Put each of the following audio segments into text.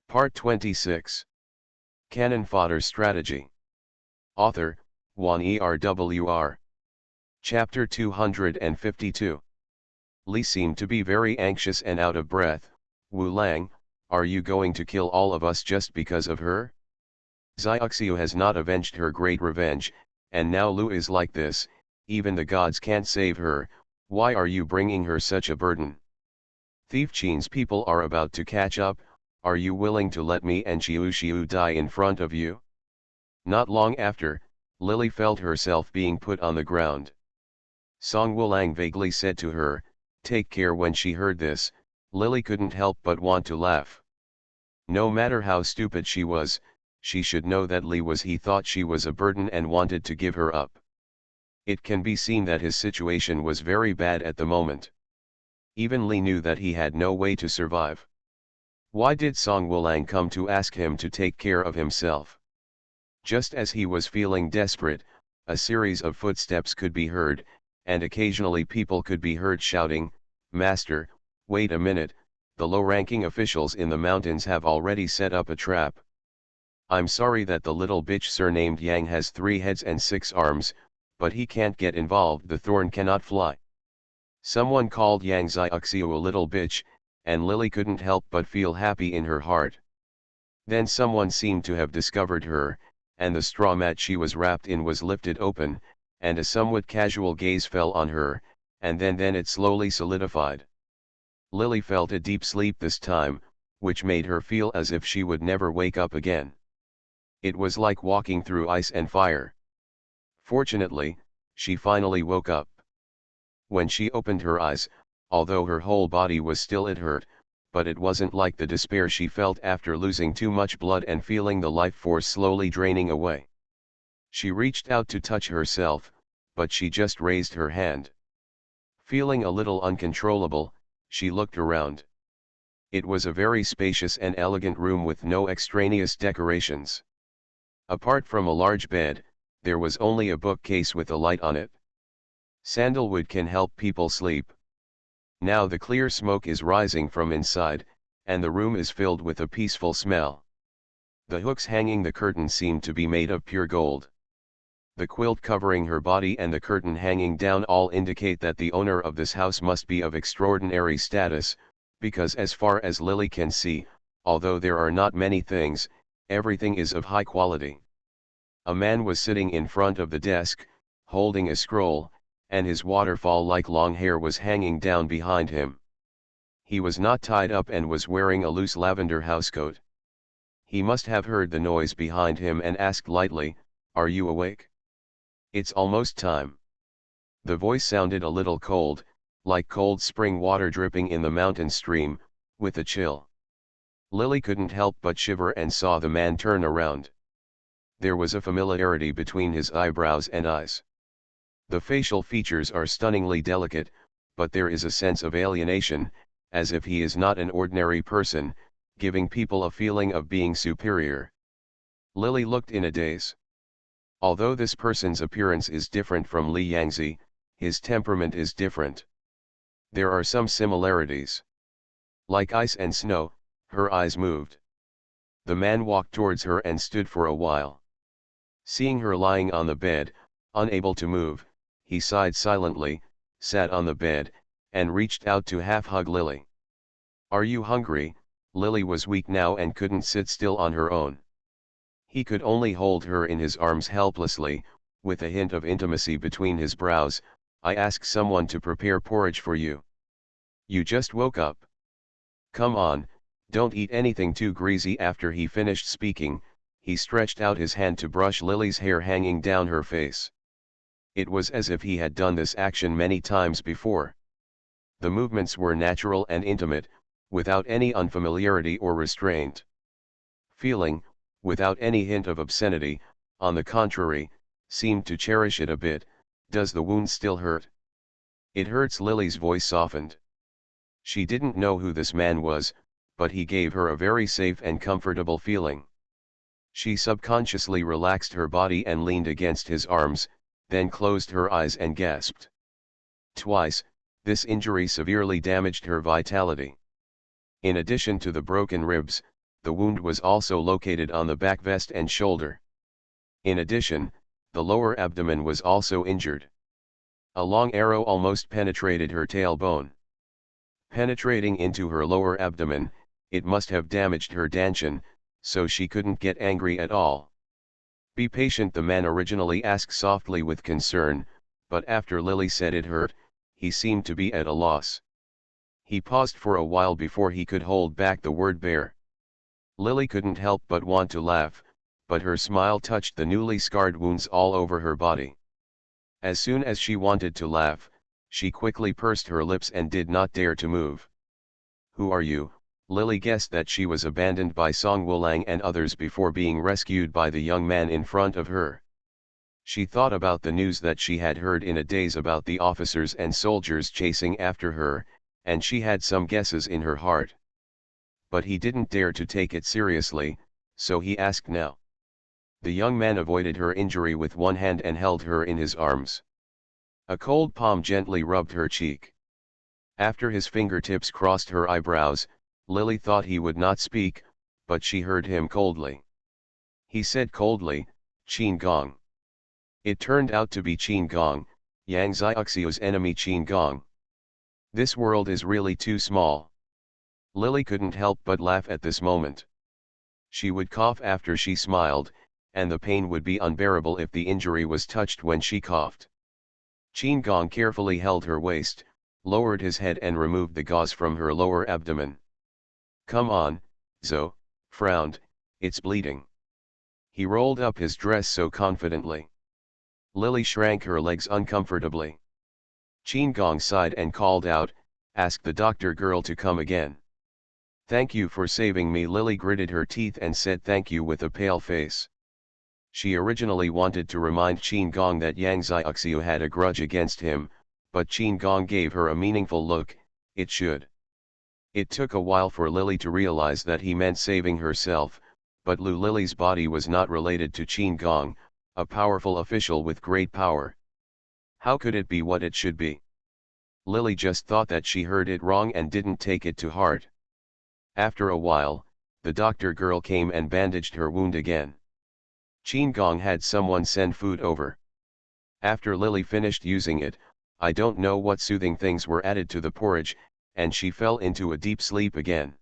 Part 26. Cannon Fodder Strategy. Author, Juan ERWR. Chapter 252. Li seemed to be very anxious and out of breath. Wu Lang, are you going to kill all of us just because of her? Xiaoxiu has not avenged her great revenge, and now Lu is like this, even the gods can't save her. Why are you bringing her such a burden? Thief Qin's people are about to catch up. Are you willing to let me and Xiu die in front of you? Not long after, Lily felt herself being put on the ground. Song Wulang vaguely said to her, "Take care." When she heard this, Lily couldn't help but want to laugh. No matter how stupid she was, she should know that Li was he thought she was a burden and wanted to give her up. It can be seen that his situation was very bad at the moment. Even Li knew that he had no way to survive. Why did Song Wulang come to ask him to take care of himself? Just as he was feeling desperate, a series of footsteps could be heard, and occasionally people could be heard shouting, "Master, wait a minute, the low-ranking officials in the mountains have already set up a trap. I'm sorry that the little bitch surnamed Yang has 3 heads and 6 arms, but he can't get involved. The thorn cannot fly." Someone called Yang Xiaoxiu a little bitch, and Lily couldn't help but feel happy in her heart. Then someone seemed to have discovered her, and the straw mat she was wrapped in was lifted open, and a somewhat casual gaze fell on her, and then it slowly solidified. Lily felt a deep sleep this time, which made her feel as if she would never wake up again. It was like walking through ice and fire. Fortunately, she finally woke up. When she opened her eyes, although her whole body was still, it hurt, but it wasn't like the despair she felt after losing too much blood and feeling the life force slowly draining away. She reached out to touch herself, but she just raised her hand. Feeling a little uncontrollable, she looked around. It was a very spacious and elegant room with no extraneous decorations. Apart from a large bed, there was only a bookcase with a light on it. Sandalwood can help people sleep. Now the clear smoke is rising from inside, and the room is filled with a peaceful smell. The hooks hanging the curtain seemed to be made of pure gold. The quilt covering her body and the curtain hanging down all indicate that the owner of this house must be of extraordinary status, because as far as Lily can see, although there are not many things, everything is of high quality. A man was sitting in front of the desk, holding a scroll, and his waterfall-like long hair was hanging down behind him. He was not tied up and was wearing a loose lavender housecoat. He must have heard the noise behind him and asked lightly, "Are you awake? It's almost time." The voice sounded a little cold, like cold spring water dripping in the mountain stream, with a chill. Lily couldn't help but shiver and saw the man turn around. There was a familiarity between his eyebrows and eyes. The facial features are stunningly delicate, but there is a sense of alienation, as if he is not an ordinary person, giving people a feeling of being superior. Lily looked in a daze. Although this person's appearance is different from Li Yangzi, his temperament is different. There are some similarities. Like ice and snow, her eyes moved. The man walked towards her and stood for a while. Seeing her lying on the bed, unable to move, he sighed silently, sat on the bed, and reached out to half-hug Lily. "Are you hungry?" Lily was weak now and couldn't sit still on her own. He could only hold her in his arms helplessly, with a hint of intimacy between his brows. "I asked someone to prepare porridge for you. You just woke up. Come on, don't eat anything too greasy." After he finished speaking, he stretched out his hand to brush Lily's hair hanging down her face. It was as if he had done this action many times before. The movements were natural and intimate, without any unfamiliarity or restraint. Feeling, without any hint of obscenity, on the contrary, seemed to cherish it a bit. "Does the wound still hurt?" "It hurts." Lily's voice softened. She didn't know who this man was, but he gave her a very safe and comfortable feeling. She subconsciously relaxed her body and leaned against his arms, then closed her eyes and gasped. Twice, this injury severely damaged her vitality. In addition to the broken ribs, the wound was also located on the back vest and shoulder. In addition, the lower abdomen was also injured. A long arrow almost penetrated her tailbone. Penetrating into her lower abdomen, it must have damaged her dantian, so she couldn't get angry at all. "Be patient," the man originally asked softly with concern, but after Lily said it hurt, he seemed to be at a loss. He paused for a while before he could hold back the word bear. Lily couldn't help but want to laugh, but her smile touched the newly scarred wounds all over her body. As soon as she wanted to laugh, she quickly pursed her lips and did not dare to move. "Who are you?" Lily guessed that she was abandoned by Song Wulang and others before being rescued by the young man in front of her. She thought about the news that she had heard in a daze about the officers and soldiers chasing after her, and she had some guesses in her heart. But he didn't dare to take it seriously, so he asked now. The young man avoided her injury with one hand and held her in his arms. A cold palm gently rubbed her cheek. After his fingertips crossed her eyebrows, Lily thought he would not speak, but she heard him coldly. He said coldly, "Qin Gong." It turned out to be Qin Gong, Yang Xiaoxiu's enemy Qin Gong. This world is really too small. Lily couldn't help but laugh at this moment. She would cough after she smiled, and the pain would be unbearable if the injury was touched when she coughed. Qin Gong carefully held her waist, lowered his head and removed the gauze from her lower abdomen. "Come on," Zhou frowned, "it's bleeding." He rolled up his dress so confidently. Lily shrank her legs uncomfortably. Qin Gong sighed and called out, "Ask the doctor girl to come again." "Thank you for saving me." Lily gritted her teeth and said thank you with a pale face. She originally wanted to remind Qin Gong that Yang Xiaoxiu had a grudge against him, but Qin Gong gave her a meaningful look. "It should." It took a while for Lily to realize that he meant saving herself, but Lily's body was not related to Qin Gong, a powerful official with great power. How could it be what it should be? Lily just thought that she heard it wrong and didn't take it to heart. After a while, the doctor girl came and bandaged her wound again. Qin Gong had someone send food over. After Lily finished using it, I don't know what soothing things were added to the porridge, and she fell into a deep sleep again.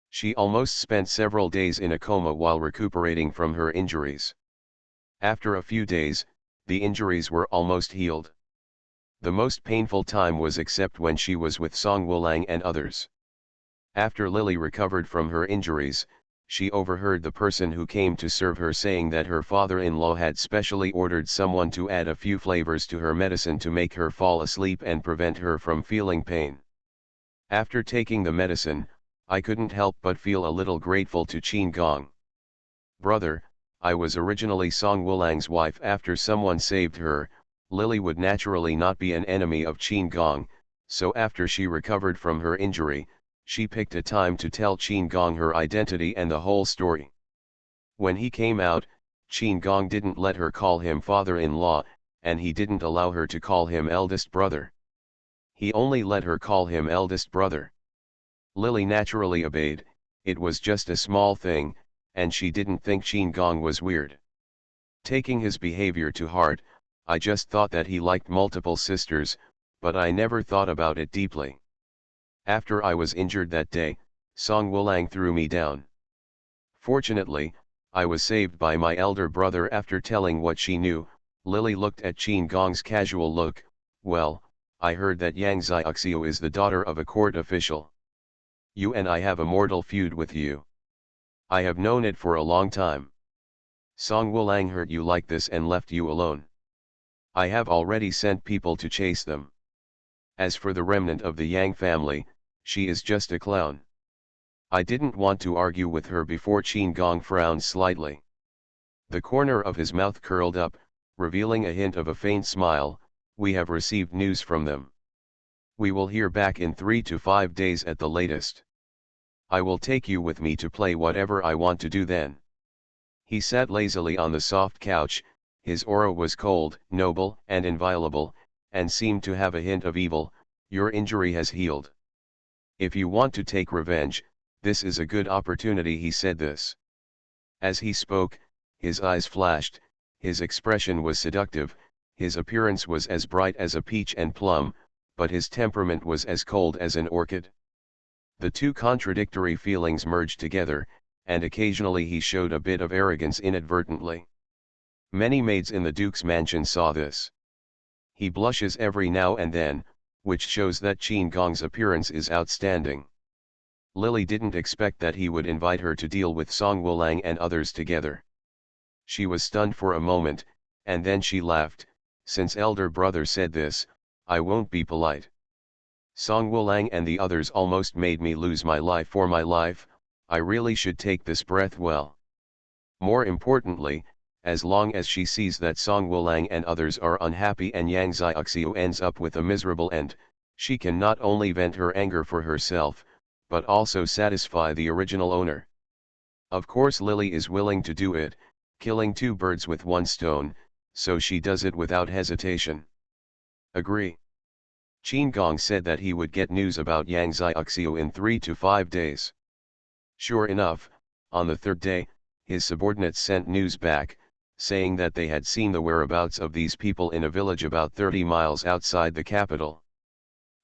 She almost spent several days in a coma while recuperating from her injuries. After a few days, the injuries were almost healed. The most painful time was except when she was with Song Wulang and others. After Lily recovered from her injuries, she overheard the person who came to serve her saying that her father-in-law had specially ordered someone to add a few flavors to her medicine to make her fall asleep and prevent her from feeling pain. After taking the medicine, I couldn't help but feel a little grateful to Qin Gong. "Brother, I was originally Song Wulang's wife. After someone saved her, Lily would naturally not be an enemy of Qin Gong, so after she recovered from her injury, she picked a time to tell Qin Gong her identity and the whole story. When he came out, Qin Gong didn't let her call him father-in-law, and he didn't allow her to call him eldest brother. He only let her call him eldest brother. Lily naturally obeyed. It was just a small thing, and she didn't think Qin Gong was weird. Taking his behavior to heart, I just thought that he liked multiple sisters, but I never thought about it deeply. After I was injured that day, Song Wulang threw me down. Fortunately, I was saved by my elder brother." After telling what she knew, Lily looked at Qin Gong's casual look. "Well, I heard that Yang Xiaoxiu is the daughter of a court official. You and I have a mortal feud with you. I have known it for a long time. Song Wulang hurt you like this and left you alone. I have already sent people to chase them. As for the remnant of the Yang family, she is just a clown." I didn't want to argue with her before. Qin Gong frowned slightly. The corner of his mouth curled up, revealing a hint of a faint smile. "We have received news from them. We will hear back in 3 to 5 days at the latest. I will take you with me to play whatever I want to do then." He sat lazily on the soft couch. His aura was cold, noble, and inviolable, and seemed to have a hint of evil. "Your injury has healed. If you want to take revenge, This is a good opportunity, he said this. As he spoke, his eyes flashed, his expression was seductive, his appearance was as bright as a peach and plum, but his temperament was as cold as an orchid. The two contradictory feelings merged together, and occasionally he showed a bit of arrogance inadvertently. Many maids in the Duke's mansion saw this. He blushes every now and then, which shows that Qin Gong's appearance is outstanding. Lily didn't expect that he would invite her to deal with Song Wulang and others together. She was stunned for a moment, and then she laughed. Since elder brother said this, I won't be polite. Song Wulang and the others almost made me lose my life for my life. I really should take this breath well. More importantly, as long as she sees that Song Wulang and others are unhappy and Yang Xiaoxiu ends up with a miserable end, she can not only vent her anger for herself, but also satisfy the original owner. Of course Lily is willing to do it, killing two birds with one stone, so she does it without hesitation. Agree. Qin Gong said that he would get news about Yang Xiaoxiu in 3 to 5 days. Sure enough, on the third day, his subordinates sent news back, saying that they had seen the whereabouts of these people in a village about 30 miles outside the capital.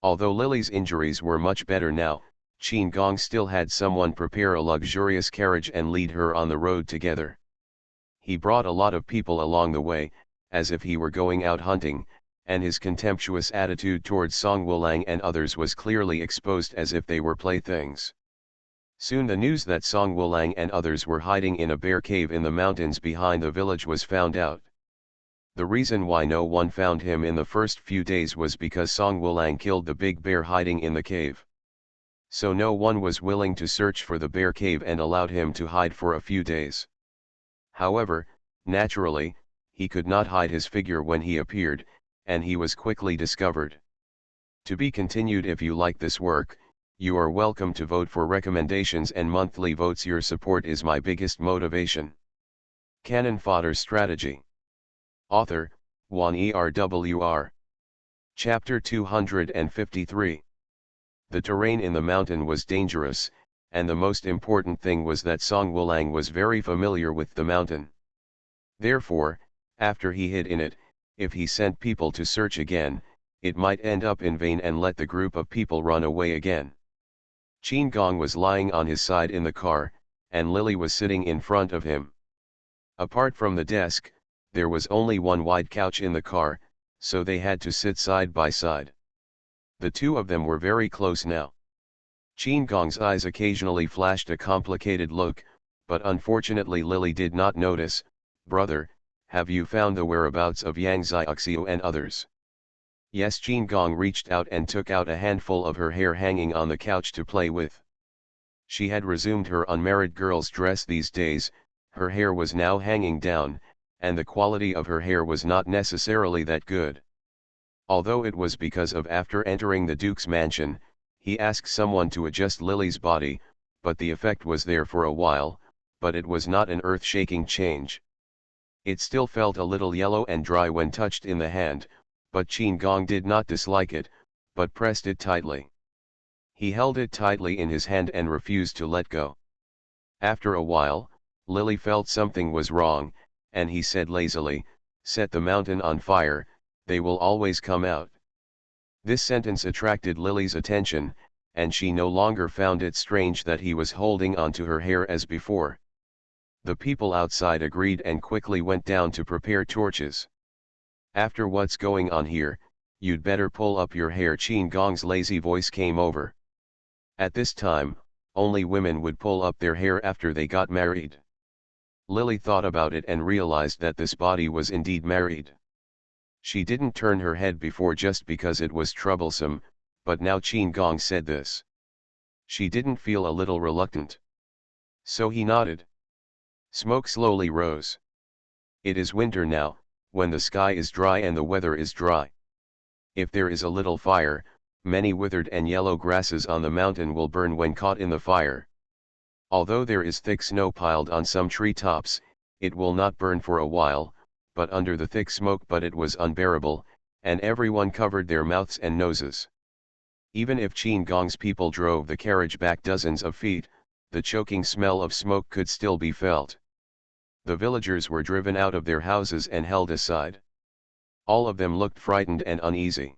Although Lily's injuries were much better now, Qin Gong still had someone prepare a luxurious carriage and lead her on the road together. He brought a lot of people along the way, as if he were going out hunting, and his contemptuous attitude towards Song Wulang and others was clearly exposed as if they were playthings. Soon the news that Song Wulang and others were hiding in a bear cave in the mountains behind the village was found out. The reason why no one found him in the first few days was because Song Wulang killed the big bear hiding in the cave. So no one was willing to search for the bear cave and allowed him to hide for a few days. However, naturally, he could not hide his figure when he appeared, and he was quickly discovered. To be continued. If you like this work, you are welcome to vote for recommendations and monthly votes. Your support is my biggest motivation. Cannon Fodder Strategy. Author, Wan Erwr. Chapter 253. The terrain in the mountain was dangerous, and the most important thing was that Song Wulang was very familiar with the mountain. Therefore, after he hid in it, if he sent people to search again, it might end up in vain and let the group of people run away again. Qin Gong was lying on his side in the car, and Lily was sitting in front of him. Apart from the desk, there was only one wide couch in the car, so they had to sit side by side. The two of them were very close now. Qin Gong's eyes occasionally flashed a complicated look, but unfortunately Lily did not notice. Brother, have you found the whereabouts of Yang Xiaoxiu and others? Yes. Qin Gong reached out and took out a handful of her hair hanging on the couch to play with. She had resumed her unmarried girl's dress these days. Her hair was now hanging down, and the quality of her hair was not necessarily that good. Although it was because of after entering the Duke's mansion, he asked someone to adjust Lily's body, but the effect was there for a while, but it was not an earth-shaking change. It still felt a little yellow and dry when touched in the hand, but Qin Gong did not dislike it, but pressed it tightly. He held it tightly in his hand and refused to let go. After a while, Lily felt something was wrong, and he said lazily, "Set the mountain on fire, they will always come out." This sentence attracted Lily's attention, and she no longer found it strange that he was holding on to her hair as before. The people outside agreed and quickly went down to prepare torches. "After what's going on here, you'd better pull up your hair." Qin Gong's lazy voice came over. At this time, only women would pull up their hair after they got married. Lily thought about it and realized that this body was indeed married. She didn't turn her head before just because it was troublesome, but now Qin Gong said this. She didn't feel a little reluctant. So he nodded. Smoke slowly rose. It is winter now, when the sky is dry and the weather is dry. If there is a little fire, many withered and yellow grasses on the mountain will burn when caught in the fire. Although there is thick snow piled on some tree tops, it will not burn for a while, but under the thick smoke. But it was unbearable, and everyone covered their mouths and noses. Even if Qin Gong's people drove the carriage back dozens of feet, the choking smell of smoke could still be felt. The villagers were driven out of their houses and held aside. All of them looked frightened and uneasy.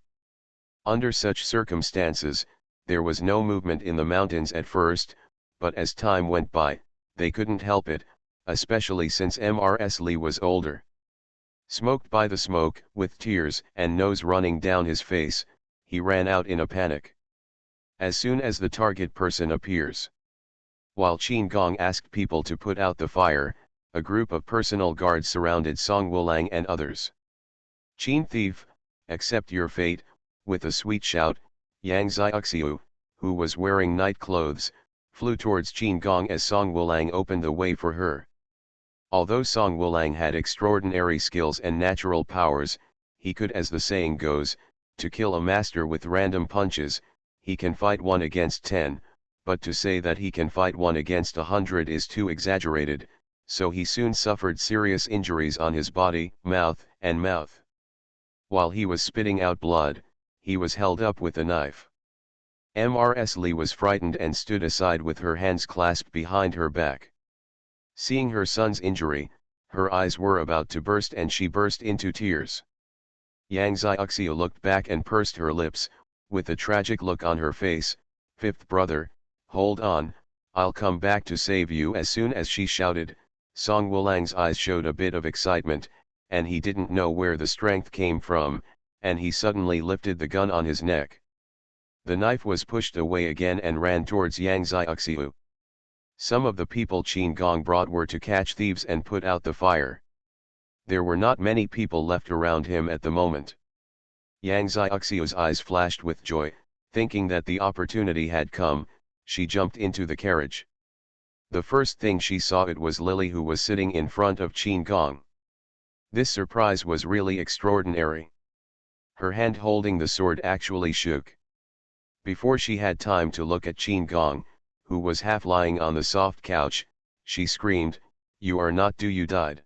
Under such circumstances, there was no movement in the mountains at first, but as time went by, they couldn't help it, especially since Mrs. Lee was older. Smoked by the smoke, with tears and nose running down his face, he ran out in a panic. As soon as the target person appears. While Qin Gong asked people to put out the fire, a group of personal guards surrounded Song Wulang and others. Qin thief, accept your fate, with a sweet shout, Yang Xiaoxiu, who was wearing night clothes, flew towards Qin Gong as Song Wulang opened the way for her. Although Song Wulang had extraordinary skills and natural powers, he could, as the saying goes, to kill a master with random punches. He can fight 1 against 10, but to say that he can fight 1 against 100 is too exaggerated, so he soon suffered serious injuries on his body, mouth. While he was spitting out blood, he was held up with a knife. Mrs. Lee was frightened and stood aside with her hands clasped behind her back. Seeing her son's injury, her eyes were about to burst and she burst into tears. Yang Xiaoxiu looked back and pursed her lips, with a tragic look on her face. Fifth brother, hold on, I'll come back to save you. As soon as she shouted, Song Wulang's eyes showed a bit of excitement, and he didn't know where the strength came from, and he suddenly lifted the gun on his neck. The knife was pushed away again and ran towards Yang Xiaoxiu. Some of the people Qin Gong brought were to catch thieves and put out the fire. There were not many people left around him at the moment. Yang Xiaoxiu's eyes flashed with joy, thinking that the opportunity had come. She jumped into the carriage. The first thing she saw it was Lily, who was sitting in front of Qin Gong. This surprise was really extraordinary. Her hand holding the sword actually shook. Before she had time to look at Qin Gong, who was half lying on the soft couch, she screamed, "You are not dead, you died."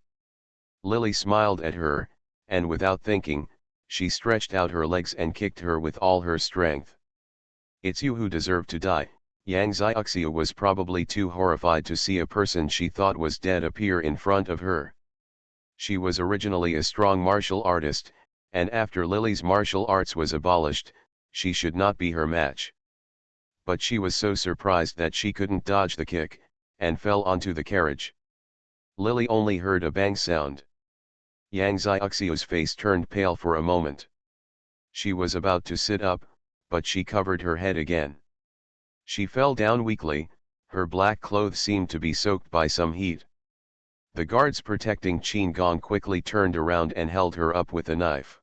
Lily smiled at her, and without thinking, she stretched out her legs and kicked her with all her strength. "It's you who deserve to die." Yang Xiaoxiu was probably too horrified to see a person she thought was dead appear in front of her. She was originally a strong martial artist, and after Lily's martial arts was abolished, she should not be her match. But she was so surprised that she couldn't dodge the kick, and fell onto the carriage. Lily only heard a bang sound. Yang Xiaoxiu's face turned pale for a moment. She was about to sit up, but she covered her head again. She fell down weakly, her black clothes seemed to be soaked by some heat. The guards protecting Qin Gong quickly turned around and held her up with a knife.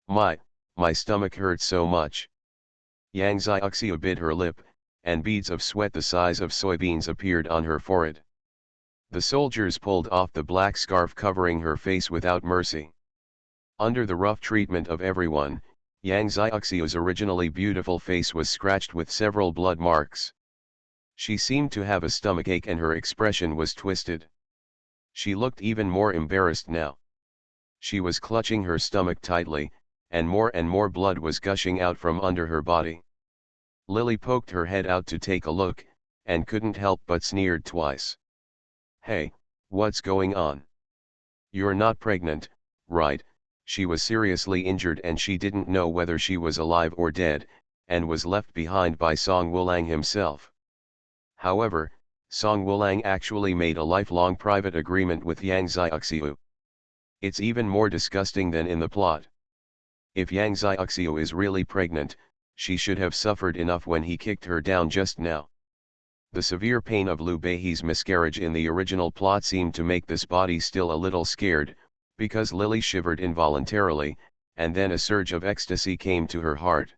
My stomach hurts so much." Yang Xiaoxiu bit her lip, and beads of sweat the size of soybeans appeared on her forehead. The soldiers pulled off the black scarf covering her face without mercy. Under the rough treatment of everyone, Yang Xiaoxiu's originally beautiful face was scratched with several blood marks. She seemed to have a stomachache and her expression was twisted. She looked even more embarrassed now. She was clutching her stomach tightly, and more blood was gushing out from under her body. Lily poked her head out to take a look, and couldn't help but sneered twice. "Hey, what's going on? You're not pregnant, right?" She was seriously injured and she didn't know whether she was alive or dead, and was left behind by Song Wulang himself. However, Song Wulang actually made a lifelong private agreement with Yang Xiaoxiu. It's even more disgusting than in the plot. If Yang Xiaoxiu is really pregnant, she should have suffered enough when he kicked her down just now. The severe pain of Liu Beihe's miscarriage in the original plot seemed to make this body still a little scared, because Lily shivered involuntarily, and then a surge of ecstasy came to her heart.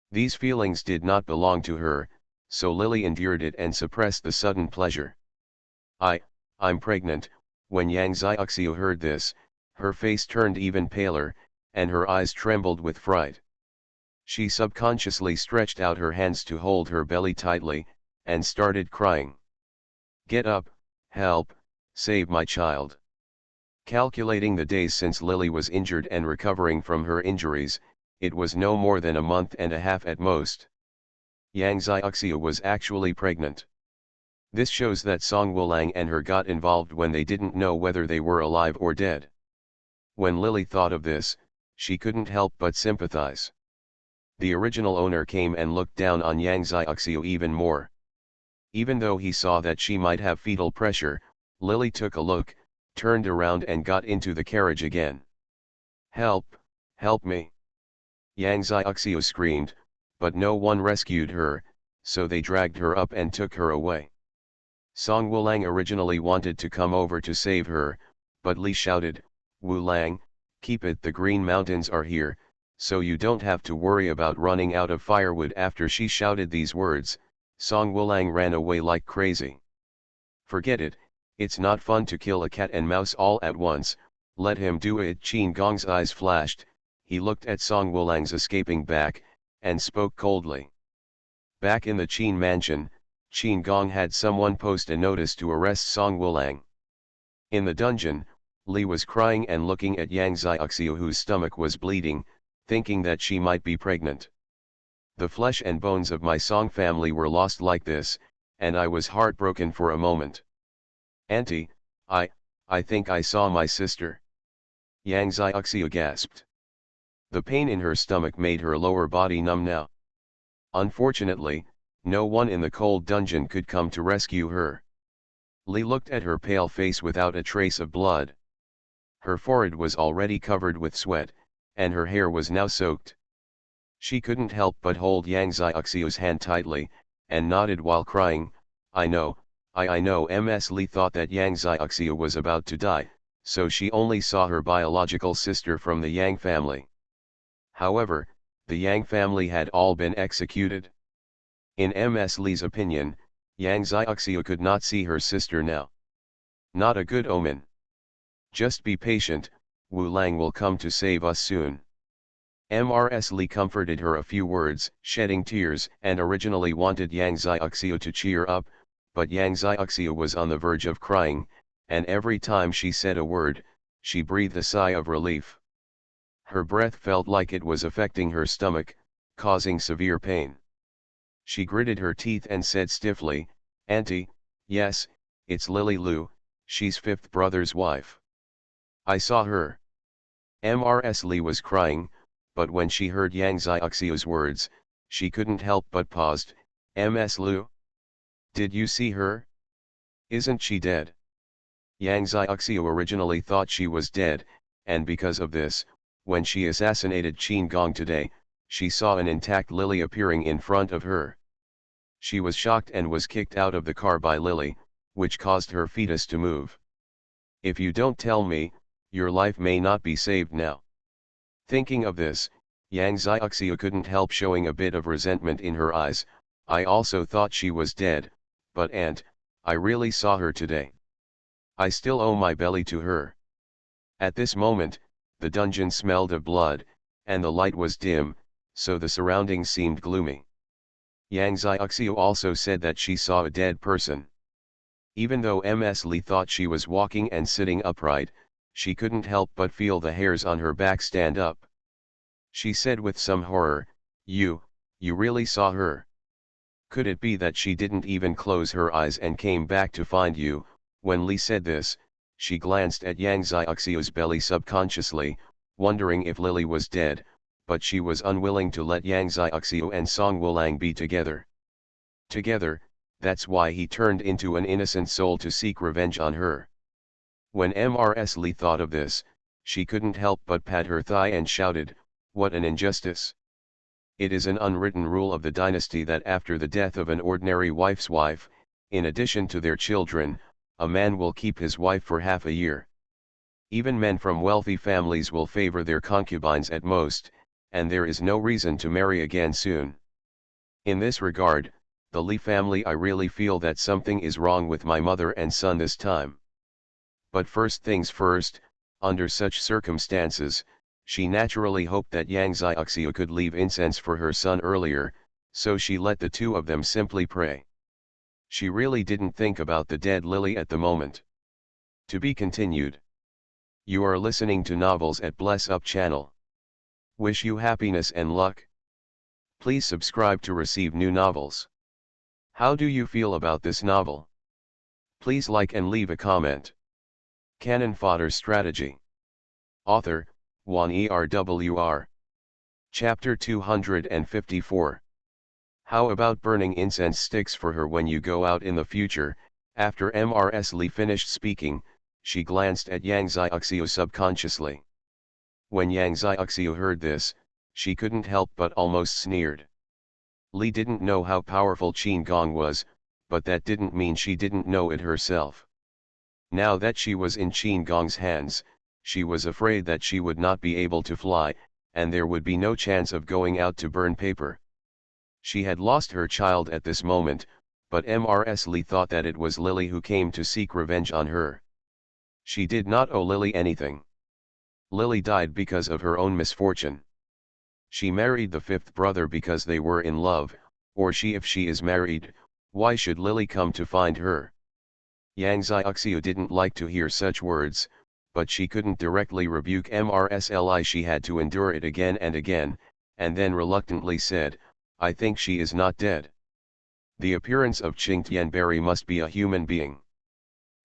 These feelings did not belong to her, so Lily endured it and suppressed the sudden pleasure. I'm pregnant." When Yang Xiaoxiu heard this, her face turned even paler, and her eyes trembled with fright. She subconsciously stretched out her hands to hold her belly tightly, and started crying. "Get up, help, save my child." Calculating the days since Lily was injured and recovering from her injuries, it was no more than a month and a half at most. Yang Xiaoxiu was actually pregnant. This shows that Song Wulang and her got involved when they didn't know whether they were alive or dead. When Lily thought of this, she couldn't help but sympathize. The original owner came and looked down on Yang Xiaoxiu even more. Even though he saw that she might have fetal pressure, Lily took a look, turned around and got into the carriage again. "Help, help me!" Yang Xiaoxiu screamed, but no one rescued her, so they dragged her up and took her away. Song Wulang originally wanted to come over to save her, but Li shouted, "Wulang, keep it, the Green Mountains are here, so you don't have to worry about running out of firewood." After she shouted these words, Song Wulang ran away like crazy. "Forget it, it's not fun to kill a cat and mouse all at once, let him do it." Qin Gong's eyes flashed, he looked at Song Wulang's escaping back, and spoke coldly. Back in the Qin mansion, Qin Gong had someone post a notice to arrest Song Wulang. In the dungeon, Li was crying and looking at Yang Xiaoxiu, whose stomach was bleeding, thinking that she might be pregnant. "The flesh and bones of my Song family were lost like this, and I was heartbroken for a moment. Auntie, I think I saw my sister." Yang Xiaoxiu gasped. The pain in her stomach made her lower body numb now. Unfortunately, no one in the cold dungeon could come to rescue her. Li looked at her pale face without a trace of blood. Her forehead was already covered with sweat, and her hair was now soaked. She couldn't help but hold Yang Xiaoxiu's hand tightly, and nodded while crying, I know. Ms. Li thought that Yang Xiaoxiu was about to die, so she only saw her biological sister from the Yang family. However, the Yang family had all been executed. In Ms. Li's opinion, Yang Xiaoxiu could not see her sister now. Not a good omen. "Just be patient, Wu Lang will come to save us soon." Ms. Li comforted her a few words, shedding tears, and originally wanted Yang Xiaoxiu to cheer up, but Yang Xiaoxiu was on the verge of crying, and every time she said a word, she breathed a sigh of relief. Her breath felt like it was affecting her stomach, causing severe pain. She gritted her teeth and said stiffly, "Auntie, yes, it's Lily Lu, she's fifth brother's wife. I saw her." Ms. Li was crying, but when she heard Yang Xiaoxiu's words, she couldn't help but paused. "Ms. Lu? Did you see her? Isn't she dead?" Yang Xiaoxiu originally thought she was dead, and because of this, when she assassinated Qin Gong today, she saw an intact Lily appearing in front of her. She was shocked and was kicked out of the car by Lily, which caused her fetus to move. "If you don't tell me, your life may not be saved now." Thinking of this, Yang Xiaoxiu couldn't help showing a bit of resentment in her eyes. "I also thought she was dead, but aunt, I really saw her today. I still owe my belly to her." At this moment, the dungeon smelled of blood, and the light was dim, so the surroundings seemed gloomy. Yang Xiaoxiu also said that she saw a dead person. Even though Ms. Li thought she was walking and sitting upright, she couldn't help but feel the hairs on her back stand up. She said with some horror, You really saw her? Could it be that she didn't even close her eyes and came back to find you?" When Li said this, she glanced at Yang Xiaoxiu's belly subconsciously, wondering if Lily was dead, but she was unwilling to let Yang Xiaoxiu and Song Wulang be together. Together, that's why he turned into an innocent soul to seek revenge on her. When Ms. Li thought of this, she couldn't help but pat her thigh and shouted, "What an injustice! It is an unwritten rule of the dynasty that after the death of an ordinary wife's wife, in addition to their children, a man will keep his wife for half a year. Even men from wealthy families will favor their concubines at most, and there is no reason to marry again soon. In this regard, the Li family, I really feel that something is wrong with my mother and son this time." But first things first, under such circumstances, she naturally hoped that Yang Xiaoxiu could leave incense for her son earlier, so she let the two of them simply pray. She really didn't think about the dead Lily at the moment. To be continued. You are listening to Novels at Bless Up channel. Wish you happiness and luck. Please subscribe to receive new novels. How do you feel about this novel? Please like and leave a comment. Cannon Fodder Strategy. Author, Juan ERWR. Chapter 254. How about burning incense sticks for her when you go out in the future? After Mrs. Lee finished speaking, she glanced at Yang Xiaoxiu subconsciously. When Yang Xiaoxiu heard this, she couldn't help but almost sneered. Li didn't know how powerful Qin Gong was, but that didn't mean she didn't know it herself. Now that she was in Qin Gong's hands, she was afraid that she would not be able to fly, and there would be no chance of going out to burn paper. She had lost her child at this moment, but Mrs. Li thought that it was Lily who came to seek revenge on her. She did not owe Lily anything. Lily died because of her own misfortune. She married the fifth brother because they were in love, or if she is married, why should Lily come to find her? Yang Xiaoxiu didn't like to hear such words, but she couldn't directly rebuke Mrs. Li. She had to endure it again, and then reluctantly said, I think she is not dead. The appearance of Qing Tianberry must be a human being.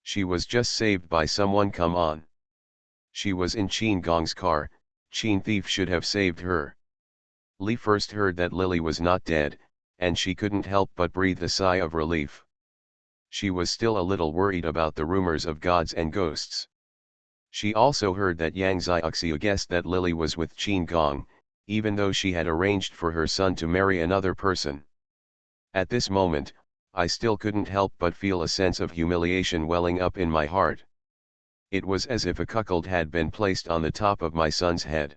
She was just saved by someone, come on. She was in Qin Gong's car, Qin thief should have saved her. Li first heard that Lily was not dead, and she couldn't help but breathe a sigh of relief. She was still a little worried about the rumors of gods and ghosts. She also heard that Yang Xiaoxiu guessed that Lily was with Qin Gong, even though she had arranged for her son to marry another person. At this moment, I still couldn't help but feel a sense of humiliation welling up in my heart. It was as if a cuckold had been placed on the top of my son's head.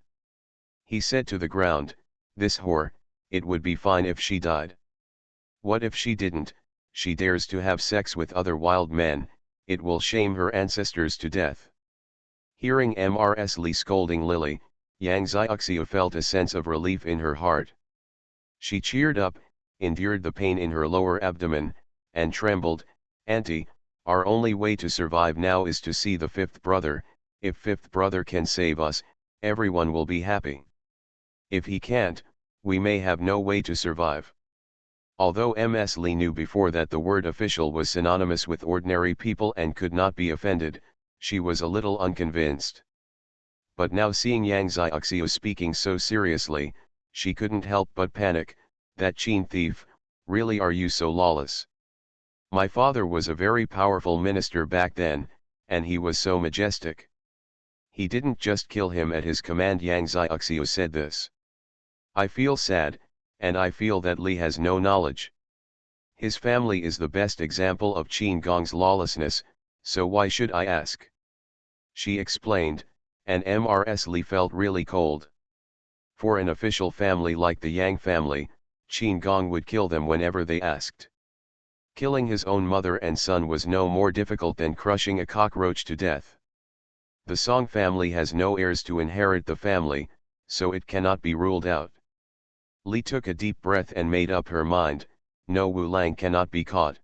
He said to the ground, this whore, it would be fine if she died. What if she didn't? She dares to have sex with other wild men, it will shame her ancestors to death. Hearing Mrs. Li scolding Lily, Yang Xiaoxiu felt a sense of relief in her heart. She cheered up, endured the pain in her lower abdomen, and trembled, Auntie, our only way to survive now is to see the fifth brother. If fifth brother can save us, everyone will be happy. If he can't, we may have no way to survive. Although Ms. Li knew before that the word official was synonymous with ordinary people and could not be offended, she was a little unconvinced. But now seeing Yang Xiaoxiu speaking so seriously, she couldn't help but panic, that Qin thief, really are you so lawless? My father was a very powerful minister back then, and he was so majestic. He didn't just kill him at his command. Yang Xiaoxiu said this. I feel sad, and I feel that Li has no knowledge. His family is the best example of Qin Gong's lawlessness, so why should I ask? She explained, and Mrs. Li felt really cold. For an official family like the Yang family, Qin Gong would kill them whenever they asked. Killing his own mother and son was no more difficult than crushing a cockroach to death. The Song family has no heirs to inherit the family, so it cannot be ruled out. Li took a deep breath and made up her mind, no, Wu Lang cannot be caught.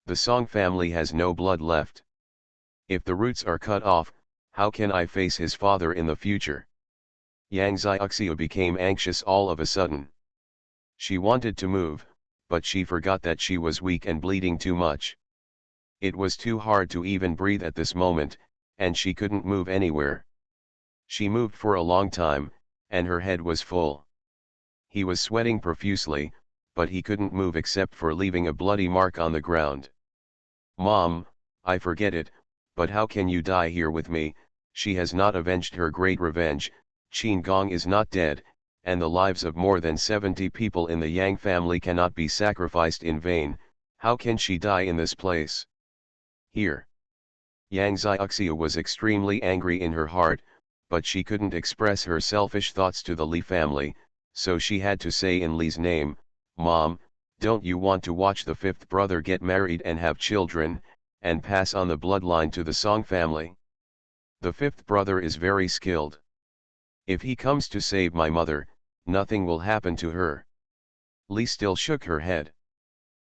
The Song family has no blood left. If the roots are cut off, how can I face his father in the future? Yang Xiaoxiu became anxious all of a sudden. She wanted to move, but she forgot that she was weak and bleeding too much. It was too hard to even breathe at this moment, and she couldn't move anywhere. She moved for a long time, and her head was full. He was sweating profusely, but he couldn't move except for leaving a bloody mark on the ground. Mom, I forget it, but how can you die here with me? She has not avenged her great revenge, Qin Gong is not dead, and the lives of more than 70 people in the Yang family cannot be sacrificed in vain. How can she die in this place? Here. Yang Xiaoxiu was extremely angry in her heart, but she couldn't express her selfish thoughts to the Li family, so she had to say in Li's name, Mom, don't you want to watch the fifth brother get married and have children, and pass on the bloodline to the Song family? The fifth brother is very skilled. If he comes to save my mother, nothing will happen to her. Li still shook her head.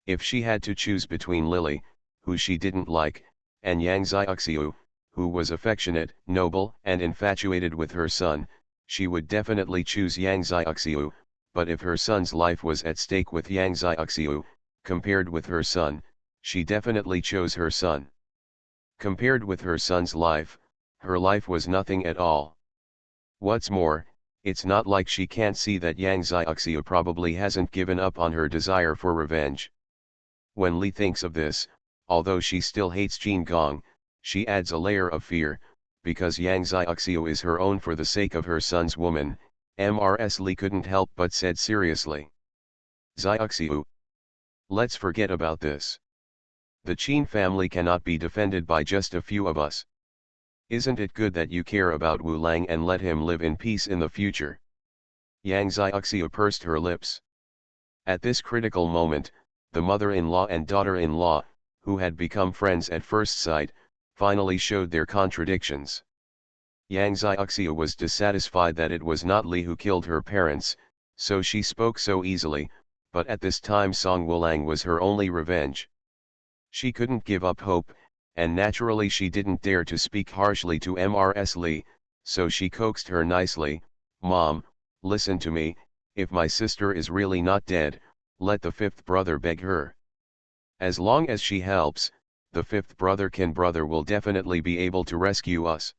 If she had to choose between Lily, who she didn't like, and Yang Xiaoxiu, who was affectionate, noble, and infatuated with her son, she would definitely choose Yang Xiaoxiu, but if her son's life was at stake with Yang Xiaoxiu, compared with her son, she definitely chose her son. Compared with her son's life, her life was nothing at all. What's more, it's not like she can't see that Yang Xiaoxiu probably hasn't given up on her desire for revenge. When Li thinks of this, although she still hates Qin Gong, she adds a layer of fear, because Yang Xiaoxiu is her own for the sake of her son's woman. Mrs. Li couldn't help but said seriously. Xiaoxiu, let's forget about this. The Qin family cannot be defended by just a few of us. Isn't it good that you care about Wu Lang and let him live in peace in the future? Yang Xiaoxiu pursed her lips. At this critical moment, the mother-in-law and daughter-in-law, who had become friends at first sight, finally showed their contradictions. Yang Xiaoxiu was dissatisfied that it was not Li who killed her parents, so she spoke so easily, but at this time Song Wulang was her only revenge. She couldn't give up hope, and naturally she didn't dare to speak harshly to Mrs. Li, so she coaxed her nicely, "Mom, listen to me, if my sister is really not dead, let the fifth brother beg her. As long as she helps, the fifth brother will definitely be able to rescue us."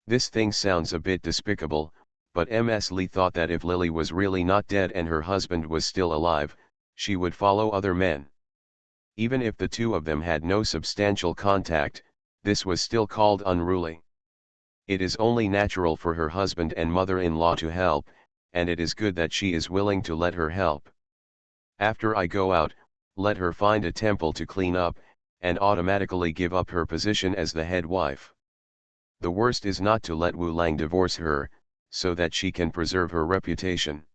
This thing sounds a bit despicable, but Ms. Li thought that if Lily was really not dead and her husband was still alive, she would follow other men. Even if the two of them had no substantial contact, this was still called unruly. It is only natural for her husband and mother-in-law to help, and it is good that she is willing to let her help. After I go out, let her find a temple to clean up, and automatically give up her position as the head wife. The worst is not to let Wu Lang divorce her, so that she can preserve her reputation.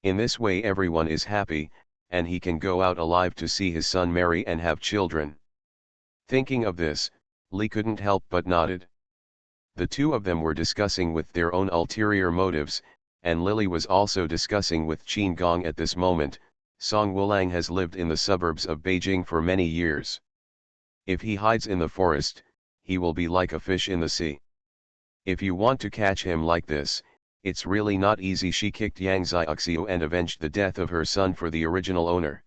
In this way everyone is happy, and he can go out alive to see his son marry and have children. Thinking of this, Li couldn't help but nodded. The two of them were discussing with their own ulterior motives, and Lily was also discussing with Qin Gong at this moment. Song Wulang has lived in the suburbs of Beijing for many years. If he hides in the forest, he will be like a fish in the sea. If you want to catch him like this, it's really not easy. She kicked Yang Xiaoxiu and avenged the death of her son for the original owner.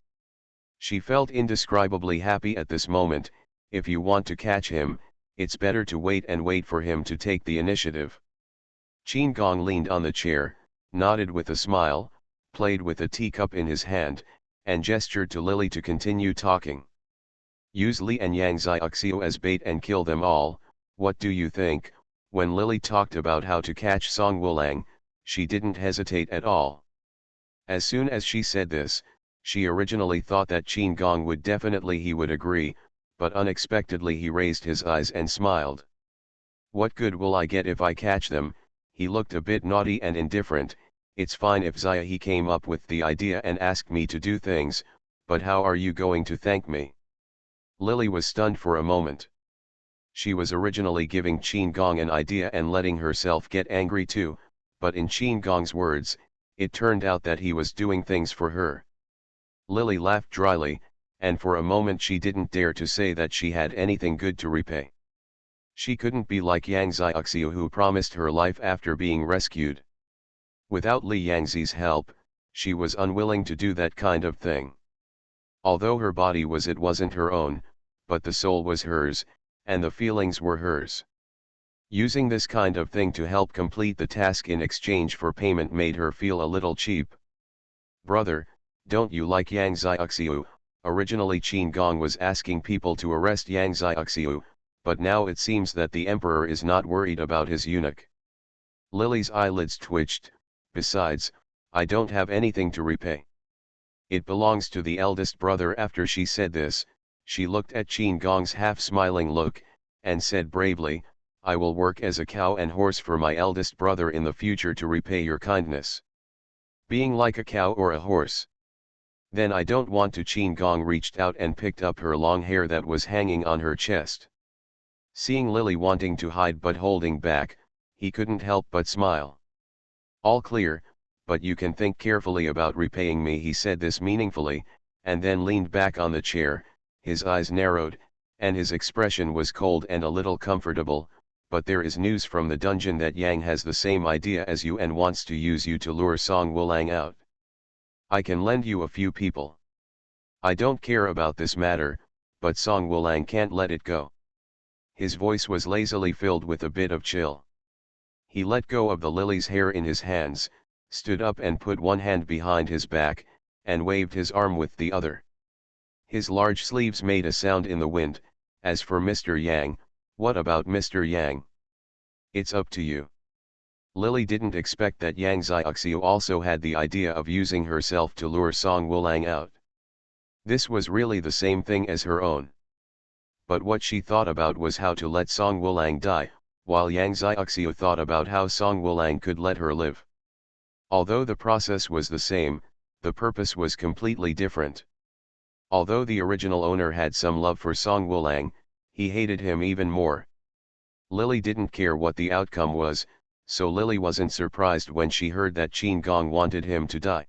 She felt indescribably happy at this moment. If you want to catch him, it's better to wait for him to take the initiative. Qin Gong leaned on the chair, nodded with a smile, played with a teacup in his hand, and gestured to Lily to continue talking. Use Li and Yang Xiaoxiu as bait and kill them all. What do you think? When Lily talked about how to catch Song Wulang, she didn't hesitate at all. As soon as she said this, she originally thought that Qin Gong would agree, but unexpectedly he raised his eyes and smiled. What good will I get if I catch them? He looked a bit naughty and indifferent. It's fine if he came up with the idea and asked me to do things, but how are you going to thank me? Lily was stunned for a moment. She was originally giving Qin Gong an idea and letting herself get angry too, but in Qin Gong's words, it turned out that he was doing things for her. Lily laughed dryly, and for a moment she didn't dare to say that she had anything good to repay. She couldn't be like Yang Xiaoxiu, who promised her life after being rescued. Without Li Yangzi's help, she was unwilling to do that kind of thing. Although her body wasn't her own, but the soul was hers, and the feelings were hers. Using this kind of thing to help complete the task in exchange for payment made her feel a little cheap. Brother, don't you like Yang Xiaoxiu? Originally Qin Gong was asking people to arrest Yang Xiaoxiu, but now it seems that the emperor is not worried about his eunuch. Lily's eyelids twitched. Besides, I don't have anything to repay. It belongs to the eldest brother. After she said this, she looked at Qin Gong's half-smiling look, and said bravely, I will work as a cow and horse for my eldest brother in the future to repay your kindness. Being like a cow or a horse? Then I don't want to. Qin Gong reached out and picked up her long hair that was hanging on her chest. Seeing Lily wanting to hide but holding back, he couldn't help but smile. All clear, but you can think carefully about repaying me. He said this meaningfully, and then leaned back on the chair. His eyes narrowed, and his expression was cold and a little comfortable. But there is news from the dungeon that Yang has the same idea as you and wants to use you to lure Song Wulang out. I can lend you a few people. I don't care about this matter, but Song Wulang can't let it go. His voice was lazily filled with a bit of chill. He let go of the lily's hair in his hands, stood up and put one hand behind his back, and waved his arm with the other. His large sleeves made a sound in the wind. As for Mr. Yang, what about Mr. Yang? It's up to you. Lily didn't expect that Yang Xiaoxiu also had the idea of using herself to lure Song Wulang out. This was really the same thing as her own. But what she thought about was how to let Song Wulang die, while Yang Xiaoxiu thought about how Song Wulang could let her live. Although the process was the same, the purpose was completely different. Although the original owner had some love for Song Wulang, he hated him even more. Lily didn't care what the outcome was, so Lily wasn't surprised when she heard that Qin Gong wanted him to die.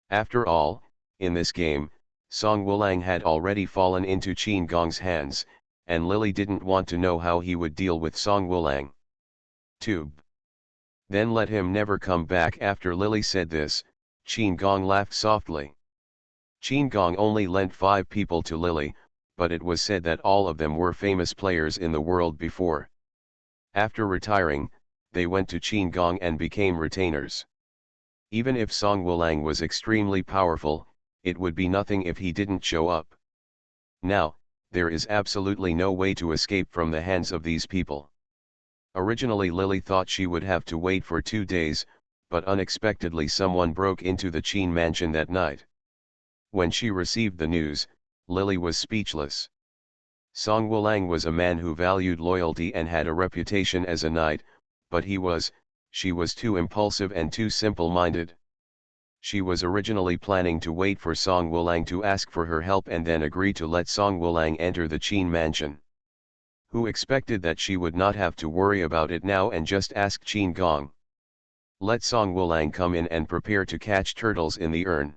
After all, in this game, Song Wulang had already fallen into Qin Gong's hands, and Lily didn't want to know how he would deal with Song Wulang. Tube. Then let him never come back. After Lily said this, Qin Gong laughed softly. Qin Gong only lent 5 people to Lily, but it was said that all of them were famous players in the world before. After retiring, they went to Qin Gong and became retainers. Even if Song Wulang was extremely powerful, it would be nothing if he didn't show up. Now, there is absolutely no way to escape from the hands of these people. Originally Lily thought she would have to wait for 2 days, but unexpectedly someone broke into the Qin mansion that night. When she received the news, Lily was speechless. Song Wulang was a man who valued loyalty and had a reputation as a knight, but she was too impulsive and too simple-minded. She was originally planning to wait for Song Wulang to ask for her help and then agree to let Song Wulang enter the Qin mansion. Who expected that she would not have to worry about it now and just ask Qin Gong. Let Song Wulang come in and prepare to catch turtles in the urn.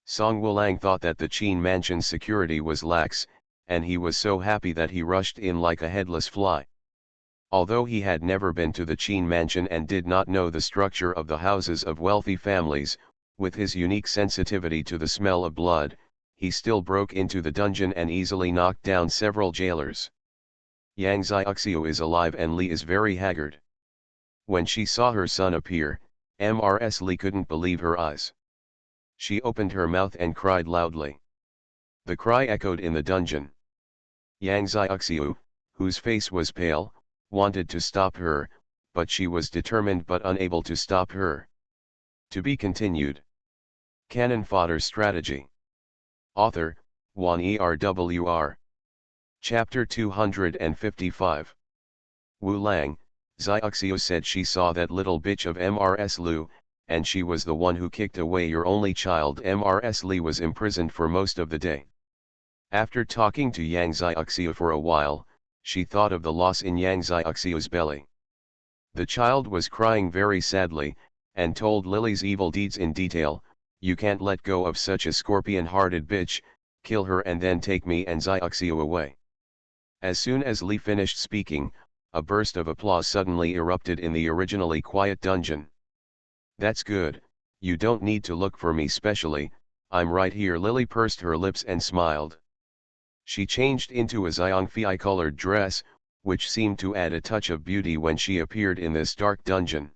Song Wulang thought that the Qin mansion's security was lax, and he was so happy that he rushed in like a headless fly. Although he had never been to the Qin mansion and did not know the structure of the houses of wealthy families, with his unique sensitivity to the smell of blood, he still broke into the dungeon and easily knocked down several jailers. Yang Xiaoxiu is alive and Li is very haggard. When she saw her son appear, Ms. Li couldn't believe her eyes. She opened her mouth and cried loudly. The cry echoed in the dungeon. Yang Xiaoxiu, whose face was pale, wanted to stop her, but she was determined but unable to stop her. To be continued. Canon Fodder Strategy. Author, Wan Erwr. Chapter 255. Wu Lang, Xiaoxiu said she saw that little bitch of Ms. Lu, and she was the one who kicked away your only child. Ms. Li was imprisoned for most of the day. After talking to Yang Xiaoxiu for a while, she thought of the loss in Yang Xiaoxiu's belly. The child was crying very sadly, and told Lily's evil deeds in detail. You can't let go of such a scorpion-hearted bitch, kill her and then take me and Xiaoxiu away. As soon as Li finished speaking, a burst of applause suddenly erupted in the originally quiet dungeon. That's good, you don't need to look for me specially, I'm right here. Lily pursed her lips and smiled. She changed into a Xiangfei-colored dress, which seemed to add a touch of beauty when she appeared in this dark dungeon.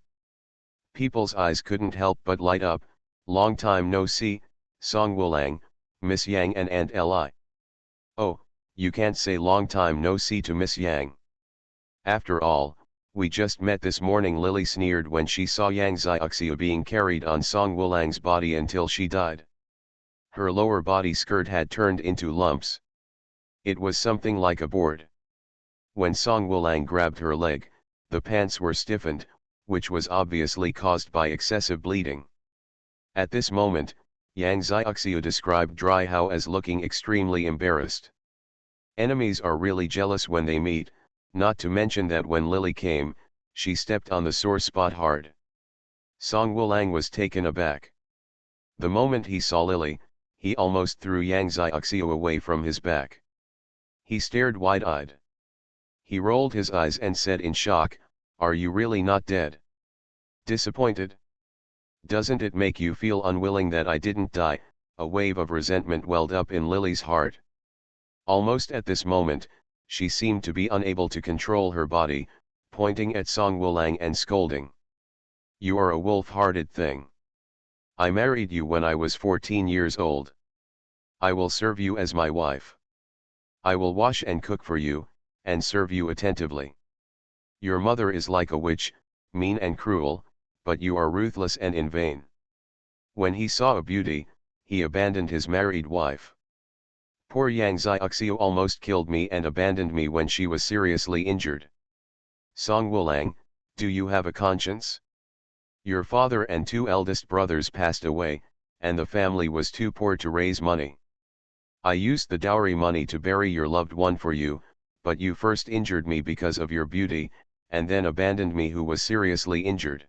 People's eyes couldn't help but light up. Long time no see, Song Wulang, Miss Yang and Aunt Li. Oh, you can't say long time no see to Miss Yang. After all, we just met this morning. Lily sneered when she saw Yang Xiaoxiu being carried on Song Wulang's body until she died. Her lower body skirt had turned into lumps. It was something like a board. When Song Wulang grabbed her leg, the pants were stiffened, which was obviously caused by excessive bleeding. At this moment, Yang Xiaoxiu described Dry Hao as looking extremely embarrassed. Enemies are really jealous when they meet, not to mention that when Lily came, she stepped on the sore spot hard. Song Wulang was taken aback. The moment he saw Lily, he almost threw Yang Xiaoxiu away from his back. He stared wide-eyed. He rolled his eyes and said in shock, "Are you really not dead? Disappointed? Doesn't it make you feel unwilling that I didn't die?" A wave of resentment welled up in Lily's heart. Almost at this moment, she seemed to be unable to control her body, pointing at Song Wulang and scolding. "You are a wolf-hearted thing. I married you when I was 14 years old. I will serve you as my wife. I will wash and cook for you, and serve you attentively. Your mother is like a witch, mean and cruel, but you are ruthless and in vain." When he saw a beauty, he abandoned his married wife. Poor Yang Xiaoxiu almost killed me and abandoned me when she was seriously injured. Song Wulang, do you have a conscience? Your father and 2 eldest brothers passed away, and the family was too poor to raise money. I used the dowry money to bury your loved one for you, but you first injured me because of your beauty, and then abandoned me who was seriously injured.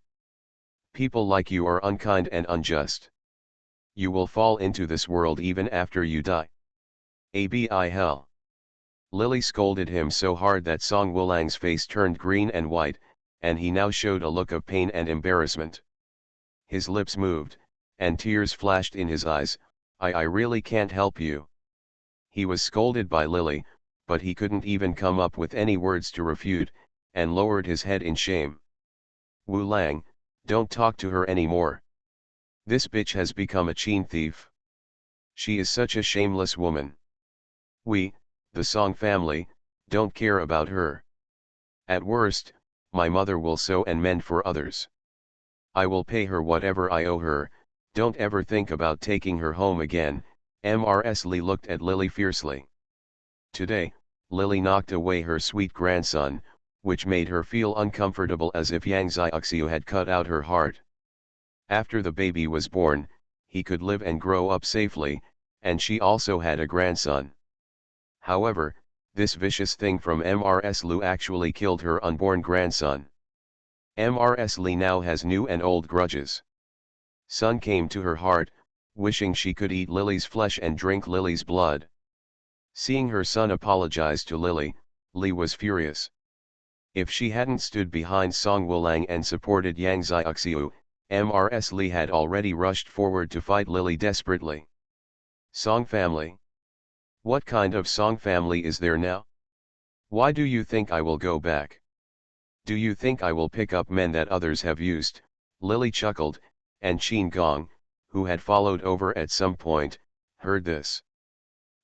People like you are unkind and unjust. You will fall into this world even after you die. Abi hell. Lily scolded him so hard that Song Wulang's face turned green and white, and he now showed a look of pain and embarrassment. His lips moved, and tears flashed in his eyes. I really can't help you." He was scolded by Lily, but he couldn't even come up with any words to refute, and lowered his head in shame. "Wu Lang, don't talk to her anymore. This bitch has become a chain thief. She is such a shameless woman. We, the Song family, don't care about her. At worst, my mother will sew and mend for others. I will pay her whatever I owe her. Don't ever think about taking her home again." Mrs. Lee looked at Lily fiercely. Today, Lily knocked away her sweet grandson, which made her feel uncomfortable as if Yang Xiaoxiu had cut out her heart. After the baby was born, he could live and grow up safely, and she also had a grandson. However, this vicious thing from Mrs. Lu actually killed her unborn grandson. Mrs. Lee now has new and old grudges. Sun came to her heart, wishing she could eat Lily's flesh and drink Lily's blood. Seeing her son apologize to Lily, Lee was furious. If she hadn't stood behind Song Wulang and supported Yang Xiaoxiu, Mrs. Lee had already rushed forward to fight Lily desperately. Song family. What kind of Song family is there now? Why do you think I will go back? Do you think I will pick up men that others have used? Lily chuckled, and Qin Gong, who had followed over at some point, heard this.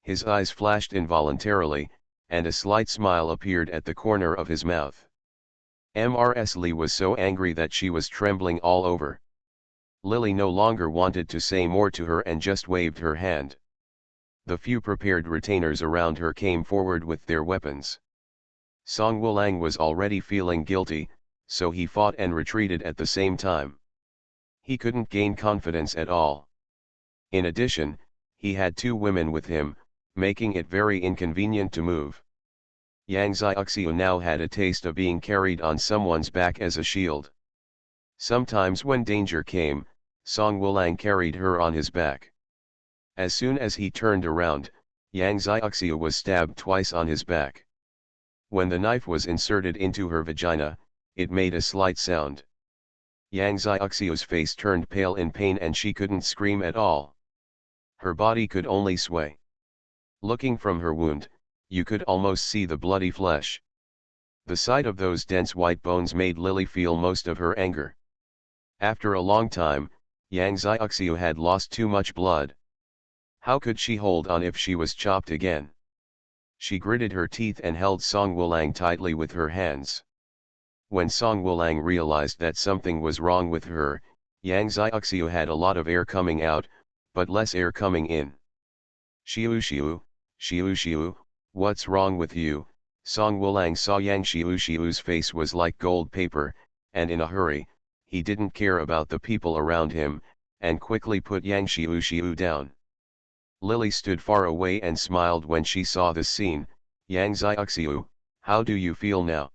His eyes flashed involuntarily, and a slight smile appeared at the corner of his mouth. Mrs. Lee was so angry that she was trembling all over. Lily no longer wanted to say more to her and just waved her hand. The few prepared retainers around her came forward with their weapons. Song Wulang was already feeling guilty, so he fought and retreated at the same time. He couldn't gain confidence at all. In addition, he had 2 women with him, making it very inconvenient to move. Yang Xiaoxiu now had a taste of being carried on someone's back as a shield. Sometimes when danger came, Song Wulang carried her on his back. As soon as he turned around, Yang Xiaoxiu was stabbed twice on his back. When the knife was inserted into her vagina, it made a slight sound. Yang Xiaoxiu's face turned pale in pain and she couldn't scream at all. Her body could only sway. Looking from her wound, you could almost see the bloody flesh. The sight of those dense white bones made Lily feel most of her anger. After a long time, Yang Xiaoxiu had lost too much blood. How could she hold on if she was chopped again? She gritted her teeth and held Song Wulang tightly with her hands. When Song Wulang realized that something was wrong with her, Yang Xiaoxiu had a lot of air coming out, but less air coming in. Xiu, what's wrong with you? Song Wulang saw Yang Xiu's face was like gold paper, and in a hurry, he didn't care about the people around him, and quickly put Yang Xiu down. Lily stood far away and smiled when she saw this scene. Yang Xiaoxiu, how do you feel now?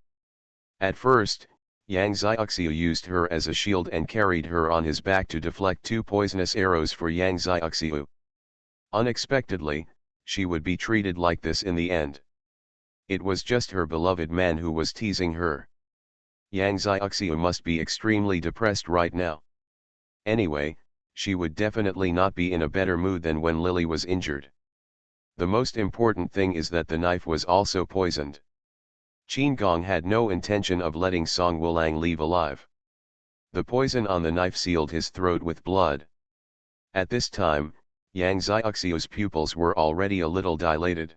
At first, Yang Xiaoxiu used her as a shield and carried her on his back to deflect 2 poisonous arrows for Yang Xiaoxiu. Unexpectedly, she would be treated like this in the end. It was just her beloved man who was teasing her. Yang Xiaoxiu must be extremely depressed right now. Anyway, she would definitely not be in a better mood than when Lily was injured. The most important thing is that the knife was also poisoned. Qin Gong had no intention of letting Song Wulang leave alive. The poison on the knife sealed his throat with blood. At this time, Yang Xiaoxiu's pupils were already a little dilated.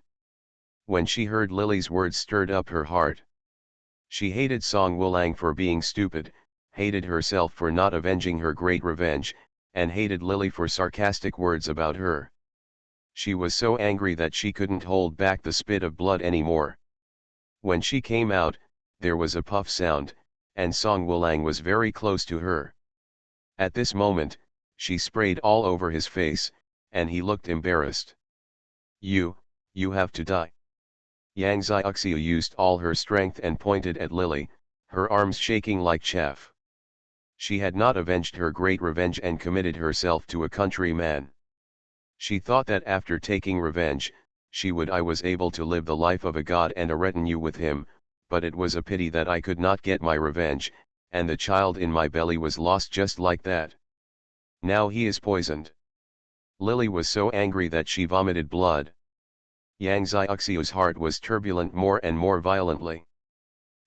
When she heard Lily's words stirred up her heart. She hated Song Wulang for being stupid, hated herself for not avenging her great revenge, and hated Lily for sarcastic words about her. She was so angry that she couldn't hold back the spit of blood anymore. When she came out, there was a puff sound, and Song Wulang was very close to her. At this moment, she sprayed all over his face, and he looked embarrassed. You have to die. Yang Xiaoxiu used all her strength and pointed at Lily, her arms shaking like chaff. She had not avenged her great revenge and committed herself to a countryman. She thought that after taking revenge, I was able to live the life of a god and a retinue with him, but it was a pity that I could not get my revenge, and the child in my belly was lost just like that. Now he is poisoned. Lily was so angry that she vomited blood. Yang Xiaoxiu's heart was turbulent more and more violently.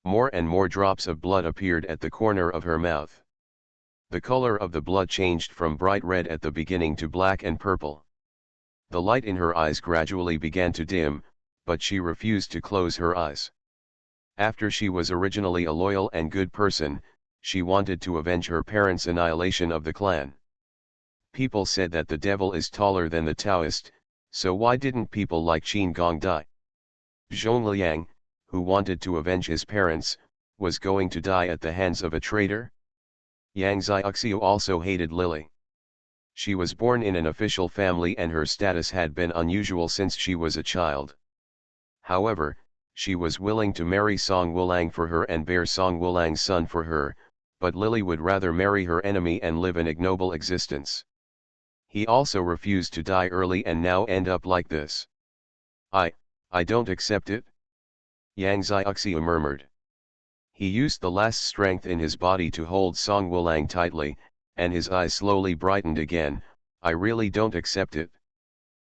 More and more drops of blood appeared at the corner of her mouth. The color of the blood changed from bright red at the beginning to black and purple. The light in her eyes gradually began to dim, but she refused to close her eyes. After she was originally a loyal and good person, she wanted to avenge her parents' annihilation of the clan. People said that the devil is taller than the Taoist, so why didn't people like Qin Gong die? Zhongliang, who wanted to avenge his parents, was going to die at the hands of a traitor? Yang Xiaoxiu also hated Lily. She was born in an official family and her status had been unusual since she was a child. However, she was willing to marry Song Wulang for her and bear Song Wulang's son for her, but Lily would rather marry her enemy and live an ignoble existence. He also refused to die early and now end up like this. I don't accept it. Yang Xiaoxiu murmured. He used the last strength in his body to hold Song Wulang tightly, and his eyes slowly brightened again. I really don't accept it.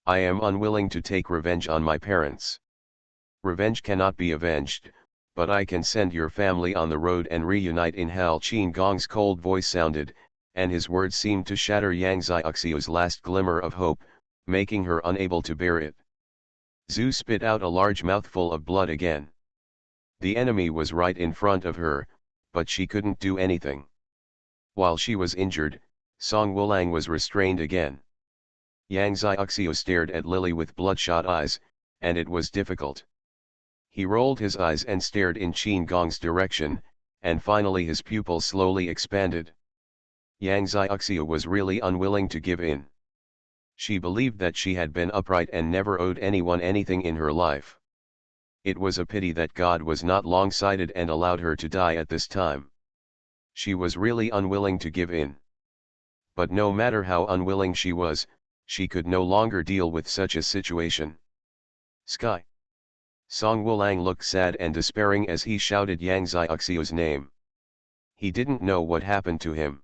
I am unwilling to take revenge on my parents. Revenge cannot be avenged, but I can send your family on the road and reunite in hell. Qin Gong's cold voice sounded, and his words seemed to shatter Yang Xiaoxiu's last glimmer of hope, making her unable to bear it. Zhu spit out a large mouthful of blood again. The enemy was right in front of her, but she couldn't do anything. While she was injured, Song Wulang was restrained again. Yang Xiaoxiu stared at Lily with bloodshot eyes, and it was difficult. He rolled his eyes and stared in Qin Gong's direction, and finally his pupils slowly expanded. Yang Xiaoxiu was really unwilling to give in. She believed that she had been upright and never owed anyone anything in her life. It was a pity that God was not long-sighted and allowed her to die at this time. She was really unwilling to give in. But no matter how unwilling she was, she could no longer deal with such a situation. Sky. Song Wulang looked sad and despairing as he shouted Yang Xiaoxiu's name. He didn't know what happened to him.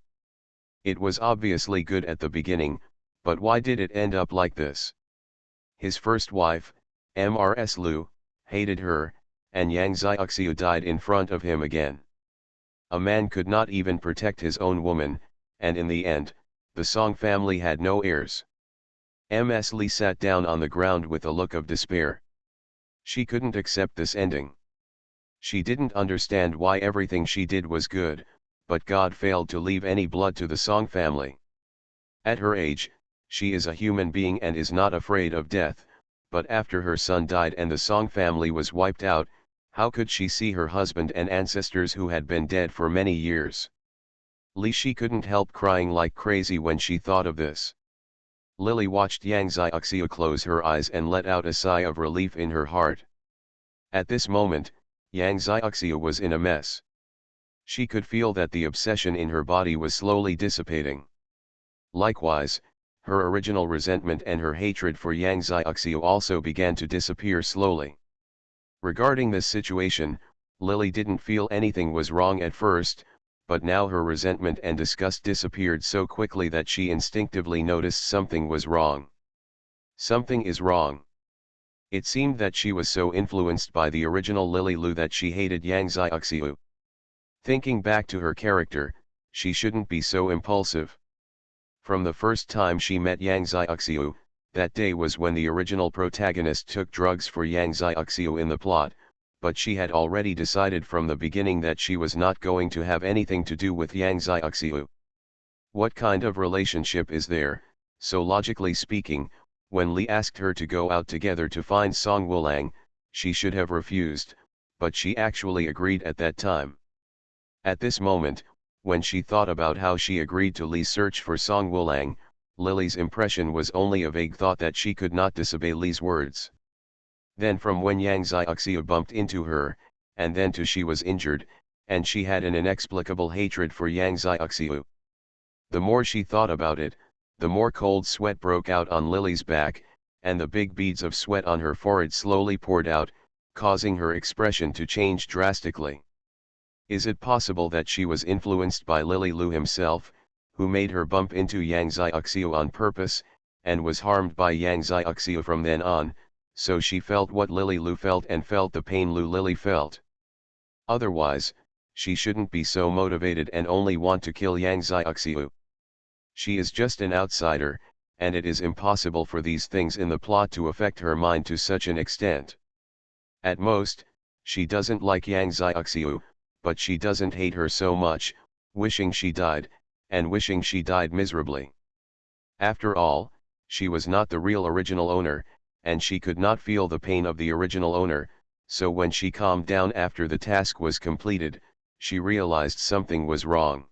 It was obviously good at the beginning, but why did it end up like this? His first wife, Mrs. Liu, hated her, and Yang Xiaoxiu died in front of him again. A man could not even protect his own woman, and in the end, the Song family had no heirs. Ms. Li sat down on the ground with a look of despair. She couldn't accept this ending. She didn't understand why everything she did was good, but God failed to leave any blood to the Song family. At her age, she is a human being and is not afraid of death, but after her son died and the Song family was wiped out, how could she see her husband and ancestors who had been dead for many years? She couldn't help crying like crazy when she thought of this. Lily watched Yang Xiaoxiu close her eyes and let out a sigh of relief in her heart. At this moment, Yang Xiaoxiu was in a mess. She could feel that the obsession in her body was slowly dissipating. Likewise, her original resentment and her hatred for Yang Xiaoxiu also began to disappear slowly. Regarding this situation, Lily didn't feel anything was wrong at first, but now her resentment and disgust disappeared so quickly that she instinctively noticed something was wrong. Something is wrong. It seemed that she was so influenced by the original Lily Lu that she hated Yang Xiaoxiu. Thinking back to her character, she shouldn't be so impulsive. From the first time she met Yang Xiaoxiu, that day was when the original protagonist took drugs for Yang Xiaoxiu in the plot, but she had already decided from the beginning that she was not going to have anything to do with Yang Xiaoxiu. What kind of relationship is there, so logically speaking, when Li asked her to go out together to find Song Wulang, she should have refused, but she actually agreed at that time. At this moment, when she thought about how she agreed to Li's search for Song Wulang, Lily's impression was only a vague thought that she could not disobey Li's words. Then from when Yang Xiaoxiu bumped into her, and then to she was injured, and she had an inexplicable hatred for Yang Xiaoxiu. The more she thought about it, the more cold sweat broke out on Lily's back, and the big beads of sweat on her forehead slowly poured out, causing her expression to change drastically. Is it possible that she was influenced by Lily Lu himself, who made her bump into Yang Xiaoxiu on purpose, and was harmed by Yang Xiaoxiu from then on, so she felt what Lily Lu felt and felt the pain Lily felt? Otherwise, she shouldn't be so motivated and only want to kill Yang Xiaoxiu. She is just an outsider, and it is impossible for these things in the plot to affect her mind to such an extent. At most, she doesn't like Yang Xiaoxiu, but she doesn't hate her so much, wishing she died, and wishing she died miserably. After all, she was not the real original owner, and she could not feel the pain of the original owner, so when she calmed down after the task was completed, she realized something was wrong.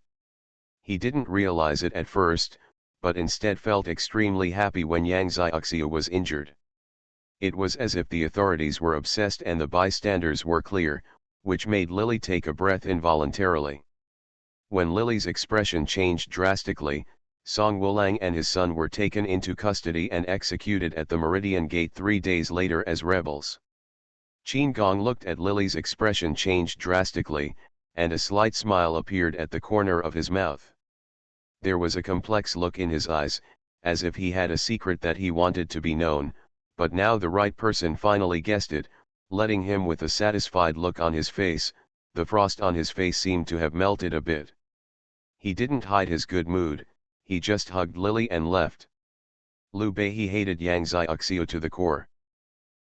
He didn't realize it at first, but instead felt extremely happy when Yang Xiaoxiu was injured. It was as if the authorities were obsessed and the bystanders were clear, which made Lily take a breath involuntarily. When Lily's expression changed drastically, Song Wulang and his son were taken into custody and executed at the Meridian Gate 3 days later as rebels. Qin Gong looked at Lily's expression changed drastically, and a slight smile appeared at the corner of his mouth. There was a complex look in his eyes, as if he had a secret that he wanted to be known, but now the right person finally guessed it, letting him with a satisfied look on his face. The frost on his face seemed to have melted a bit. He didn't hide his good mood, he just hugged Lily and left. Liu Bei hated Yang Xiaoxiu to the core.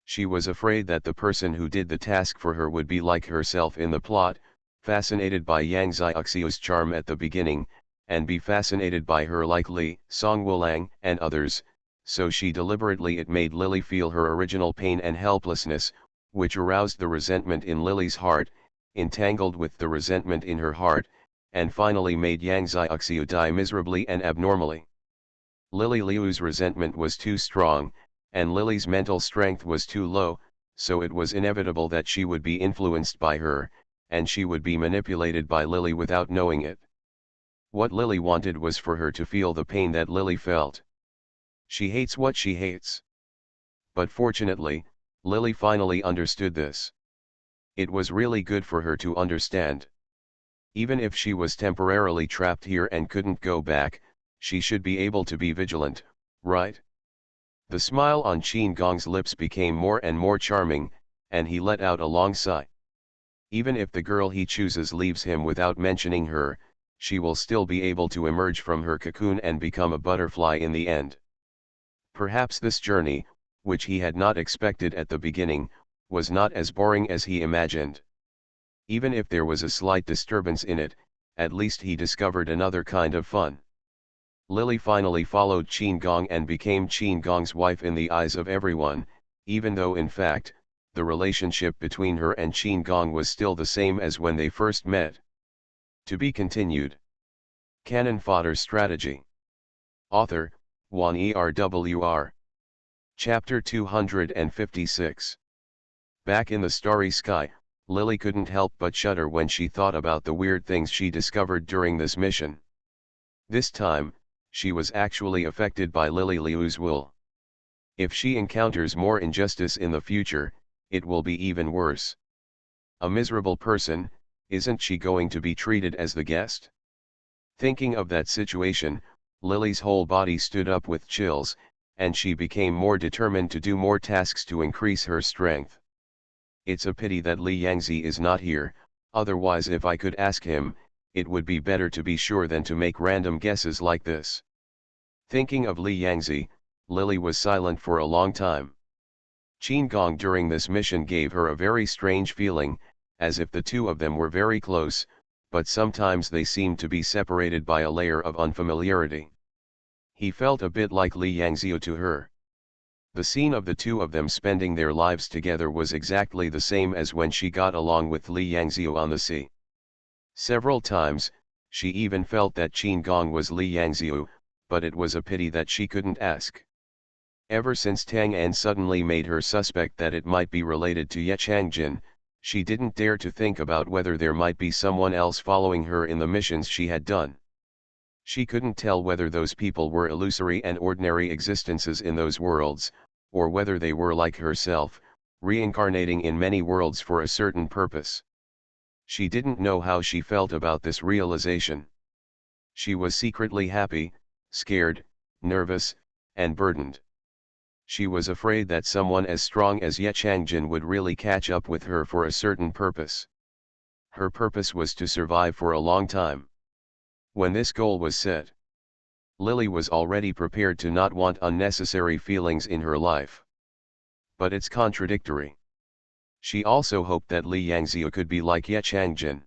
She was afraid that the person who did the task for her would be like herself in the plot, fascinated by Yang Xiaoxiu's charm at the beginning, and be fascinated by her like Li, Song Wulang, and others, so she deliberately made Lily feel her original pain and helplessness, which aroused the resentment in Lily's heart, entangled with the resentment in her heart, and finally made Yang Xiaoxiu die miserably and abnormally. Lily Liu's resentment was too strong, and Lily's mental strength was too low, so it was inevitable that she would be influenced by her, and she would be manipulated by Lily without knowing it. What Lily wanted was for her to feel the pain that Lily felt. She hates what she hates. But fortunately, Lily finally understood this. It was really good for her to understand. Even if she was temporarily trapped here and couldn't go back, she should be able to be vigilant, right? The smile on Qin Gong's lips became more and more charming, and he let out a long sigh. Even if the girl he chooses leaves him without mentioning her, she will still be able to emerge from her cocoon and become a butterfly in the end. Perhaps this journey, which he had not expected at the beginning, was not as boring as he imagined. Even if there was a slight disturbance in it, at least he discovered another kind of fun. Lily finally followed Qin Gong and became Qin Gong's wife in the eyes of everyone, even though in fact, the relationship between her and Qin Gong was still the same as when they first met. To be continued. Cannon Fodder Strategy. Author, Wan Erwr. Chapter 256. Back in the starry sky, Lily couldn't help but shudder when she thought about the weird things she discovered during this mission. This time, she was actually affected by Lily Liu's will. If she encounters more injustice in the future, it will be even worse. A miserable person, isn't she going to be treated as the guest? Thinking of that situation, Lily's whole body stood up with chills, and she became more determined to do more tasks to increase her strength. It's a pity that Li Yangzi is not here, otherwise if I could ask him, it would be better to be sure than to make random guesses like this. Thinking of Li Yangzi, Lily was silent for a long time. Qin Gong during this mission gave her a very strange feeling, as if the two of them were very close, but sometimes they seemed to be separated by a layer of unfamiliarity. He felt a bit like Li Yangzi to her. The scene of the two of them spending their lives together was exactly the same as when she got along with Li Yangzi on the sea. Several times, she even felt that Qin Gong was Li Yangzi, but it was a pity that she couldn't ask. Ever since Tang An suddenly made her suspect that it might be related to Ye Changjin, she didn't dare to think about whether there might be someone else following her in the missions she had done. She couldn't tell whether those people were illusory and ordinary existences in those worlds, or whether they were like herself, reincarnating in many worlds for a certain purpose. She didn't know how she felt about this realization. She was secretly happy, scared, nervous, and burdened. She was afraid that someone as strong as Ye Changjin would really catch up with her for a certain purpose. Her purpose was to survive for a long time. When this goal was set, Lily was already prepared to not want unnecessary feelings in her life. But it's contradictory. She also hoped that Li Yangzi could be like Ye Changjin.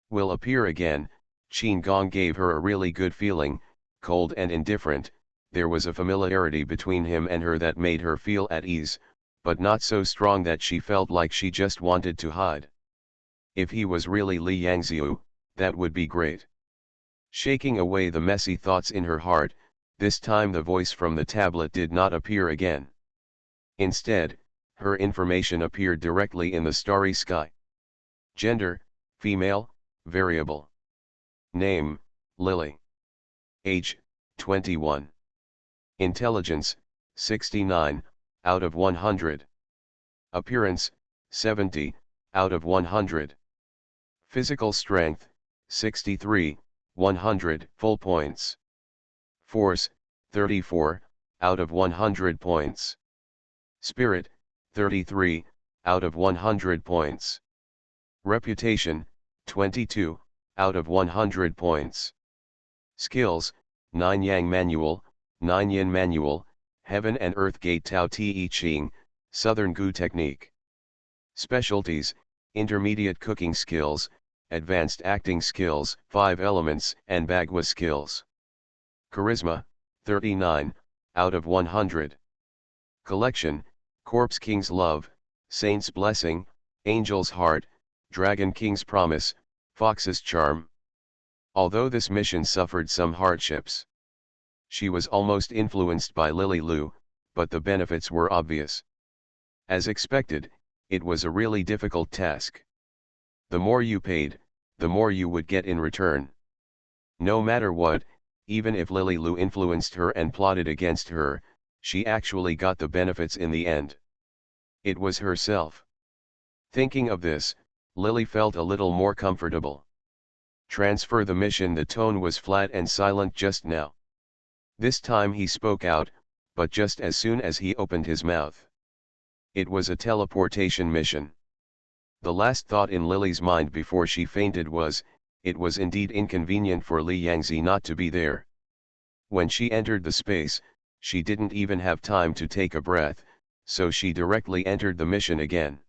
Will appear again. Qin Gong gave her a really good feeling, cold and indifferent. There was a familiarity between him and her that made her feel at ease, but not so strong that she felt like she just wanted to hide. If he was really Li Yangzi, that would be great. Shaking away the messy thoughts in her heart, this time the voice from the tablet did not appear again. Instead, her information appeared directly in the starry sky. Gender, female, variable. Name, Lily. Age, 21. Intelligence, 69, out of 100. Appearance, 70, out of 100. Physical strength, 63, 100 full points. Force, 34, out of 100 points. Spirit, 33, out of 100 points. Reputation, 22, out of 100 points. Skills, 9 Yang Manual, 9 Yin Manual, Heaven and Earth Gate Tao Te Ching, Southern Gu Technique. Specialties, Intermediate Cooking Skills, Advanced Acting Skills, 5 Elements and Bagua Skills. Charisma, 39, out of 100. Collection, Corpse King's Love, Saint's Blessing, Angel's Heart, Dragon King's Promise, Fox's Charm. Although this mission suffered some hardships, she was almost influenced by Lily Lu, but the benefits were obvious. As expected, it was a really difficult task. The more you paid, the more you would get in return. No matter what, even if Lily Lu influenced her and plotted against her, she actually got the benefits in the end. It was herself. Thinking of this, Lily felt a little more comfortable. Transfer the mission. The tone was flat and silent just now. This time he spoke out, but just as soon as he opened his mouth. It was a teleportation mission. The last thought in Lily's mind before she fainted was, it was indeed inconvenient for Li Yangzi not to be there. When she entered the space, she didn't even have time to take a breath, so she directly entered the mission again.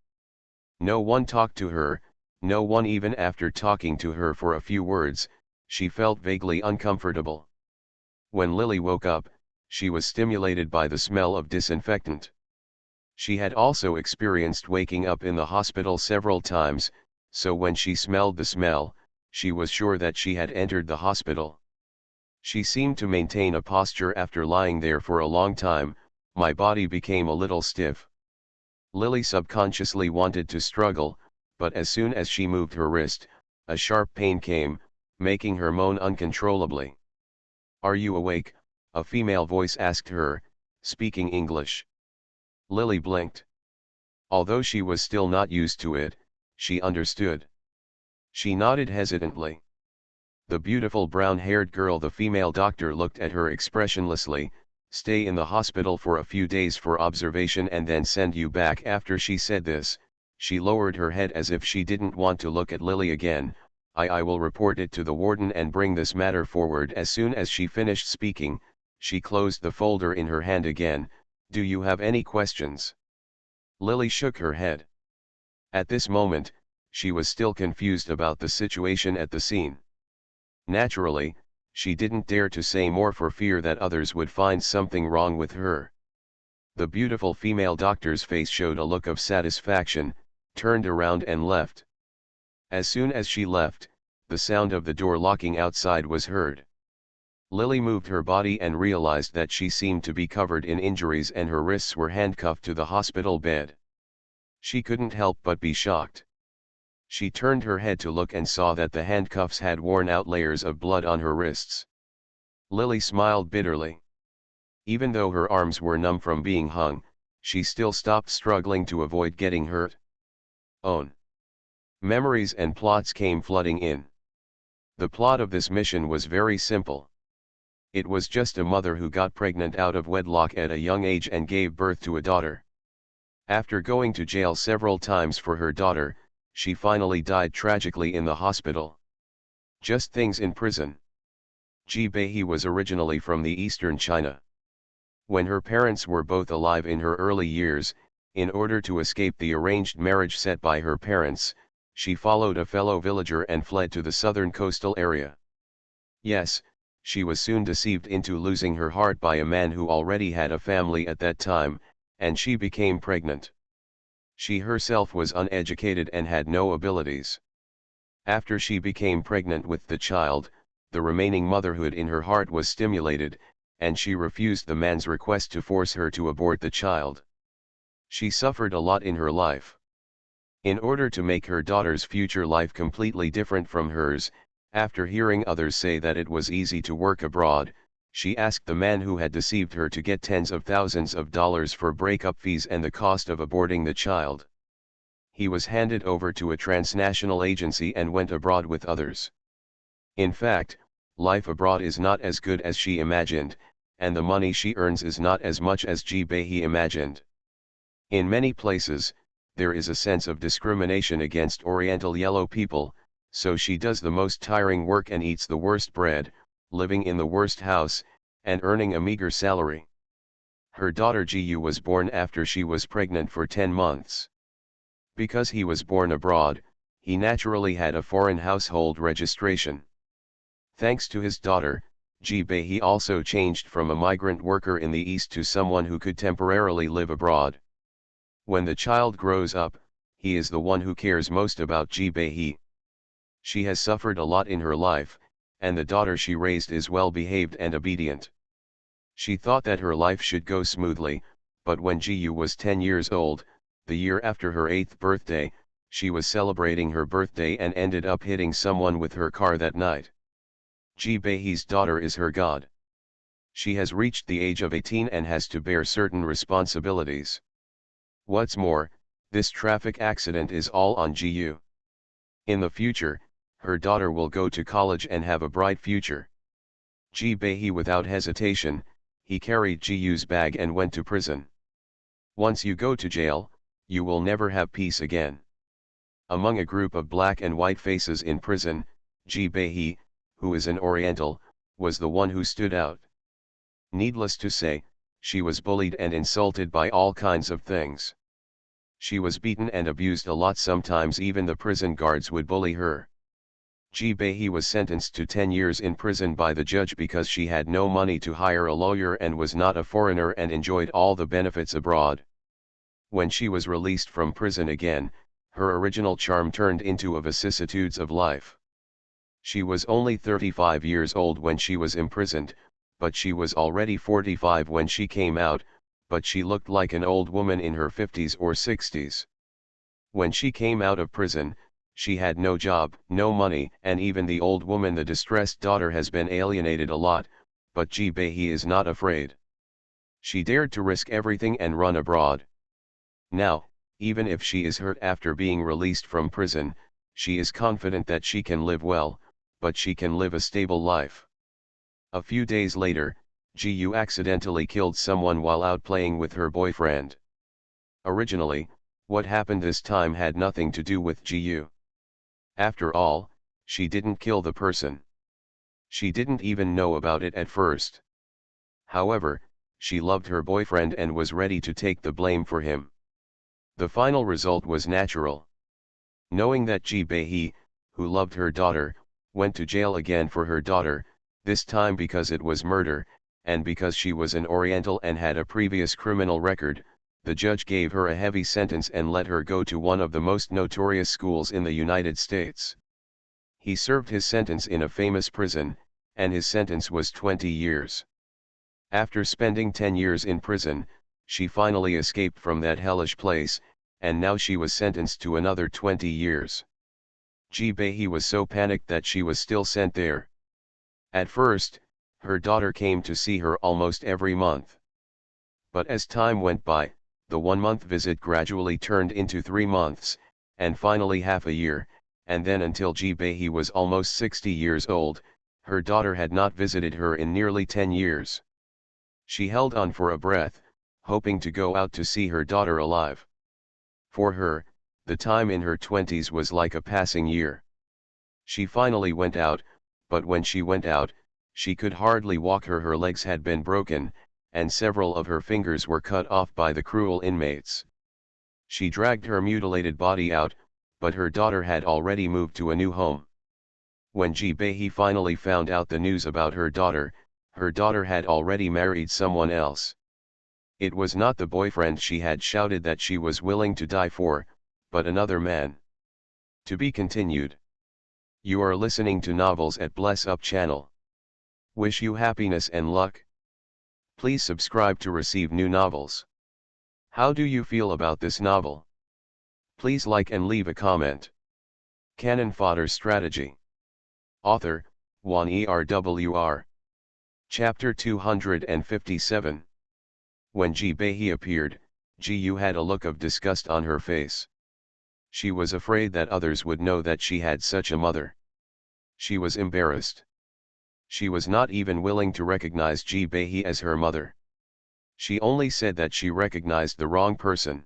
No one talked to her, no one even after talking to her for a few words, she felt vaguely uncomfortable. When Lily woke up, she was stimulated by the smell of disinfectant. She had also experienced waking up in the hospital several times, so when she smelled the smell, she was sure that she had entered the hospital. She seemed to maintain a posture after lying there for a long time. My body became a little stiff. Lily subconsciously wanted to struggle, but as soon as she moved her wrist, a sharp pain came, making her moan uncontrollably. "Are you awake?" a female voice asked her, speaking English. Lily blinked. Although she was still not used to it, she understood. She nodded hesitantly. The beautiful brown-haired girl, the female doctor, looked at her expressionlessly, Stay in the hospital for a few days for observation and then send you back. After she said this, she lowered her head as if she didn't want to look at Lily again. I will report it to the warden and bring this matter forward. As soon as she finished speaking, she closed the folder in her hand again. Do you have any questions? Lily shook her head. At this moment, she was still confused about the situation at the scene. Naturally, she didn't dare to say more for fear that others would find something wrong with her. The beautiful female doctor's face showed a look of satisfaction, turned around and left. As soon as she left, the sound of the door locking outside was heard. Lily moved her body and realized that she seemed to be covered in injuries and her wrists were handcuffed to the hospital bed. She couldn't help but be shocked. She turned her head to look and saw that the handcuffs had worn out layers of blood on her wrists. Lily smiled bitterly. Even though her arms were numb from being hung, she still stopped struggling to avoid getting hurt. Own. Memories and plots came flooding in. The plot of this mission was very simple. It was just a mother who got pregnant out of wedlock at a young age and gave birth to a daughter. After going to jail several times for her daughter, she finally died tragically in the hospital. Just things in prison. Ji Bei was originally from the eastern China. When her parents were both alive in her early years, in order to escape the arranged marriage set by her parents, she followed a fellow villager and fled to the southern coastal area. Yes, she was soon deceived into losing her heart by a man who already had a family at that time, and she became pregnant. She herself was uneducated and had no abilities. After she became pregnant with the child, the remaining motherhood in her heart was stimulated, and she refused the man's request to force her to abort the child. She suffered a lot in her life. In order to make her daughter's future life completely different from hers, after hearing others say that it was easy to work abroad, she asked the man who had deceived her to get tens of thousands of dollars for breakup fees and the cost of aborting the child. He was handed over to a transnational agency and went abroad with others. In fact, life abroad is not as good as she imagined, and the money she earns is not as much as Ji Bei imagined. In many places, there is a sense of discrimination against Oriental yellow people, so she does the most tiring work and eats the worst bread, living in the worst house, and earning a meager salary. Her daughter Jiyu was born after she was pregnant for 10 months. Because he was born abroad, he naturally had a foreign household registration. Thanks to his daughter, Ji Bei also changed from a migrant worker in the East to someone who could temporarily live abroad. When the child grows up, he is the one who cares most about Ji Bei. She has suffered a lot in her life, and the daughter she raised is well behaved and obedient. She thought that her life should go smoothly, but when Jiyu was 10 years old, the year after her 8th birthday, she was celebrating her birthday and ended up hitting someone with her car that night. Ji Bei's daughter is her god. She has reached the age of 18 and has to bear certain responsibilities. What's more, this traffic accident is all on Jiyu. In the future, her daughter will go to college and have a bright future. Ji Bei without hesitation, he carried Jiyu's bag and went to prison. Once you go to jail, you will never have peace again. Among a group of black and white faces in prison, Ji Bei, who is an Oriental, was the one who stood out. Needless to say, she was bullied and insulted by all kinds of things. She was beaten and abused a lot. Sometimes even the prison guards would bully her. Ji Bei was sentenced to 10 years in prison by the judge because she had no money to hire a lawyer and was not a foreigner and enjoyed all the benefits abroad. When she was released from prison again, her original charm turned into a vicissitudes of life. She was only 35 years old when she was imprisoned, but she was already 45 when she came out, but she looked like an old woman in her 50s or 60s. When she came out of prison, she had no job, no money, and even the old woman, the distressed daughter, has been alienated a lot, but Ji Bei is not afraid. She dared to risk everything and run abroad. Now, even if she is hurt after being released from prison, she is confident that she can live well, but she can live a stable life. A few days later, Ji accidentally killed someone while out playing with her boyfriend. Originally, what happened this time had nothing to do with Ji. After all, she didn't kill the person. She didn't even know about it at first. However, she loved her boyfriend and was ready to take the blame for him. The final result was natural. Knowing that Ji Bei, who loved her daughter, went to jail again for her daughter, this time because it was murder, and because she was an Oriental and had a previous criminal record, the judge gave her a heavy sentence and let her go to one of the most notorious schools in the United States. He served his sentence in a famous prison, and his sentence was 20 years. After spending 10 years in prison, she finally escaped from that hellish place, and now she was sentenced to another 20 years. Ji Bei was so panicked that she was still sent there. At first, her daughter came to see her almost every month. But as time went by, the one-month visit gradually turned into 3 months, and finally half a year, and then until Ji Bei was almost 60 years old, her daughter had not visited her in nearly 10 years. She held on for a breath, hoping to go out to see her daughter alive. For her, the time in her 20s was like a passing year. She finally went out, but when she went out, she could hardly walk. Her legs had been broken, and several of her fingers were cut off by the cruel inmates. She dragged her mutilated body out, but her daughter had already moved to a new home. When Ji Bei finally found out the news about her daughter had already married someone else. It was not the boyfriend she had shouted that she was willing to die for, but another man. To be continued. You are listening to Novels at Bless Up channel. Wish you happiness and luck. Please subscribe to receive new novels. How do you feel about this novel? Please like and leave a comment. Cannon Fodder Strategy. Author, Juan Erwr. Chapter 257. When Ji Bei appeared, Ji had a look of disgust on her face. She was afraid that others would know that she had such a mother. She was embarrassed. She was not even willing to recognize Ji Bei as her mother. She only said that she recognized the wrong person.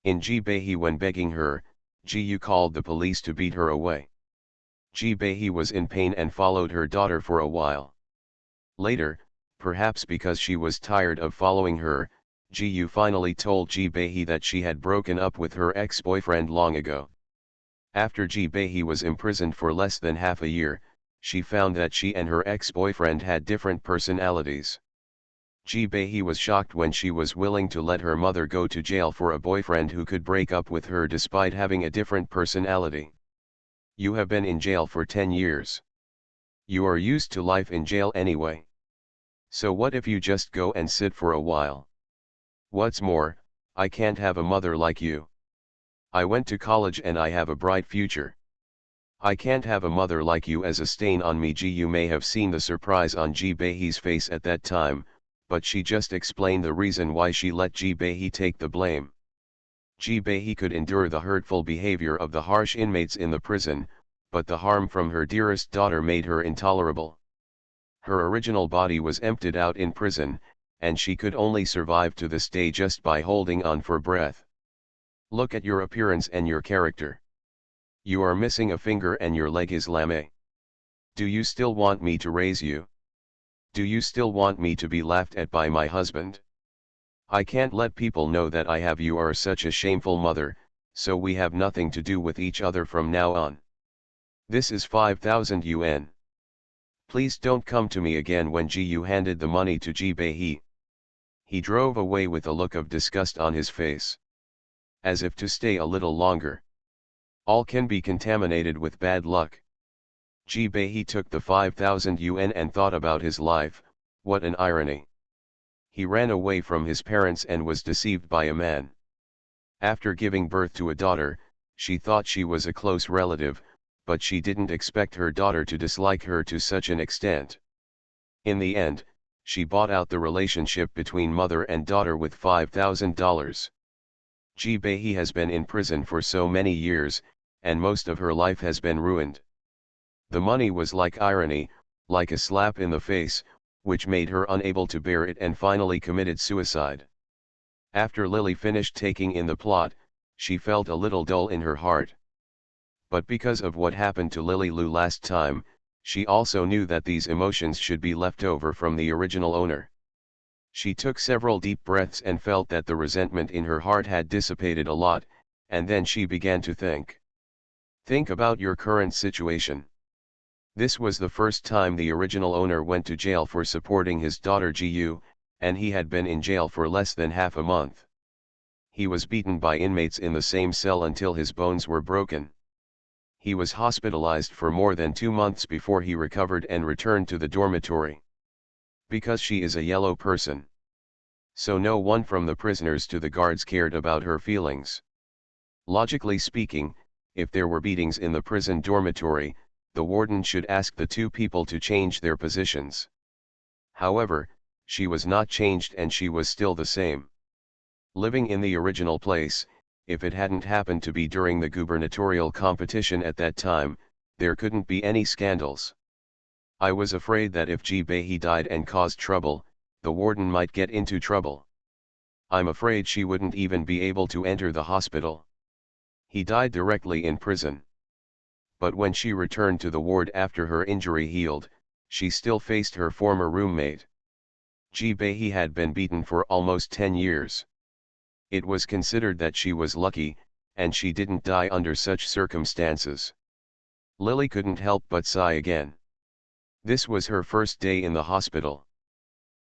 In Ji Bei, when begging her, Ji called the police to beat her away. Ji Bei was in pain and followed her daughter for a while. Later, perhaps because she was tired of following her, Ji finally told Ji Bei that she had broken up with her ex-boyfriend long ago. After Ji Bei was imprisoned for less than half a year, she found that she and her ex-boyfriend had different personalities. Ji Bei was shocked when she was willing to let her mother go to jail for a boyfriend who could break up with her despite having a different personality. You have been in jail for 10 years. You are used to life in jail anyway. So what if you just go and sit for a while? What's more, I can't have a mother like you. I went to college and I have a bright future. I can't have a mother like you as a stain on me. You may have seen the surprise on Ji Bei's face at that time, but she just explained the reason why she let Ji Bei take the blame. Ji Bei could endure the hurtful behavior of the harsh inmates in the prison, but the harm from her dearest daughter made her intolerable. Her original body was emptied out in prison, and she could only survive to this day just by holding on for breath. Look at your appearance and your character. You are missing a finger and your leg is lame. Do you still want me to raise you? Do you still want me to be laughed at by my husband? I can't let people know that I have you are such a shameful mother, so we have nothing to do with each other from now on. This is 5,000 yuan. Please don't come to me again. When Ji handed the money to Ji Bei, he drove away with a look of disgust on his face. As if to stay a little longer. All can be contaminated with bad luck. Ji Bei took the 5,000 yuan and thought about his life. What an irony. He ran away from his parents and was deceived by a man. After giving birth to a daughter, she thought she was a close relative, but she didn't expect her daughter to dislike her to such an extent. In the end, she bought out the relationship between mother and daughter with $5,000. Ji Bei has been in prison for so many years, and most of her life has been ruined. The money was like irony, like a slap in the face, which made her unable to bear it and finally committed suicide. After Lily finished taking in the plot, she felt a little dull in her heart. But because of what happened to Lily Lou last time, she also knew that these emotions should be left over from the original owner. She took several deep breaths and felt that the resentment in her heart had dissipated a lot, and then she began to think. Think about your current situation. This was the first time the original owner went to jail for supporting his daughter Gu, and he had been in jail for less than half a month. He was beaten by inmates in the same cell until his bones were broken. He was hospitalized for more than 2 months before he recovered and returned to the dormitory. Because she is a yellow person. So no one from the prisoners to the guards cared about her feelings. Logically speaking, if there were beatings in the prison dormitory, the warden should ask the 2 people to change their positions. However, she was not changed and she was still the same. Living in the original place, if it hadn't happened to be during the gubernatorial competition at that time, there couldn't be any scandals. I was afraid that if G. Behi died and caused trouble, the warden might get into trouble. I'm afraid she wouldn't even be able to enter the hospital. He died directly in prison. But when she returned to the ward after her injury healed, she still faced her former roommate. G. Behi had been beaten for almost 10 years. It was considered that she was lucky, and she didn't die under such circumstances. Lily couldn't help but sigh again. This was her first day in the hospital.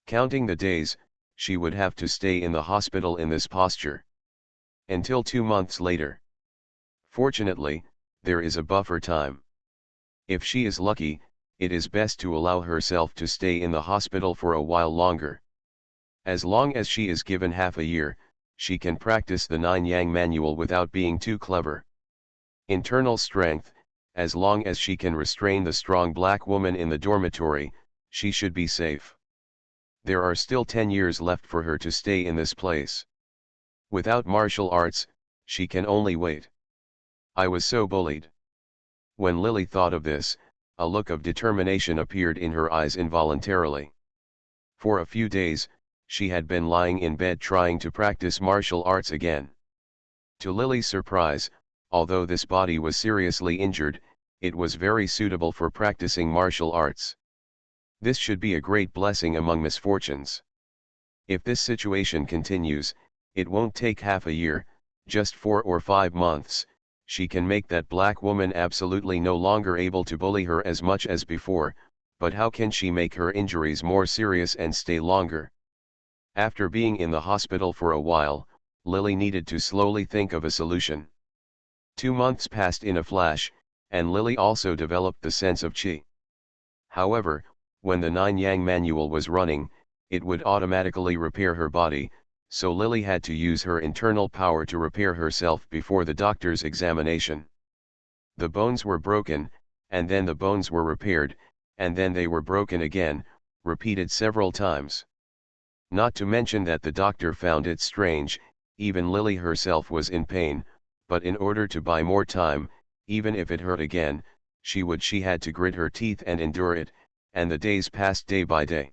Counting the days, she would have to stay in the hospital in this posture. Until 2 months later. Fortunately, there is a buffer time. If she is lucky, it is best to allow herself to stay in the hospital for a while longer. As long as she is given half a year, she can practice the 9 Yang manual without being too clever. Internal strength, as long as she can restrain the strong black woman in the dormitory, she should be safe. There are still 10 years left for her to stay in this place. Without martial arts, she can only wait. I was so bullied. When Lily thought of this, a look of determination appeared in her eyes involuntarily. For a few days, she had been lying in bed trying to practice martial arts again. To Lily's surprise, although this body was seriously injured, it was very suitable for practicing martial arts. This should be a great blessing among misfortunes. If this situation continues, it won't take half a year, just 4 or 5 months, she can make that black woman absolutely no longer able to bully her as much as before, but how can she make her injuries more serious and stay longer? After being in the hospital for a while, Lily needed to slowly think of a solution. 2 months passed in a flash, and Lily also developed the sense of qi. However, when the 9 Yang manual was running, it would automatically repair her body, so Lily had to use her internal power to repair herself before the doctor's examination. The bones were broken, and then the bones were repaired, and then they were broken again, repeated several times. Not to mention that the doctor found it strange, even Lily herself was in pain, but in order to buy more time, even if it hurt again, she had to grit her teeth and endure it, and the days passed day by day.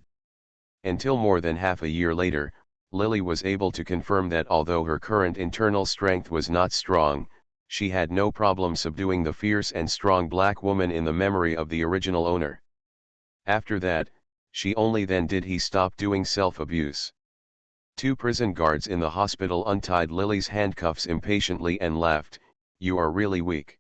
Until more than half a year later, Lily was able to confirm that although her current internal strength was not strong, she had no problem subduing the fierce and strong black woman in the memory of the original owner. After that, she only then did he stop doing self-abuse. 2 prison guards in the hospital untied Lily's handcuffs impatiently and laughed, "You are really weak.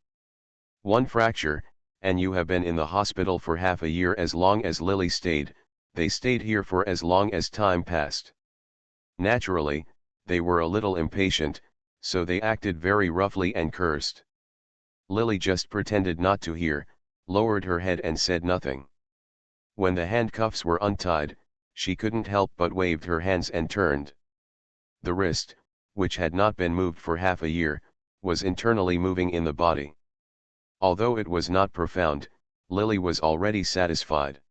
1 fracture, and you have been in the hospital for half a year." As long as Lily stayed, they stayed here for as long as time passed. Naturally, they were a little impatient, so they acted very roughly and cursed. Lily just pretended not to hear, lowered her head and said nothing. When the handcuffs were untied, she couldn't help but waved her hands and turned. The wrist, which had not been moved for half a year, was internally moving in the body. Although it was not profound, Lily was already satisfied.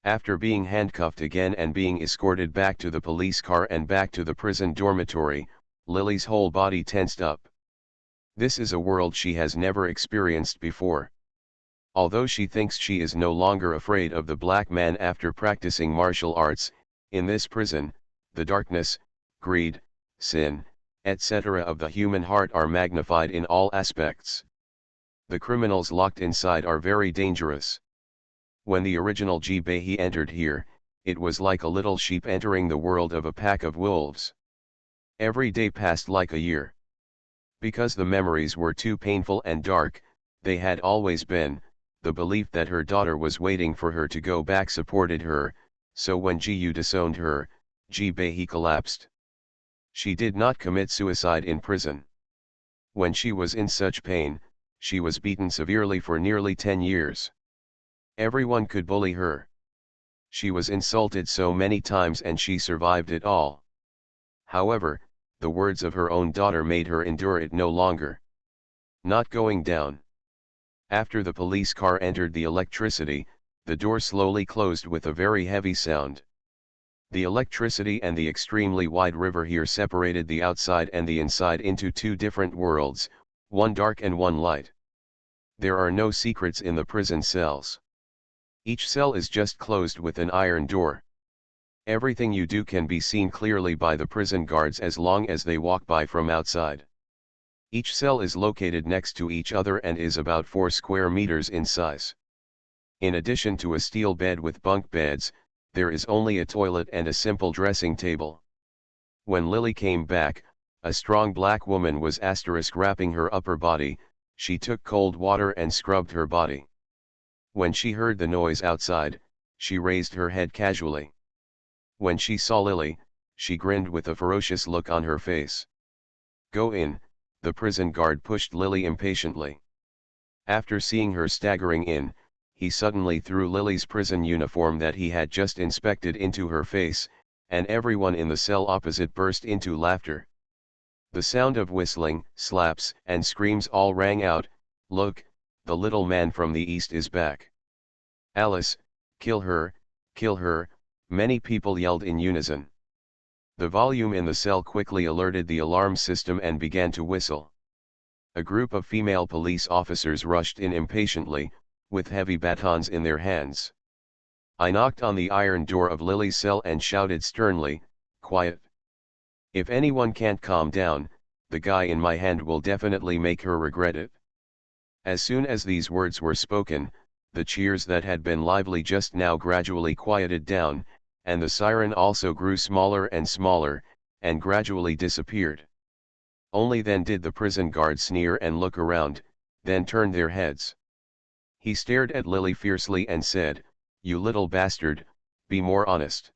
After being handcuffed again and being escorted back to the police car and back to the prison dormitory, Lily's whole body tensed up. This is a world she has never experienced before. Although she thinks she is no longer afraid of the black man after practicing martial arts, in this prison, the darkness, greed, sin, etc. of the human heart are magnified in all aspects. The criminals locked inside are very dangerous. When the original Ji-Behi entered here, it was like a little sheep entering the world of a pack of wolves. Every day passed like a year. Because the memories were too painful and dark, they had always been, the belief that her daughter was waiting for her to go back supported her, so when Ji-Yu disowned her, Ji-Behi collapsed. She did not commit suicide in prison. When she was in such pain, she was beaten severely for nearly 10 years. Everyone could bully her. She was insulted so many times and she survived it all. However, the words of her own daughter made her endure it no longer. Not going down. After the police car entered the electricity, the door slowly closed with a very heavy sound. The electricity and the extremely wide river here separated the outside and the inside into two different worlds, one dark and one light. There are no secrets in the prison cells. Each cell is just closed with an iron door. Everything you do can be seen clearly by the prison guards as long as they walk by from outside. Each cell is located next to each other and is about 4 square meters in size. In addition to a steel bed with bunk beds, there is only a toilet and a simple dressing table. When Lily came back, a strong black woman was wrapping her upper body. She took cold water and scrubbed her body. When she heard the noise outside, she raised her head casually. When she saw Lily, she grinned with a ferocious look on her face. "Go in," the prison guard pushed Lily impatiently. After seeing her staggering in, he suddenly threw Lily's prison uniform that he had just inspected into her face, and everyone in the cell opposite burst into laughter. The sound of whistling, slaps, and screams all rang out. "Look, the little man from the east is back. Alice, kill her, kill her," many people yelled in unison. The volume in the cell quickly alerted the alarm system and began to whistle. A group of female police officers rushed in impatiently, with heavy batons in their hands. I knocked on the iron door of Lily's cell and shouted sternly, "Quiet. If anyone can't calm down, the guy in my hand will definitely make her regret it." As soon as these words were spoken, the cheers that had been lively just now gradually quieted down, and the siren also grew smaller and smaller, and gradually disappeared. Only then did the prison guard sneer and look around, then turn their heads. He stared at Lily fiercely and said, "You little bastard, be more honest.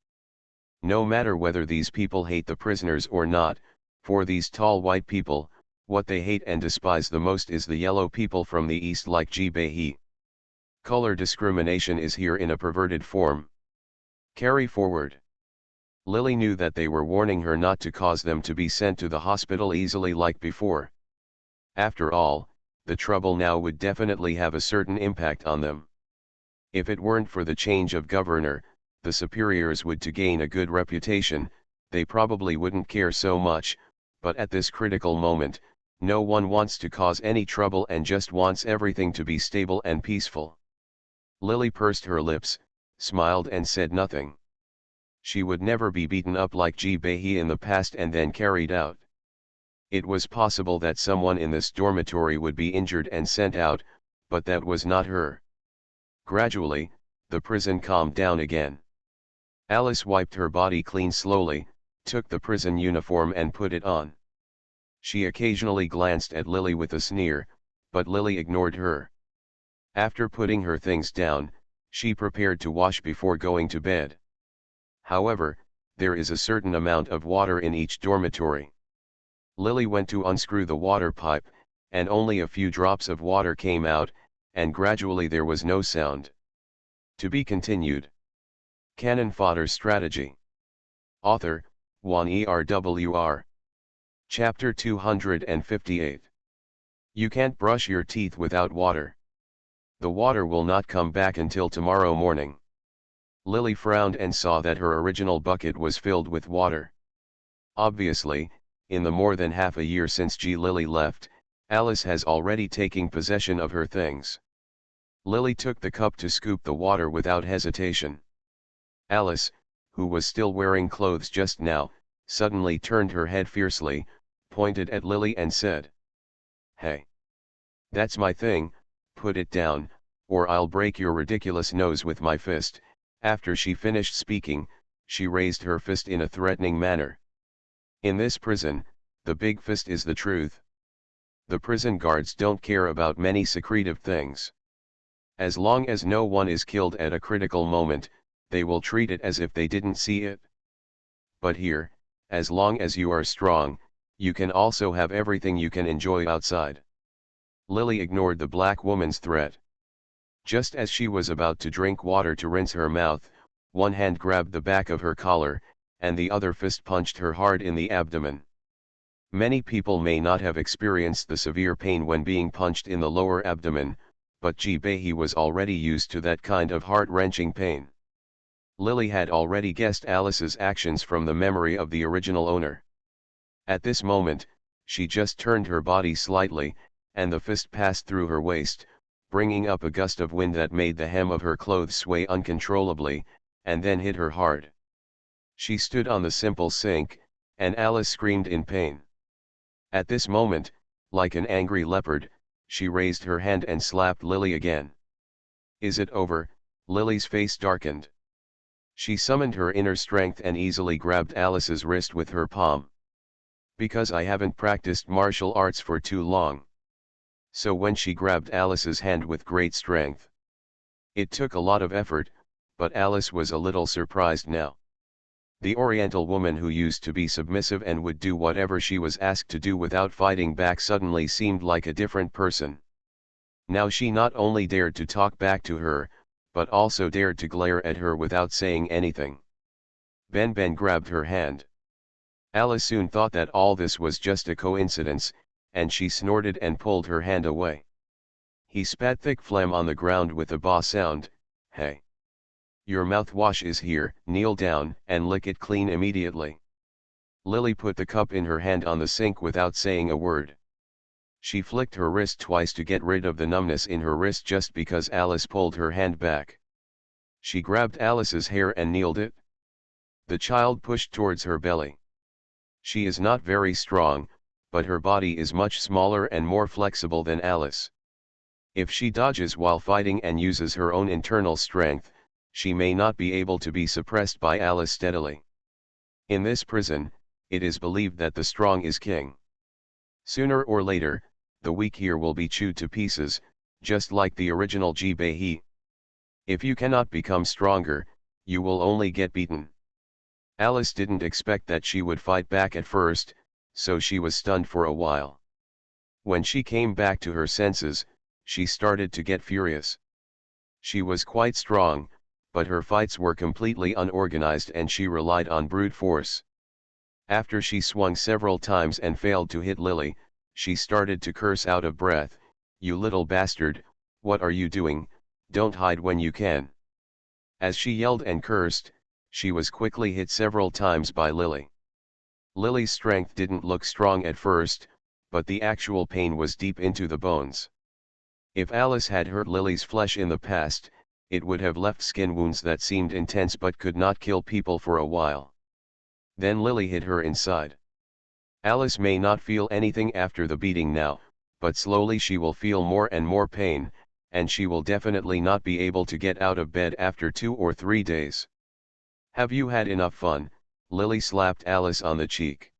No matter whether these people hate the prisoners or not, for these tall white people, what they hate and despise the most is the yellow people from the east like Ji-Behi. Color discrimination is here in a perverted form. Carry forward." Lily knew that they were warning her not to cause them to be sent to the hospital easily like before. After all, the trouble now would definitely have a certain impact on them. If it weren't for the change of governor, the superiors would to gain a good reputation, they probably wouldn't care so much, but at this critical moment, no one wants to cause any trouble and just wants everything to be stable and peaceful. Lily pursed her lips, smiled and said nothing. She would never be beaten up like Ji-Behi in the past and then carried out. It was possible that someone in this dormitory would be injured and sent out, but that was not her. Gradually, the prison calmed down again. Alice wiped her body clean slowly, took the prison uniform and put it on. She occasionally glanced at Lily with a sneer, but Lily ignored her. After putting her things down, she prepared to wash before going to bed. However, there is a certain amount of water in each dormitory. Lily went to unscrew the water pipe, and only a few drops of water came out, and gradually there was no sound. To be continued. Cannon Fodder Strategy. Author, Juan ERWR. Chapter 258. You can't brush your teeth without water. The water will not come back until tomorrow morning. Lily frowned and saw that her original bucket was filled with water. Obviously, in the more than half a year since Lily left, Alice has already taken possession of her things. Lily took the cup to scoop the water without hesitation. Alice, who was still wearing clothes just now, suddenly turned her head fiercely, pointed at Lily and said, "Hey! That's my thing, put it down, or I'll break your ridiculous nose with my fist." After she finished speaking, she raised her fist in a threatening manner. In this prison, the big fist is the truth. The prison guards don't care about many secretive things. As long as no one is killed at a critical moment, they will treat it as if they didn't see it. But here, as long as you are strong, you can also have everything you can enjoy outside. Lily ignored the black woman's threat. Just as she was about to drink water to rinse her mouth, one hand grabbed the back of her collar, and the other fist punched her hard in the abdomen. Many people may not have experienced the severe pain when being punched in the lower abdomen, but Ji-Bae was already used to that kind of heart-wrenching pain. Lily had already guessed Alice's actions from the memory of the original owner. At this moment, she just turned her body slightly, and the fist passed through her waist, bringing up a gust of wind that made the hem of her clothes sway uncontrollably, and then hit her hard. She stood on the simple sink, and Alice screamed in pain. At this moment, like an angry leopard, she raised her hand and slapped Lily again. "Is it over?" Lily's face darkened. She summoned her inner strength and easily grabbed Alice's wrist with her palm. "Because I haven't practiced martial arts for too long." So when she grabbed Alice's hand with great strength. It took a lot of effort, but Alice was a little surprised now. The Oriental woman who used to be submissive and would do whatever she was asked to do without fighting back suddenly seemed like a different person. Now she not only dared to talk back to her, but also dared to glare at her without saying anything. Ben grabbed her hand. Alice soon thought that all this was just a coincidence, and she snorted and pulled her hand away. He spat thick phlegm on the ground with a "bah" sound. "Hey! Your mouthwash is here, kneel down and lick it clean immediately." Lily put the cup in her hand on the sink without saying a word. She flicked her wrist twice to get rid of the numbness in her wrist just because Alice pulled her hand back. She grabbed Alice's hair and kneeled it. The child pushed towards her belly. She is not very strong, but her body is much smaller and more flexible than Alice. If she dodges while fighting and uses her own internal strength, she may not be able to be suppressed by Alice steadily. In this prison, it is believed that the strong is king. Sooner or later, the weak here will be chewed to pieces, just like the original Ji-Bae. If you cannot become stronger, you will only get beaten. Alice didn't expect that she would fight back at first, so she was stunned for a while. When she came back to her senses, she started to get furious. She was quite strong, but her fights were completely unorganized and she relied on brute force. After she swung several times and failed to hit Lily, she started to curse out of breath, "You little bastard, what are you doing? Don't hide when you can." As she yelled and cursed, she was quickly hit several times by Lily. Lily's strength didn't look strong at first, but the actual pain was deep into the bones. If Alice had hurt Lily's flesh in the past, it would have left skin wounds that seemed intense but could not kill people for a while. Then Lily hit her inside. Alice may not feel anything after the beating now, but slowly she will feel more and more pain, and she will definitely not be able to get out of bed after 2 or 3 days. "Have you had enough fun?" Lily slapped Alice on the cheek.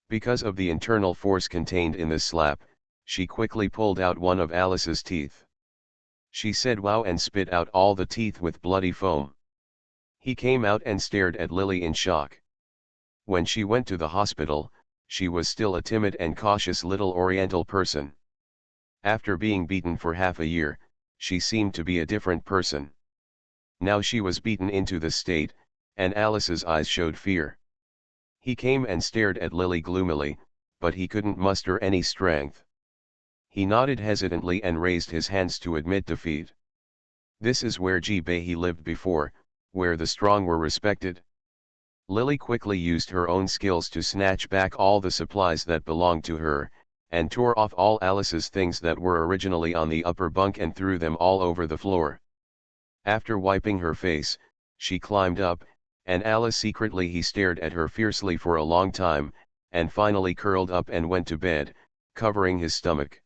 Because of the internal force contained in this slap, she quickly pulled out one of Alice's teeth. She said "wow" and spit out all the teeth with bloody foam. He came out and stared at Lily in shock. When she went to the hospital, she was still a timid and cautious little Oriental person. After being beaten for half a year, she seemed to be a different person. Now she was beaten into the state, and Alice's eyes showed fear. He came and stared at Lily gloomily, but he couldn't muster any strength. He nodded hesitantly and raised his hands to admit defeat. This is where Ji-Bae lived before, where the strong were respected. Lily quickly used her own skills to snatch back all the supplies that belonged to her, and tore off all Alice's things that were originally on the upper bunk and threw them all over the floor. After wiping her face, she climbed up, and Alice secretly he stared at her fiercely for a long time, and finally curled up and went to bed, covering his stomach.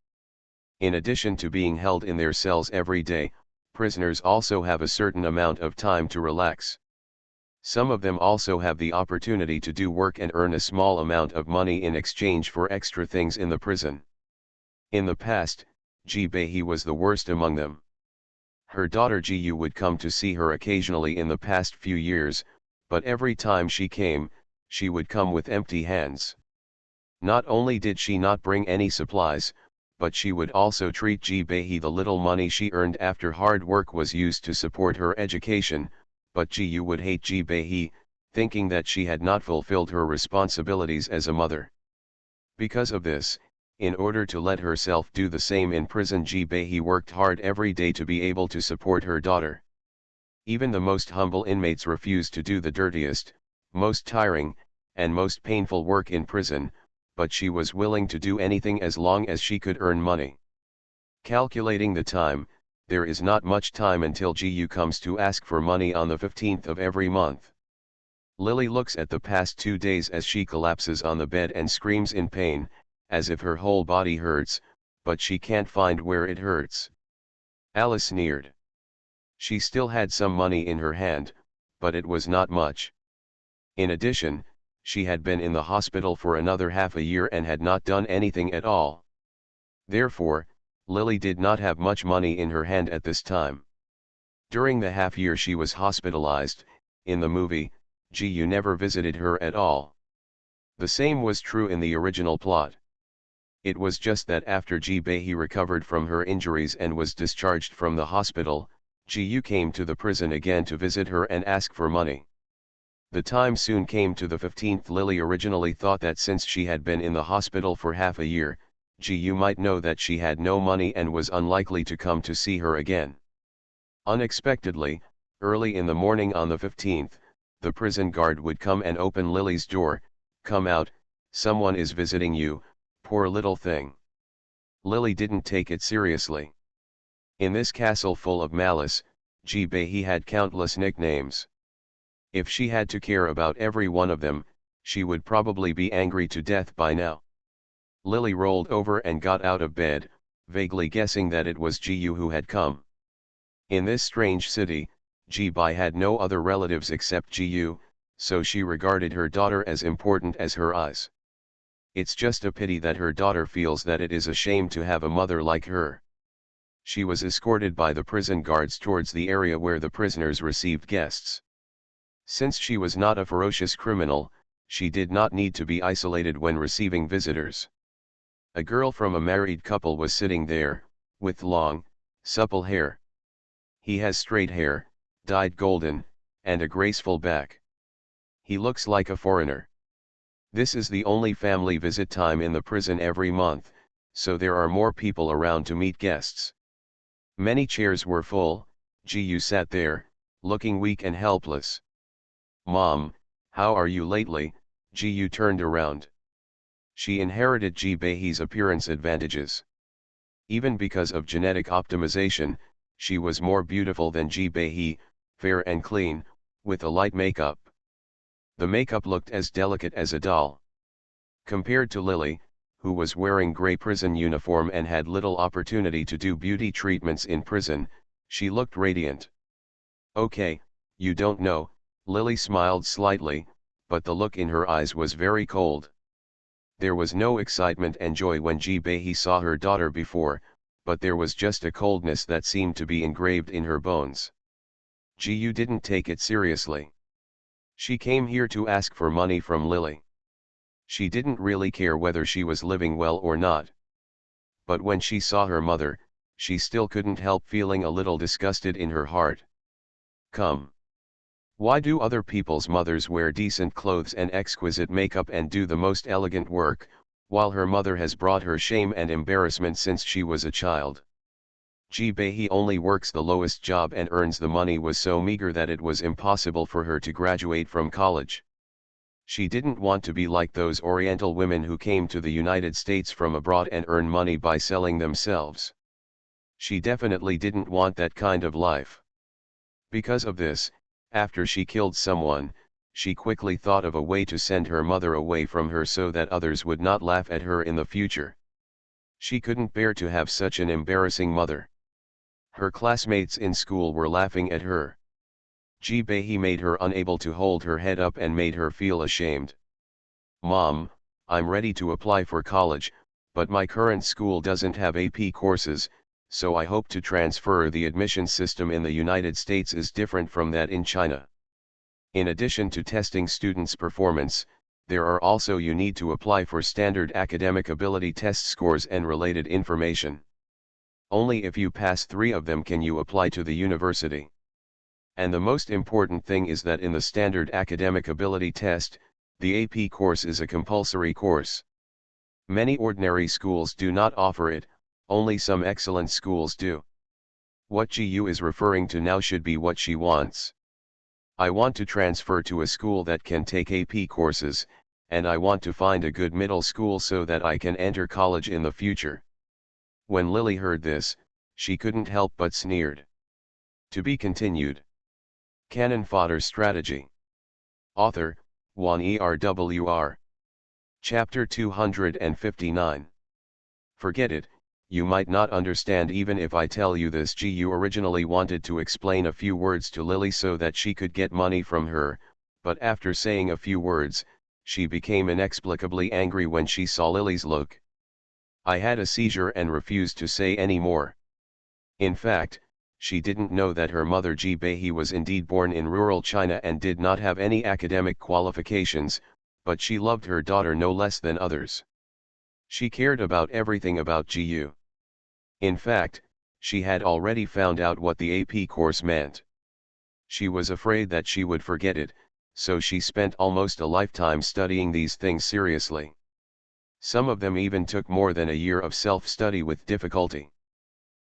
In addition to being held in their cells every day, prisoners also have a certain amount of time to relax. Some of them also have the opportunity to do work and earn a small amount of money in exchange for extra things in the prison. In the past, Ji-Bei was the worst among them. Her daughter Ji-Yu would come to see her occasionally in the past few years, but every time she came, she would come with empty hands. Not only did she not bring any supplies, but she would also treat Ji-Bei the little money she earned after hard work was used to support her education, but Ji-Yu would hate Ji-Bei, thinking that she had not fulfilled her responsibilities as a mother. Because of this, in order to let herself do the same in prison, Ji-Bei worked hard every day to be able to support her daughter. Even the most humble inmates refused to do the dirtiest, most tiring, and most painful work in prison, but she was willing to do anything as long as she could earn money. Calculating the time, there is not much time until Ji-Yu comes to ask for money on the 15th of every month. Lily looks at the past 2 days as she collapses on the bed and screams in pain, as if her whole body hurts, but she can't find where it hurts. Alice sneered. She still had some money in her hand, but it was not much. In addition, she had been in the hospital for another half a year and had not done anything at all. Therefore, Lily did not have much money in her hand at this time. During the half year she was hospitalized, in the movie, Ji-Yu never visited her at all. The same was true in the original plot. It was just that after Ji-Bei recovered from her injuries and was discharged from the hospital, Ji-Yu came to the prison again to visit her and ask for money. The time soon came to the 15th. Lily originally thought that since she had been in the hospital for half a year, Ji-Yu might know that she had no money and was unlikely to come to see her again. Unexpectedly, early in the morning on the 15th, the prison guard would come and open Lily's door. "Come out, someone is visiting you, poor little thing." Lily didn't take it seriously. In this castle full of malice, Ji-Bei had countless nicknames. If she had to care about every one of them, she would probably be angry to death by now. Lily rolled over and got out of bed, vaguely guessing that it was Ji-Yu who had come. In this strange city, Ji-Bei had no other relatives except Ji-Yu, so she regarded her daughter as important as her eyes. It's just a pity that her daughter feels that it is a shame to have a mother like her. She was escorted by the prison guards towards the area where the prisoners received guests. Since she was not a ferocious criminal, she did not need to be isolated when receiving visitors. A girl from a married couple was sitting there, with long, supple hair. He has straight hair, dyed golden, and a graceful back. He looks like a foreigner. This is the only family visit time in the prison every month, so there are more people around to meet guests. Many chairs were full. Ji-Yu sat there, looking weak and helpless. "Mom, how are you lately?" Ji-Yu turned around. She inherited Ji-Bei's appearance advantages. Even because of genetic optimization, she was more beautiful than Ji-Bei, fair and clean, with a light makeup. The makeup looked as delicate as a doll. Compared to Lily, who was wearing gray prison uniform and had little opportunity to do beauty treatments in prison, she looked radiant. "Okay, you don't know," Lily smiled slightly, but the look in her eyes was very cold. There was no excitement and joy when Ji-Bei saw her daughter before, but there was just a coldness that seemed to be engraved in her bones. Ji-Yu didn't take it seriously. She came here to ask for money from Lily. She didn't really care whether she was living well or not. But when she saw her mother, she still couldn't help feeling a little disgusted in her heart. Come. Why do other people's mothers wear decent clothes and exquisite makeup and do the most elegant work, while her mother has brought her shame and embarrassment since she was a child? Ji-Bei only works the lowest job and earns the money was so meager that it was impossible for her to graduate from college. She didn't want to be like those Oriental women who came to the United States from abroad and earn money by selling themselves. She definitely didn't want that kind of life. Because of this, after she killed someone, she quickly thought of a way to send her mother away from her so that others would not laugh at her in the future. She couldn't bear to have such an embarrassing mother. Her classmates in school were laughing at her. Ji Bei made her unable to hold her head up and made her feel ashamed. "Mom, I'm ready to apply for college, but my current school doesn't have AP courses, so I hope to transfer. The admission system in the United States is different from that in China. In addition to testing students' performance, there are also you need to apply for standard academic ability test scores and related information. Only if you pass 3 of them can you apply to the university. And the most important thing is that in the standard academic ability test, the AP course is a compulsory course. Many ordinary schools do not offer it, only some excellent schools do. What GU is referring to now should be what she wants. I want to transfer to a school that can take AP courses, and I want to find a good middle school so that I can enter college in the future." When Lily heard this, she couldn't help but sneered. To be continued. Cannon Fodder Strategy. Author, Juan ERWR. Chapter 259. Forget it, you might not understand even if I tell you this. GU originally wanted to explain a few words to Lily so that she could get money from her, but after saying a few words, she became inexplicably angry when she saw Lily's look. "I had a seizure and refused to say any more." In fact, she didn't know that her mother Ji Bei was indeed born in rural China and did not have any academic qualifications, but she loved her daughter no less than others. She cared about everything about GU. In fact, she had already found out what the AP course meant. She was afraid that she would forget it, so she spent almost a lifetime studying these things seriously. Some of them even took more than a year of self-study with difficulty.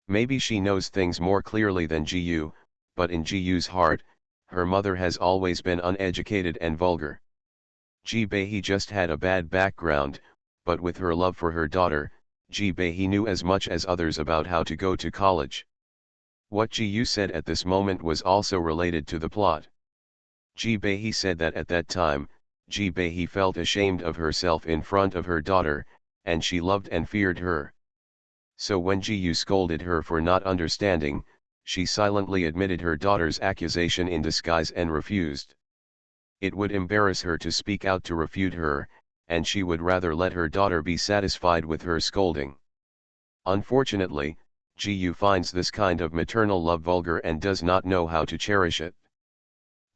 Maybe she knows things more clearly than GU, but in GU's heart, her mother has always been uneducated and vulgar. Ji Bei just had a bad background, but with her love for her daughter, Ji Bei knew as much as others about how to go to college. What GU said at this moment was also related to the plot. Ji Bei said that at that time, Ji Bei felt ashamed of herself in front of her daughter, and she loved and feared her. So when GU scolded her for not understanding, she silently admitted her daughter's accusation in disguise and refused. It would embarrass her to speak out to refute her, and she would rather let her daughter be satisfied with her scolding. Unfortunately, GU finds this kind of maternal love vulgar and does not know how to cherish it.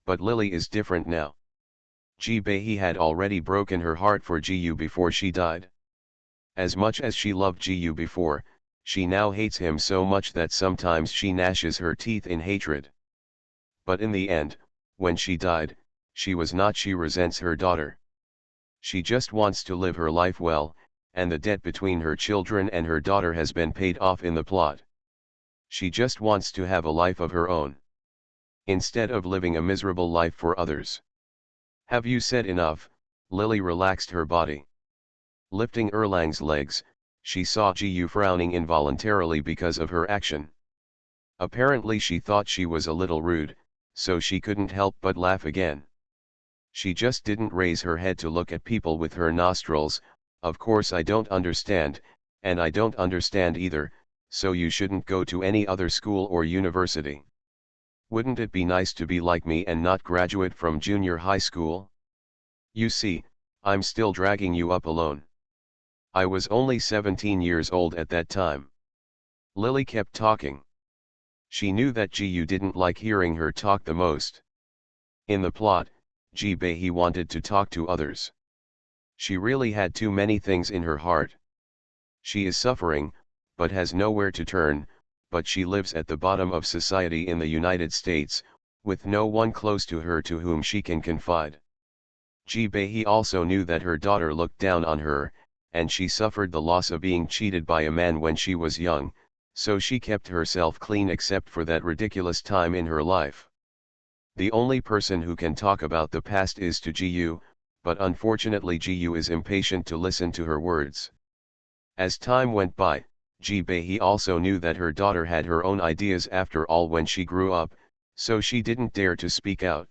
But Lily is different now. Ji Bei had already broken her heart for GU before she died. As much as she loved GU before, she now hates him so much that sometimes she gnashes her teeth in hatred. But in the end, when she died, she resents her daughter. She just wants to live her life well, and the debt between her children and her daughter has been paid off in the plot. She just wants to have a life of her own, instead of living a miserable life for others. "Have you said enough?" Lily relaxed her body. Lifting Erlang's legs, she saw GU frowning involuntarily because of her action. Apparently she thought she was a little rude, so she couldn't help but laugh again. She just didn't raise her head to look at people with her nostrils. "Of course I don't understand, and I don't understand either, so you shouldn't go to any other school or university. Wouldn't it be nice to be like me and not graduate from junior high school? You see, I'm still dragging you up alone. I was only 17 years old at that time." Lily kept talking. She knew that GU didn't like hearing her talk the most. In the plot, Ji Bei wanted to talk to others. She really had too many things in her heart. She is suffering, but has nowhere to turn, but she lives at the bottom of society in the United States, with no one close to her to whom she can confide. Ji Bei also knew that her daughter looked down on her, and she suffered the loss of being cheated by a man when she was young, so she kept herself clean except for that ridiculous time in her life. The only person who can talk about the past is to GU, but unfortunately Ji-yu is impatient to listen to her words. As time went by, Ji-bae also knew that her daughter had her own ideas after all when she grew up, so she didn't dare to speak out.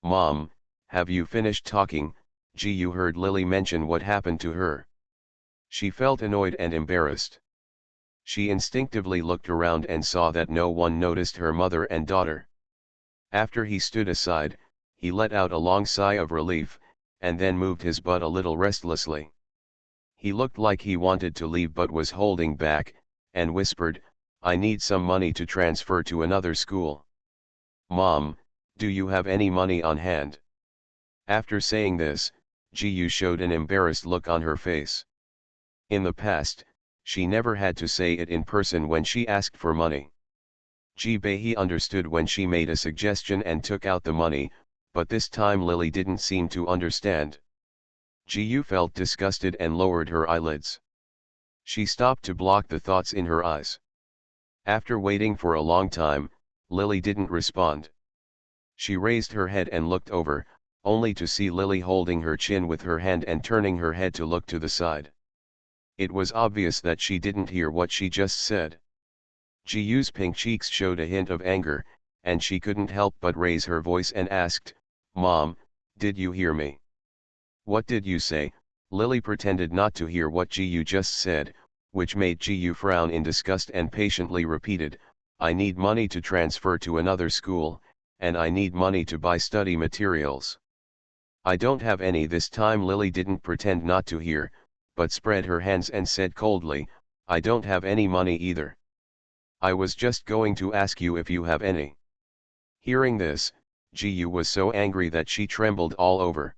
"Mom, have you finished talking?" Ji-yu heard Lily mention what happened to her. She felt annoyed and embarrassed. She instinctively looked around and saw that no one noticed her mother and daughter. After he stood aside, he let out a long sigh of relief, and then moved his butt a little restlessly. He looked like he wanted to leave but was holding back, and whispered, "I need some money to transfer to another school." "Mom, do you have any money on hand?" After saying this, Ji-yu showed an embarrassed look on her face. In the past, she never had to say it in person when she asked for money. Ji-bae understood when she made a suggestion and took out the money, but this time Lily didn't seem to understand. Ji-yu felt disgusted and lowered her eyelids. She stopped to block the thoughts in her eyes. After waiting for a long time, Lily didn't respond. She raised her head and looked over, only to see Lily holding her chin with her hand and turning her head to look to the side. It was obvious that she didn't hear what she just said. Ji-yu's pink cheeks showed a hint of anger, and she couldn't help but raise her voice and asked, "Mom, did you hear me?" "What did you say?" Lily pretended not to hear what Ji-yu just said, which made Ji-yu frown in disgust and patiently repeated, "I need money to transfer to another school, and I need money to buy study materials." "I don't have any." This time Lily didn't pretend not to hear, but spread her hands and said coldly, "I don't have any money either. I was just going to ask you if you have any." Hearing this, Ji-yu was so angry that she trembled all over.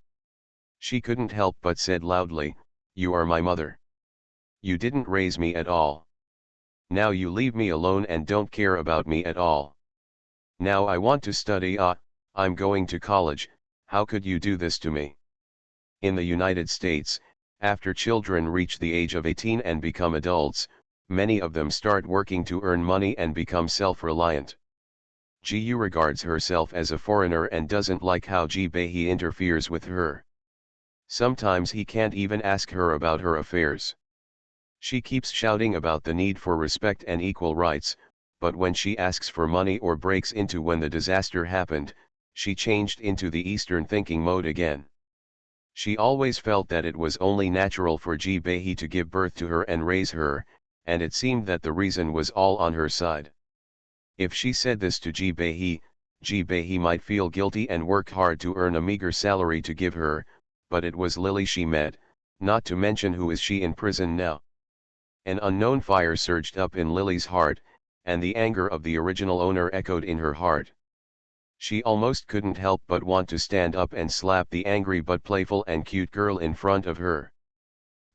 She couldn't help but said loudly, "You are my mother. You didn't raise me at all. Now you leave me alone and don't care about me at all. Now I want to study. I'm going to college. How could you do this to me?" In the United States, after children reach the age of 18 and become adults, many of them start working to earn money and become self-reliant. Ji-yu regards herself as a foreigner and doesn't like how Ji-bae interferes with her. Sometimes he can't even ask her about her affairs. She keeps shouting about the need for respect and equal rights, but when she asks for money or breaks into when the disaster happened, she changed into the Eastern thinking mode again. She always felt that it was only natural for Ji-bae to give birth to her and raise her, and it seemed that the reason was all on her side. If she said this to Ji-bae might feel guilty and work hard to earn a meager salary to give her, but it was Lily she met, not to mention who is she in prison now. An unknown fire surged up in Lily's heart, and the anger of the original owner echoed in her heart. She almost couldn't help but want to stand up and slap the angry but playful and cute girl in front of her.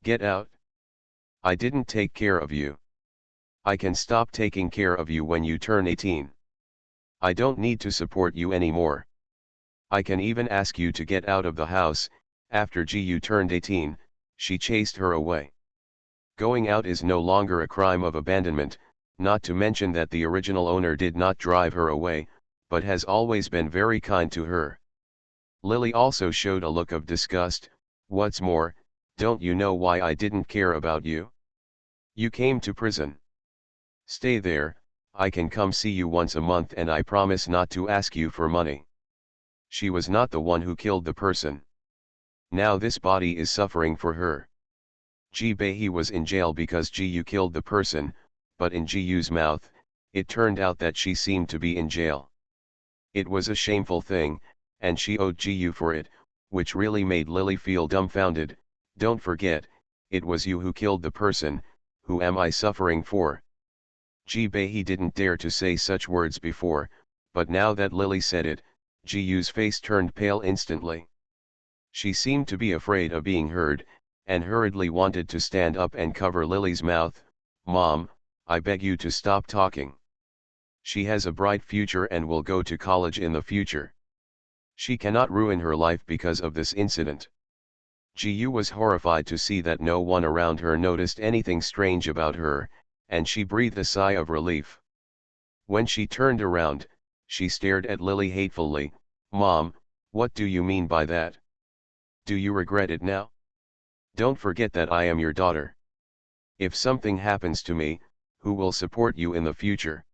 "Get out! I didn't take care of you. I can stop taking care of you when you turn 18. I don't need to support you anymore. I can even ask you to get out of the house." After Ji-yu turned 18, she chased her away. Going out is no longer a crime of abandonment, not to mention that the original owner did not drive her away, but has always been very kind to her. Lily also showed a look of disgust. "What's more, don't you know why I didn't care about you? You came to prison. Stay there. I can come see you once a month and I promise not to ask you for money. She was not the one who killed the person. Now this body is suffering for her. Ji-bae was in jail because Ji-yu killed the person, but in Ji-yu's mouth, it turned out that she seemed to be in jail. It was a shameful thing, and she owed Ji-yu for it, which really made Lily feel dumbfounded. "Don't forget, it was you who killed the person. Who am I suffering for?" Ji-bae didn't dare to say such words before, but now that Lily said it, Ji-yu's face turned pale instantly. She seemed to be afraid of being heard, and hurriedly wanted to stand up and cover Lily's mouth. "Mom, I beg you to stop talking. She has a bright future and will go to college in the future. She cannot ruin her life because of this incident." Ji-yu was horrified to see that no one around her noticed anything strange about her, and she breathed a sigh of relief. When she turned around, she stared at Lily hatefully. "Mom, what do you mean by that? Do you regret it now? Don't forget that I am your daughter. If something happens to me, who will support you in the future?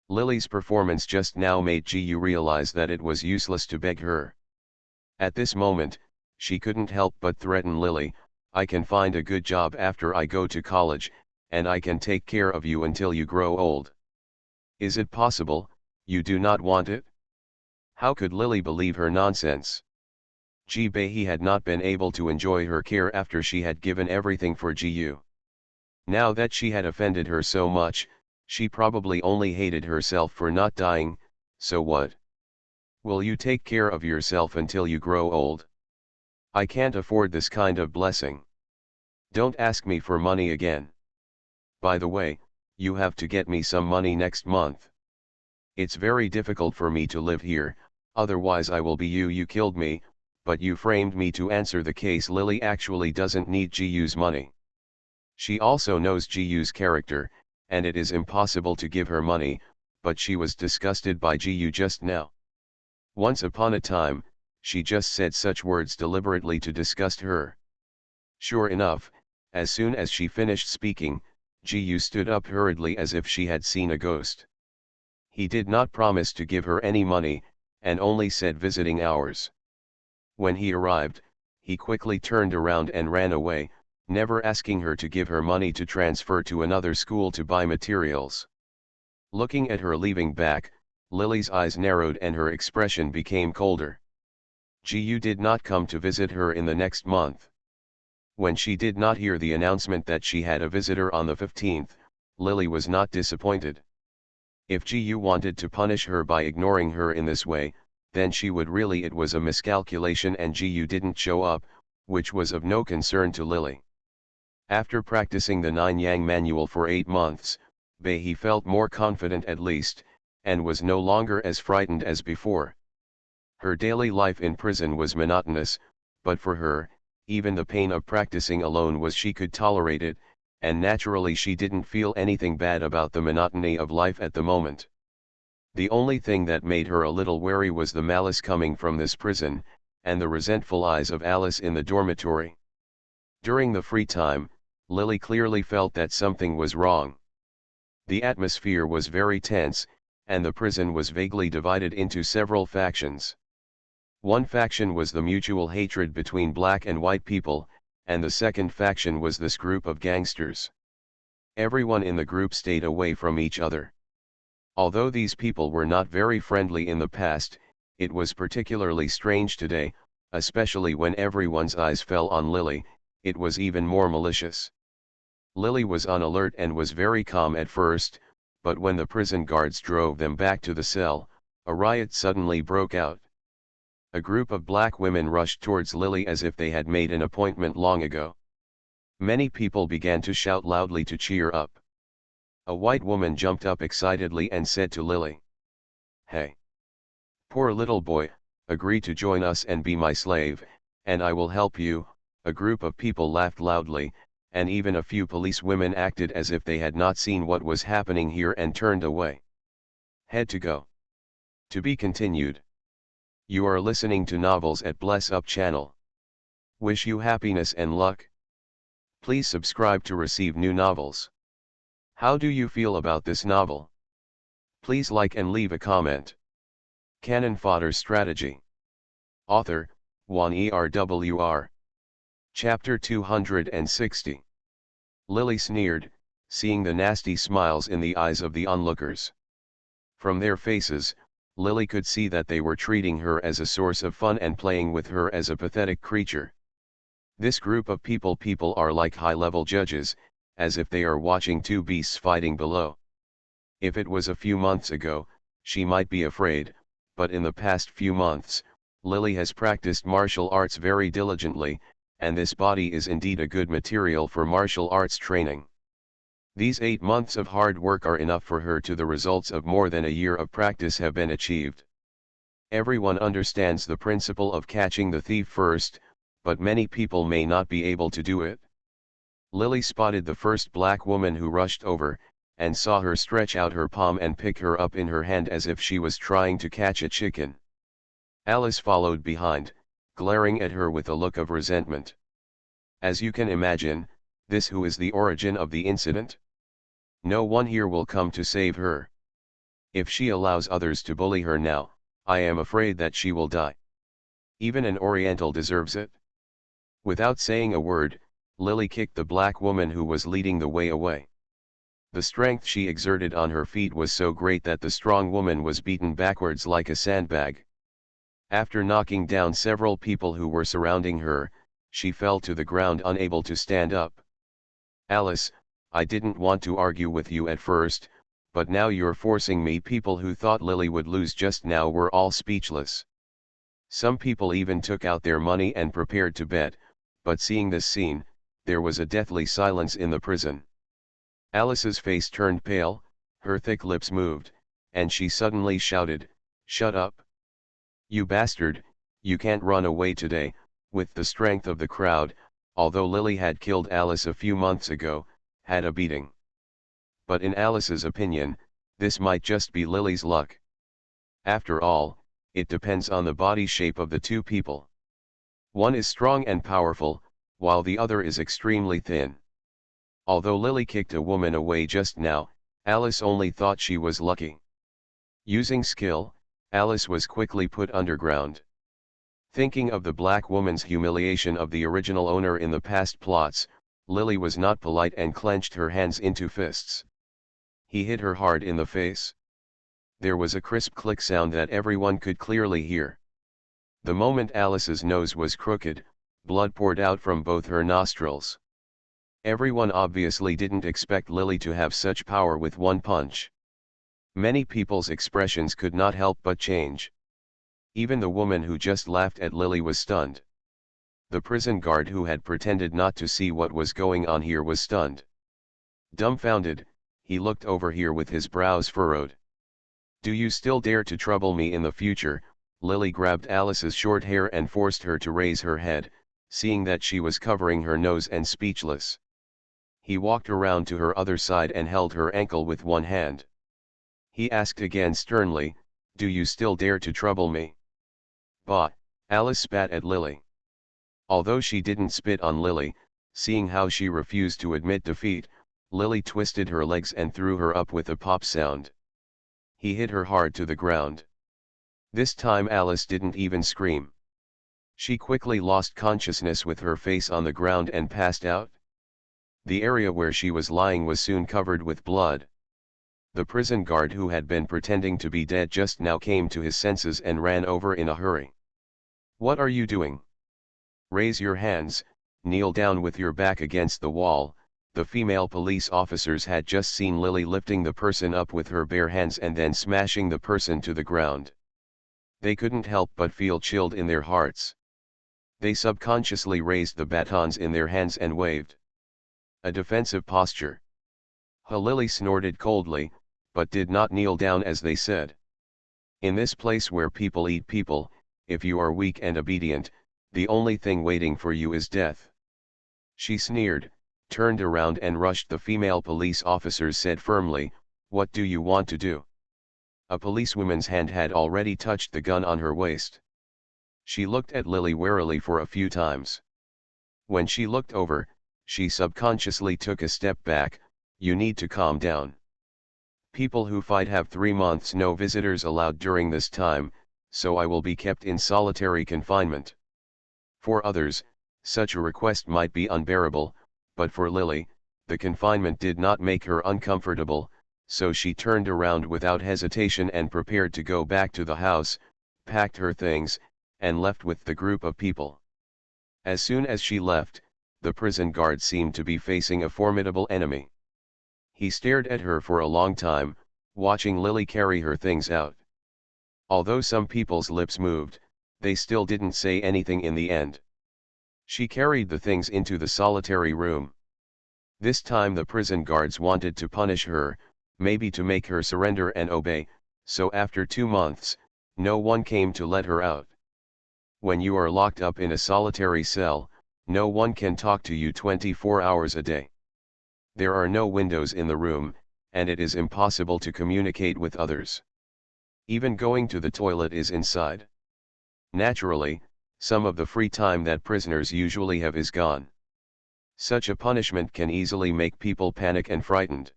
Lily's performance just now made Ji-yu realize that it was useless to beg her. At this moment, she couldn't help but threaten Lily, I can find a good job after I go to college, and I can take care of you until you grow old. Is it possible, you do not want it? How could Lily believe her nonsense? Ji-Bei had not been able to enjoy her care after she had given everything for Ji-yu. Now that she had offended her so much, she probably only hated herself for not dying, so what? Will you take care of yourself until you grow old? I can't afford this kind of blessing. Don't ask me for money again. By the way, you have to get me some money next month. It's very difficult for me to live here, otherwise I will be you killed me, but you framed me to answer the case. Lily actually doesn't need Ji-yu's money. She also knows Ji-yu's character, and it is impossible to give her money, but she was disgusted by Ji-yu just now. Once upon a time, she just said such words deliberately to disgust her. Sure enough, as soon as she finished speaking, Ji-yu stood up hurriedly as if she had seen a ghost. He did not promise to give her any money, and only said visiting hours. When he arrived, he quickly turned around and ran away, never asking her to give her money to transfer to another school to buy materials. Looking at her leaving back, Lily's eyes narrowed and her expression became colder. Ji-yu did not come to visit her in the next month. When she did not hear the announcement that she had a visitor on the 15th, Lily was not disappointed. If Ji-yu wanted to punish her by ignoring her in this way, then she would really it was a miscalculation and Ji-yu didn't show up, which was of no concern to Lily. After practicing the 9-yang manual for 8 months, Bei felt more confident at least, and was no longer as frightened as before. Her daily life in prison was monotonous, but for her, even the pain of practicing alone was she could tolerate it, and naturally she didn't feel anything bad about the monotony of life at the moment. The only thing that made her a little wary was the malice coming from this prison, and the resentful eyes of Alice in the dormitory. During the free time, Lily clearly felt that something was wrong. The atmosphere was very tense, and the prison was vaguely divided into several factions. One faction was the mutual hatred between black and white people, and the second faction was this group of gangsters. Everyone in the group stayed away from each other. Although these people were not very friendly in the past, it was particularly strange today, especially when everyone's eyes fell on Lily, it was even more malicious. Lily was on alert and was very calm at first, but when the prison guards drove them back to the cell, a riot suddenly broke out. A group of black women rushed towards Lily as if they had made an appointment long ago. Many people began to shout loudly to cheer up. A white woman jumped up excitedly and said to Lily, "Hey, poor little boy, agree to join us and be my slave, and I will help you." A group of people laughed loudly, and even a few police women acted as if they had not seen what was happening here and turned away. Head to go. To be continued. You are listening to Novels at Bless Up channel. Wish you happiness and luck. Please subscribe to receive new novels. How do you feel about this novel? Please like and leave a comment. Cannon Fodder Strategy. Author, Juan ERWR. Chapter 260. Lily sneered, seeing the nasty smiles in the eyes of the onlookers. From their faces, Lily could see that they were treating her as a source of fun and playing with her as a pathetic creature. This group of people are like high-level judges, as if they are watching two beasts fighting below. If it was a few months ago, she might be afraid, but in the past few months, Lily has practiced martial arts very diligently, and this body is indeed a good material for martial arts training. These 8 months of hard work are enough for her to the results of more than a year of practice have been achieved. Everyone understands the principle of catching the thief first, but many people may not be able to do it. Lily spotted the first black woman who rushed over, and saw her stretch out her palm and pick her up in her hand as if she was trying to catch a chicken. Alice followed behind, glaring at her with a look of resentment. As you can imagine, this who is the origin of the incident? No one here will come to save her. If she allows others to bully her now, I am afraid that she will die. Even an Oriental deserves it. Without saying a word, Lily kicked the black woman who was leading the way away. The strength she exerted on her feet was so great that the strong woman was beaten backwards like a sandbag. After knocking down several people who were surrounding her, she fell to the ground unable to stand up. Alice, I didn't want to argue with you at first, but now you're forcing me. People who thought Lily would lose just now were all speechless. Some people even took out their money and prepared to bet, but seeing this scene, there was a deathly silence in the prison. Alice's face turned pale, her thick lips moved, and she suddenly shouted, "Shut up! You bastard, you can't run away today." With the strength of the crowd, although Lily had killed Alice a few months ago, had a beating. But in Alice's opinion, this might just be Lily's luck. After all, it depends on the body shape of the two people. One is strong and powerful, while the other is extremely thin. Although Lily kicked a woman away just now, Alice only thought she was lucky. Using skill, Alice was quickly put underground. Thinking of the black woman's humiliation of the original owner in the past plots, Lily was not polite and clenched her hands into fists. He hit her hard in the face. There was a crisp click sound that everyone could clearly hear. The moment Alice's nose was crooked, blood poured out from both her nostrils. Everyone obviously didn't expect Lily to have such power with one punch. Many people's expressions could not help but change. Even the woman who just laughed at Lily was stunned. The prison guard who had pretended not to see what was going on here was stunned. Dumbfounded, he looked over here with his brows furrowed. "Do you still dare to trouble me in the future?" Lily grabbed Alice's short hair and forced her to raise her head, seeing that she was covering her nose and speechless. He walked around to her other side and held her ankle with one hand. He asked again sternly, "Do you still dare to trouble me?" "Bah!" Alice spat at Lily. Although she didn't spit on Lily, seeing how she refused to admit defeat, Lily twisted her legs and threw her up with a pop sound. He hit her hard to the ground. This time Alice didn't even scream. She quickly lost consciousness with her face on the ground and passed out. The area where she was lying was soon covered with blood. The prison guard who had been pretending to be dead just now came to his senses and ran over in a hurry. "What are you doing? Raise your hands, kneel down with your back against the wall." The female police officers had just seen Lily lifting the person up with her bare hands and then smashing the person to the ground. They couldn't help but feel chilled in their hearts. They subconsciously raised the batons in their hands and waved. A defensive posture. Lily snorted coldly, but did not kneel down as they said. In this place where people eat people, if you are weak and obedient, the only thing waiting for you is death. She sneered, turned around and rushed the female police officers, said firmly, "What do you want to do?" A policewoman's hand had already touched the gun on her waist. She looked at Lily warily for a few times. When she looked over, she subconsciously took a step back. "You need to calm down. People who fight have 3 months no visitors allowed during this time, so I will be kept in solitary confinement." For others, such a request might be unbearable, but for Lily, the confinement did not make her uncomfortable, so she turned around without hesitation and prepared to go back to the house, packed her things, and left with the group of people. As soon as she left, the prison guard seemed to be facing a formidable enemy. He stared at her for a long time, watching Lily carry her things out. Although some people's lips moved, they still didn't say anything in the end. She carried the things into the solitary room. This time the prison guards wanted to punish her, maybe to make her surrender and obey, so after 2 months, no one came to let her out. When you are locked up in a solitary cell, no one can talk to you 24 hours a day. There are no windows in the room, and it is impossible to communicate with others. Even going to the toilet is inside. Naturally, some of the free time that prisoners usually have is gone. Such a punishment can easily make people panic and frightened.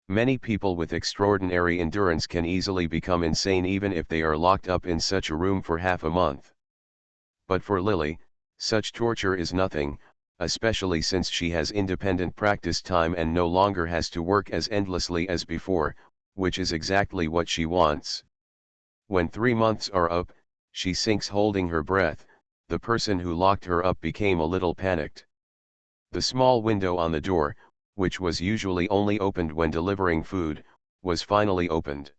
Many people with extraordinary endurance can easily become insane even if they are locked up in such a room for half a month. But for Lily, such torture is nothing, especially since she has independent practice time and no longer has to work as endlessly as before, which is exactly what she wants. When 3 months are up, she sinks holding her breath. The person who locked her up became a little panicked. The small window on the door, which was usually only opened when delivering food, was finally opened.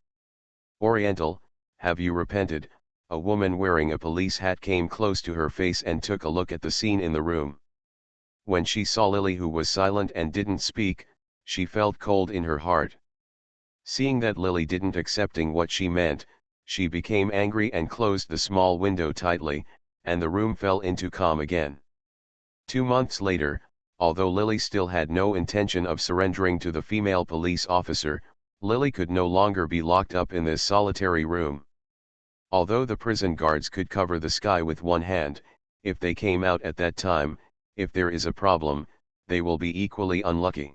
"Oriental, have you repented?" A woman wearing a police hat came close to her face and took a look at the scene in the room. When she saw Lily, who was silent and didn't speak, she felt cold in her heart. Seeing that Lily didn't accepting what she meant, she became angry and closed the small window tightly, and the room fell into calm again. 2 months later, although Lily still had no intention of surrendering to the female police officer, Lily could no longer be locked up in this solitary room. Although the prison guards could cover the sky with one hand, if they came out at that time, if there is a problem, they will be equally unlucky.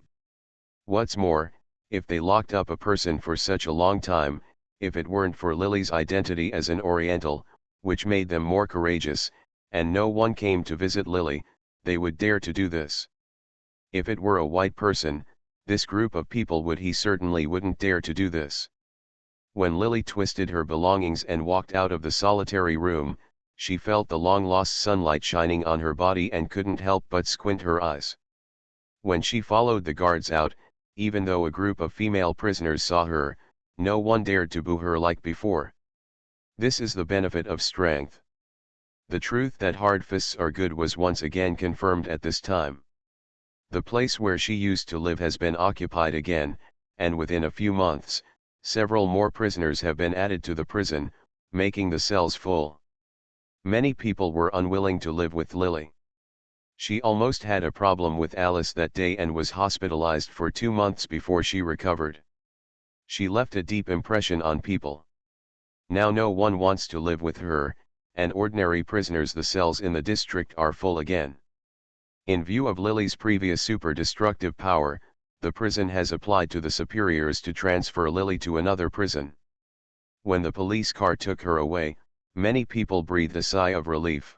What's more, if they locked up a person for such a long time, if it weren't for Lily's identity as an Oriental, which made them more courageous, and no one came to visit Lily, they would dare to do this. If it were a white person, this group of people he certainly wouldn't dare to do this. When Lily twisted her belongings and walked out of the solitary room, she felt the long-lost sunlight shining on her body and couldn't help but squint her eyes. When she followed the guards out, even though a group of female prisoners saw her, no one dared to boo her like before. This is the benefit of strength. The truth that hard fists are good was once again confirmed at this time. The place where she used to live has been occupied again, and within a few months, several more prisoners have been added to the prison, making the cells full. Many people were unwilling to live with Lily. She almost had a problem with Alice that day and was hospitalized for 2 months before she recovered. She left a deep impression on people. Now no one wants to live with her, and ordinary prisoners, the cells in the district are full again. In view of Lily's previous super destructive power, the prison has applied to the superiors to transfer Lily to another prison. When the police car took her away, many people breathed a sigh of relief.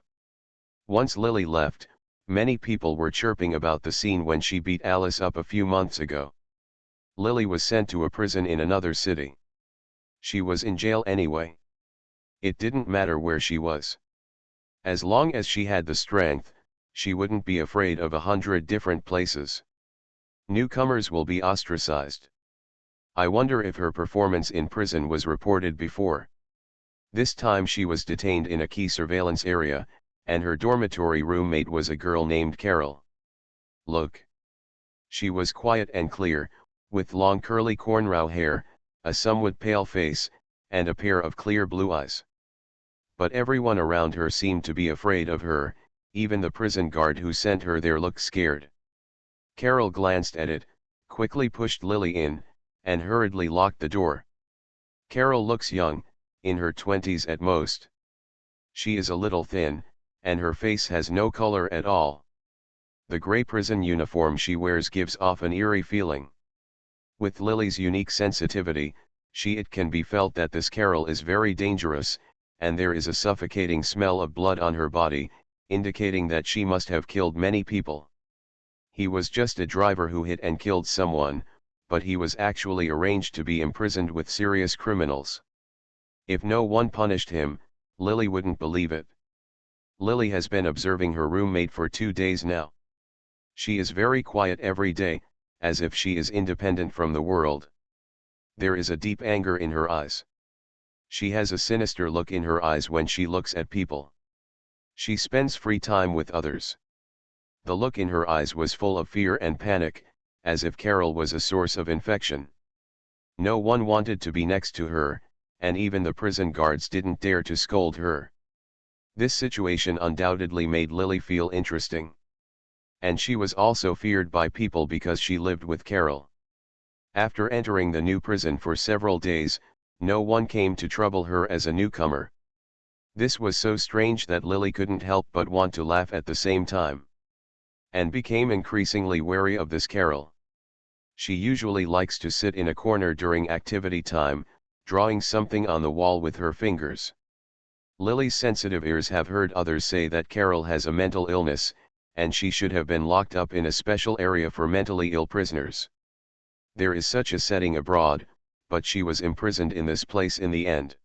Once Lily left, many people were chirping about the scene when she beat Alice up a few months ago. Lily was sent to a prison in another city. She was in jail anyway. It didn't matter where she was. As long as she had the strength, she wouldn't be afraid of 100 different places. Newcomers will be ostracized. I wonder if her performance in prison was reported before. This time she was detained in a key surveillance area, and her dormitory roommate was a girl named Carol. Look. She was quiet and clear, with long curly cornrow hair, a somewhat pale face, and a pair of clear blue eyes. But everyone around her seemed to be afraid of her, even the prison guard who sent her there looked scared. Carol glanced at it, quickly pushed Lily in, and hurriedly locked the door. Carol looks young, in her 20s at most. She is a little thin, and her face has no color at all. The gray prison uniform she wears gives off an eerie feeling. With Lily's unique sensitivity, it can be felt that this Carol is very dangerous, and there is a suffocating smell of blood on her body, indicating that she must have killed many people. He was just a driver who hit and killed someone, but he was actually arranged to be imprisoned with serious criminals. If no one punished him, Lily wouldn't believe it. Lily has been observing her roommate for 2 days now. She is very quiet every day, as if she is independent from the world. There is a deep anger in her eyes. She has a sinister look in her eyes when she looks at people. She spends free time with others. The look in her eyes was full of fear and panic, as if Carol was a source of infection. No one wanted to be next to her, and even the prison guards didn't dare to scold her. This situation undoubtedly made Lily feel interesting. And she was also feared by people because she lived with Carol. After entering the new prison for several days, no one came to trouble her as a newcomer. This was so strange that Lily couldn't help but want to laugh at the same time, and became increasingly wary of this Carol. She usually likes to sit in a corner during activity time, drawing something on the wall with her fingers. Lily's sensitive ears have heard others say that Carol has a mental illness, and she should have been locked up in a special area for mentally ill prisoners. There is such a setting abroad, but she was imprisoned in this place in the end.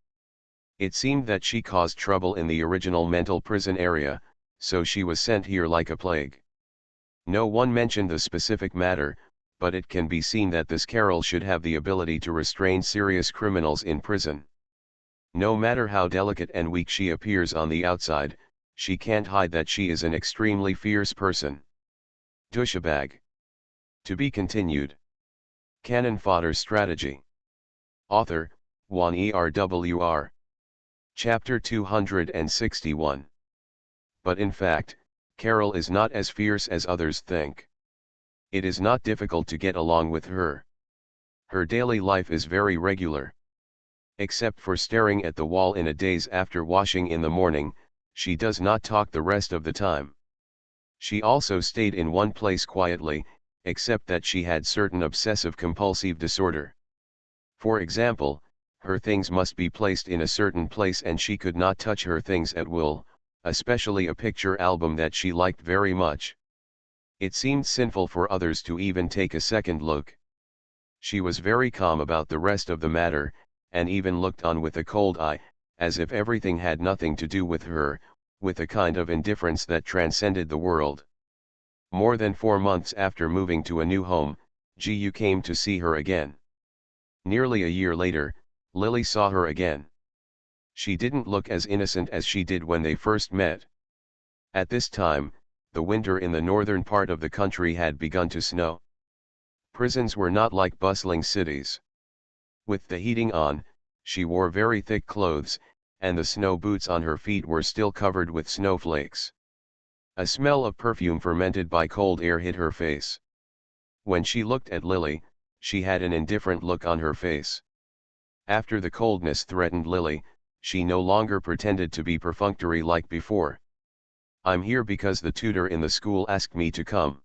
It seemed that she caused trouble in the original mental prison area, so she was sent here like a plague. No one mentioned the specific matter, but it can be seen that this Carol should have the ability to restrain serious criminals in prison. No matter how delicate and weak she appears on the outside, she can't hide that she is an extremely fierce person. Douchebag. To be continued. Cannon Fodder Strategy. Author, Juan ERWR. Chapter 261. But in fact, Carol is not as fierce as others think. It is not difficult to get along with her. Her daily life is very regular. Except for staring at the wall in a daze after washing in the morning, she does not talk the rest of the time. She also stayed in one place quietly, except that she had certain obsessive-compulsive disorder. For example, her things must be placed in a certain place and she could not touch her things at will, especially a picture album that she liked very much. It seemed sinful for others to even take a second look. She was very calm about the rest of the matter, and even looked on with a cold eye, as if everything had nothing to do with her, with a kind of indifference that transcended the world. More than 4 months after moving to a new home, Gu came to see her again. Nearly a year later, Lily saw her again. She didn't look as innocent as she did when they first met. At this time, the winter in the northern part of the country had begun to snow. Prisons were not like bustling cities. With the heating on, she wore very thick clothes, and the snow boots on her feet were still covered with snowflakes. A smell of perfume fermented by cold air hit her face. When she looked at Lily, she had an indifferent look on her face. After the coldness threatened Lily, she no longer pretended to be perfunctory like before. "I'm here because the tutor in the school asked me to come.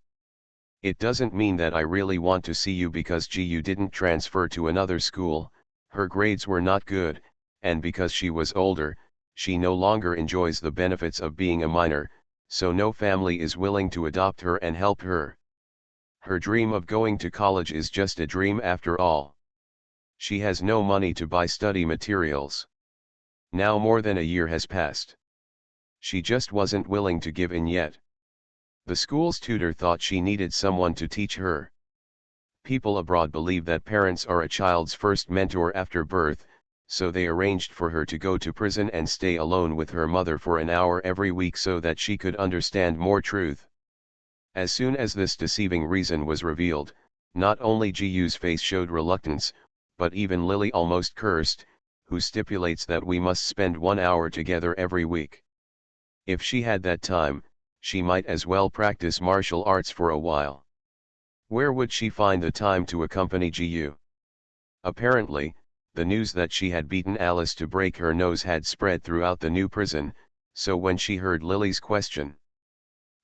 It doesn't mean that I really want to see you because Gu didn't transfer to another school, her grades were not good, and because she was older, she no longer enjoys the benefits of being a minor, so no family is willing to adopt her and help her. Her dream of going to college is just a dream after all. She has no money to buy study materials. Now more than a year has passed. She just wasn't willing to give in yet. The school's tutor thought she needed someone to teach her. People abroad believe that parents are a child's first mentor after birth, so they arranged for her to go to prison and stay alone with her mother for an hour every week so that she could understand more truth. As soon as this deceiving reason was revealed, not only Gu's face showed reluctance, but even Lily almost cursed, who stipulates that we must spend 1 hour together every week. If she had that time, she might as well practice martial arts for a while. Where would she find the time to accompany Gu? Apparently, the news that she had beaten Alice to break her nose had spread throughout the new prison, so when she heard Lily's question,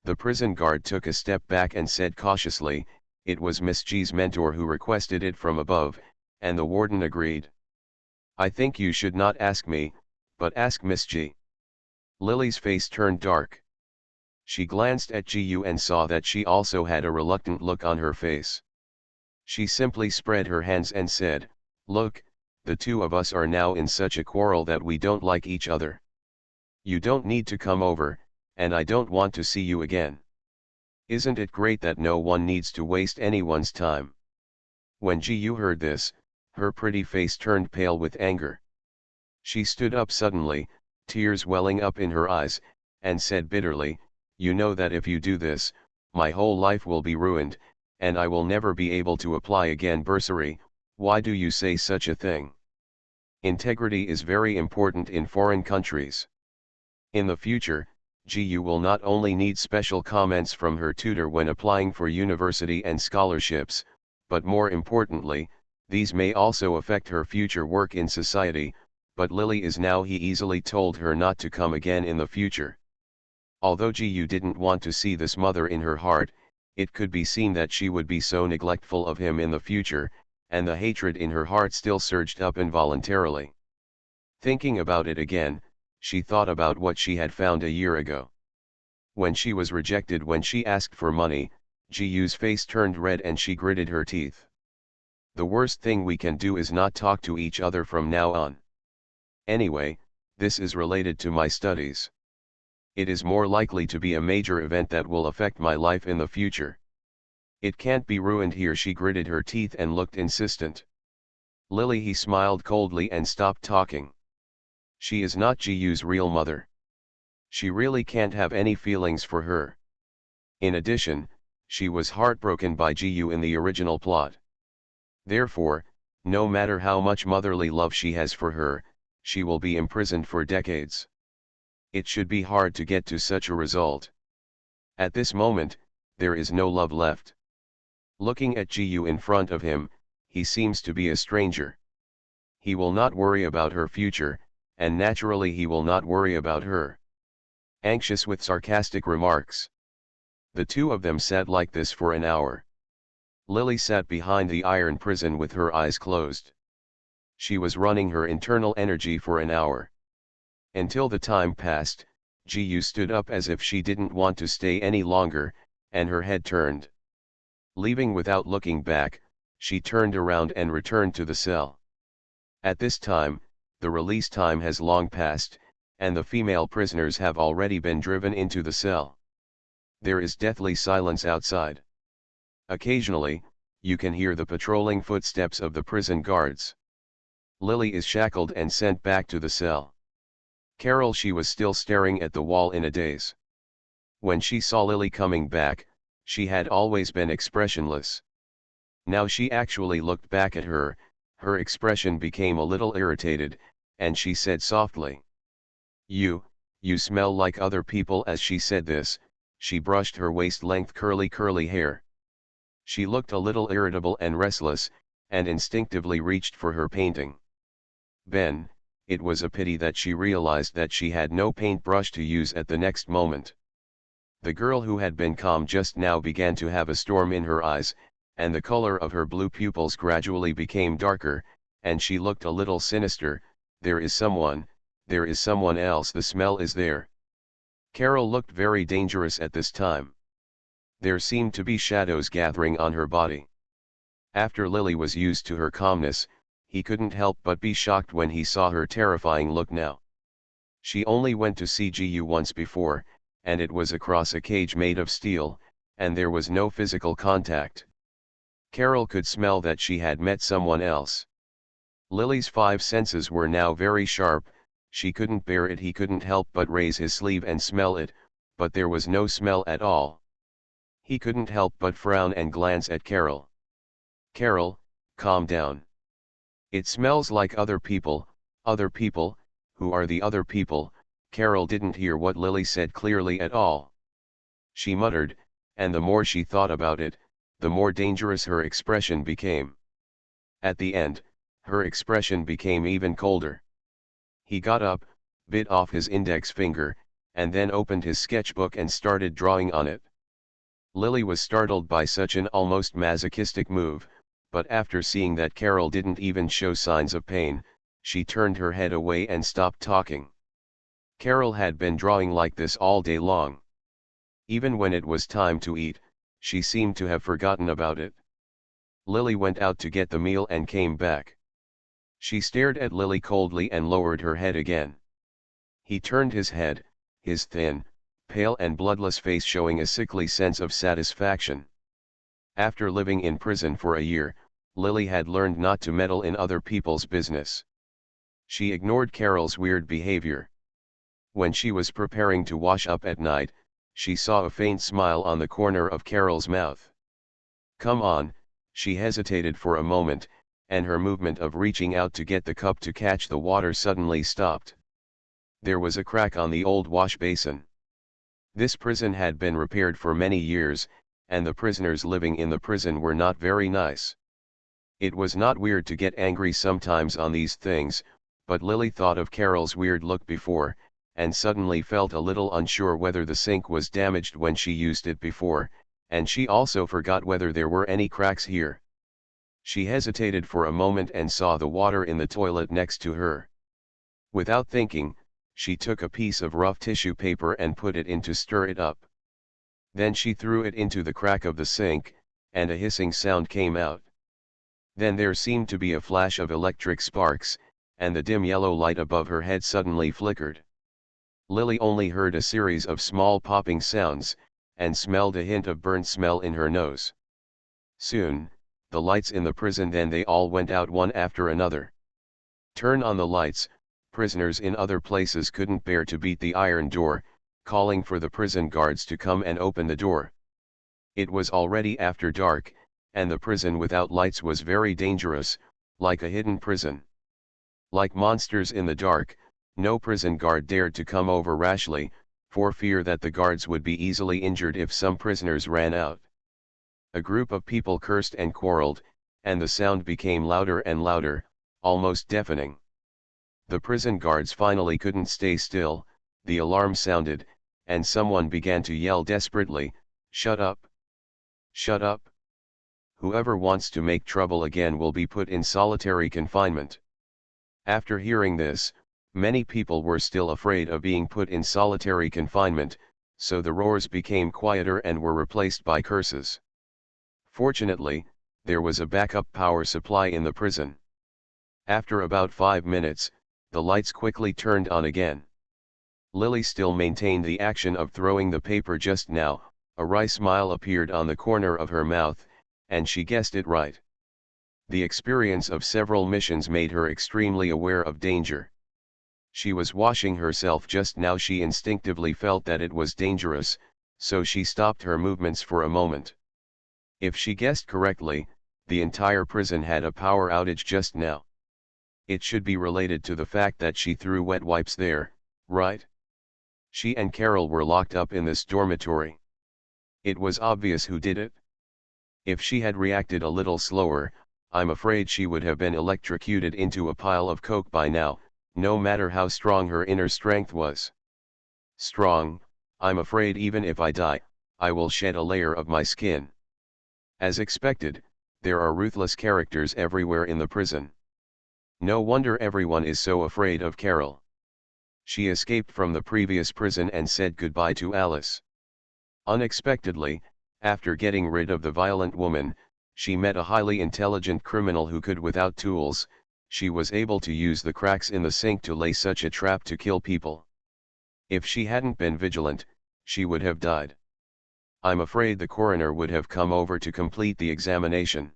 the prison guard took a step back and said cautiously, it was Miss G's mentor who requested it from above, and the warden agreed. "I think you should not ask me, but ask Miss G." Lily's face turned dark. She glanced at Gu and saw that she also had a reluctant look on her face. She simply spread her hands and said, "Look, the two of us are now in such a quarrel that we don't like each other. You don't need to come over, and I don't want to see you again. Isn't it great that no one needs to waste anyone's time?" When Gu heard this, her pretty face turned pale with anger. She stood up suddenly, tears welling up in her eyes, and said bitterly, "You know that if you do this, my whole life will be ruined, and I will never be able to apply again bursary. Why do you say such a thing? Integrity is very important in foreign countries. In the future, Gu will not only need special comments from her tutor when applying for university and scholarships, but more importantly, these may also affect her future work in society, but Lily is now. He easily told her not to come again in the future. Although Ji-yu didn't want to see this mother in her heart, it could be seen that she would be so neglectful of him in the future, and the hatred in her heart still surged up involuntarily. Thinking about it again, she thought about what she had found a year ago. When she was rejected when she asked for money, Ji-yu's face turned red and she gritted her teeth. The worst thing we can do is not talk to each other from now on. Anyway, this is related to my studies. It is more likely to be a major event that will affect my life in the future. It can't be ruined here. She gritted her teeth and looked insistent. Lily, he smiled coldly and stopped talking. She is not Ji-yu's real mother. She really can't have any feelings for her. In addition, she was heartbroken by Ji-yu in the original plot. Therefore, no matter how much motherly love she has for her, she will be imprisoned for decades. It should be hard to get to such a result. At this moment, there is no love left. Looking at Ji-yu in front of him, he seems to be a stranger. He will not worry about her future, and naturally he will not worry about her. Anxious with sarcastic remarks. The two of them sat like this for an hour. Lily sat behind the iron prison with her eyes closed. She was running her internal energy for an hour. Until the time passed, Ji-yu stood up as if she didn't want to stay any longer, and her head turned. Leaving without looking back, she turned around and returned to the cell. At this time, the release time has long passed, and the female prisoners have already been driven into the cell. There is deathly silence outside. Occasionally, you can hear the patrolling footsteps of the prison guards. Lily is shackled and sent back to the cell. Carol, she was still staring at the wall in a daze. When she saw Lily coming back, she had always been expressionless. Now she actually looked back at her, her expression became a little irritated, and she said softly, You smell like other people." As she said this, she brushed her waist-length curly hair. She looked a little irritable and restless, and instinctively reached for her painting. Ben, it was a pity that she realized that she had no paintbrush to use at the next moment. The girl who had been calm just now began to have a storm in her eyes, and the color of her blue pupils gradually became darker, and she looked a little sinister. There is someone else. The smell is there. Carol looked very dangerous at this time. There seemed to be shadows gathering on her body. After Lily was used to her calmness, he couldn't help but be shocked when he saw her terrifying look now. She only went to see Ji-yu once before, and it was across a cage made of steel, and there was no physical contact. Carol could smell that she had met someone else. Lily's five senses were now very sharp. She couldn't bear it. He couldn't help but raise his sleeve and smell it, but there was no smell at all. He couldn't help but frown and glance at Carol. Carol, calm down. It smells like other people. Who are the other people? Carol didn't hear what Lily said clearly at all. She muttered, and the more she thought about it, the more dangerous her expression became. At the end, her expression became even colder. He got up, bit off his index finger, and then opened his sketchbook and started drawing on it. Lily was startled by such an almost masochistic move, but after seeing that Carol didn't even show signs of pain, she turned her head away and stopped talking. Carol had been drawing like this all day long. Even when it was time to eat, she seemed to have forgotten about it. Lily went out to get the meal and came back. She stared at Lily coldly and lowered her head again. He turned his head, his thin, pale and bloodless face showing a sickly sense of satisfaction. After living in prison for a year, Lily had learned not to meddle in other people's business. She ignored Carol's weird behavior. When she was preparing to wash up at night, she saw a faint smile on the corner of Carol's mouth. Come on, she hesitated for a moment, and her movement of reaching out to get the cup to catch the water suddenly stopped. There was a crack on the old wash basin. This prison had been repaired for many years, and the prisoners living in the prison were not very nice. It was not weird to get angry sometimes on these things, but Lily thought of Carol's weird look before, and suddenly felt a little unsure whether the sink was damaged when she used it before, and she also forgot whether there were any cracks here. She hesitated for a moment and saw the water in the toilet next to her. Without thinking, she took a piece of rough tissue paper and put it in to stir it up. Then she threw it into the crack of the sink, and a hissing sound came out. Then there seemed to be a flash of electric sparks, and the dim yellow light above her head suddenly flickered. Lily only heard a series of small popping sounds, and smelled a hint of burnt smell in her nose. Soon, the lights in the prison, then they all went out one after another. Turn on the lights. Prisoners in other places couldn't bear to beat the iron door, calling for the prison guards to come and open the door. It was already after dark, and the prison without lights was very dangerous, like a hidden prison. Like monsters in the dark, no prison guard dared to come over rashly, for fear that the guards would be easily injured if some prisoners ran out. A group of people cursed and quarreled, and the sound became louder and louder, almost deafening. The prison guards finally couldn't stay still. The alarm sounded, and someone began to yell desperately, "Shut up! Shut up! Whoever wants to make trouble again will be put in solitary confinement." After hearing this, many people were still afraid of being put in solitary confinement, so the roars became quieter and were replaced by curses. Fortunately, there was a backup power supply in the prison. After about 5 minutes, the lights quickly turned on again. Lily still maintained the action of throwing the paper just now. A wry smile appeared on the corner of her mouth, and she guessed it right. The experience of several missions made her extremely aware of danger. She was washing herself just now. She instinctively felt that it was dangerous, so she stopped her movements for a moment. If she guessed correctly, the entire prison had a power outage just now. It should be related to the fact that she threw wet wipes there, right? She and Carol were locked up in this dormitory. It was obvious who did it. If she had reacted a little slower, I'm afraid she would have been electrocuted into a pile of coke by now, no matter how strong her inner strength was. Strong, I'm afraid even if I die, I will shed a layer of my skin. As expected, there are ruthless characters everywhere in the prison. No wonder everyone is so afraid of Carol. She escaped from the previous prison and said goodbye to Alice. Unexpectedly, after getting rid of the violent woman, she met a highly intelligent criminal who could, without tools, she was able to use the cracks in the sink to lay such a trap to kill people. If she hadn't been vigilant, she would have died. I'm afraid the coroner would have come over to complete the examination.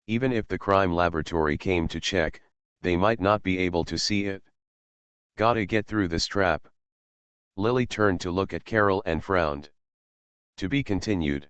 Even if the crime laboratory came to check, they might not be able to see it. Gotta get through this trap. Lily turned to look at Carol and frowned. To be continued.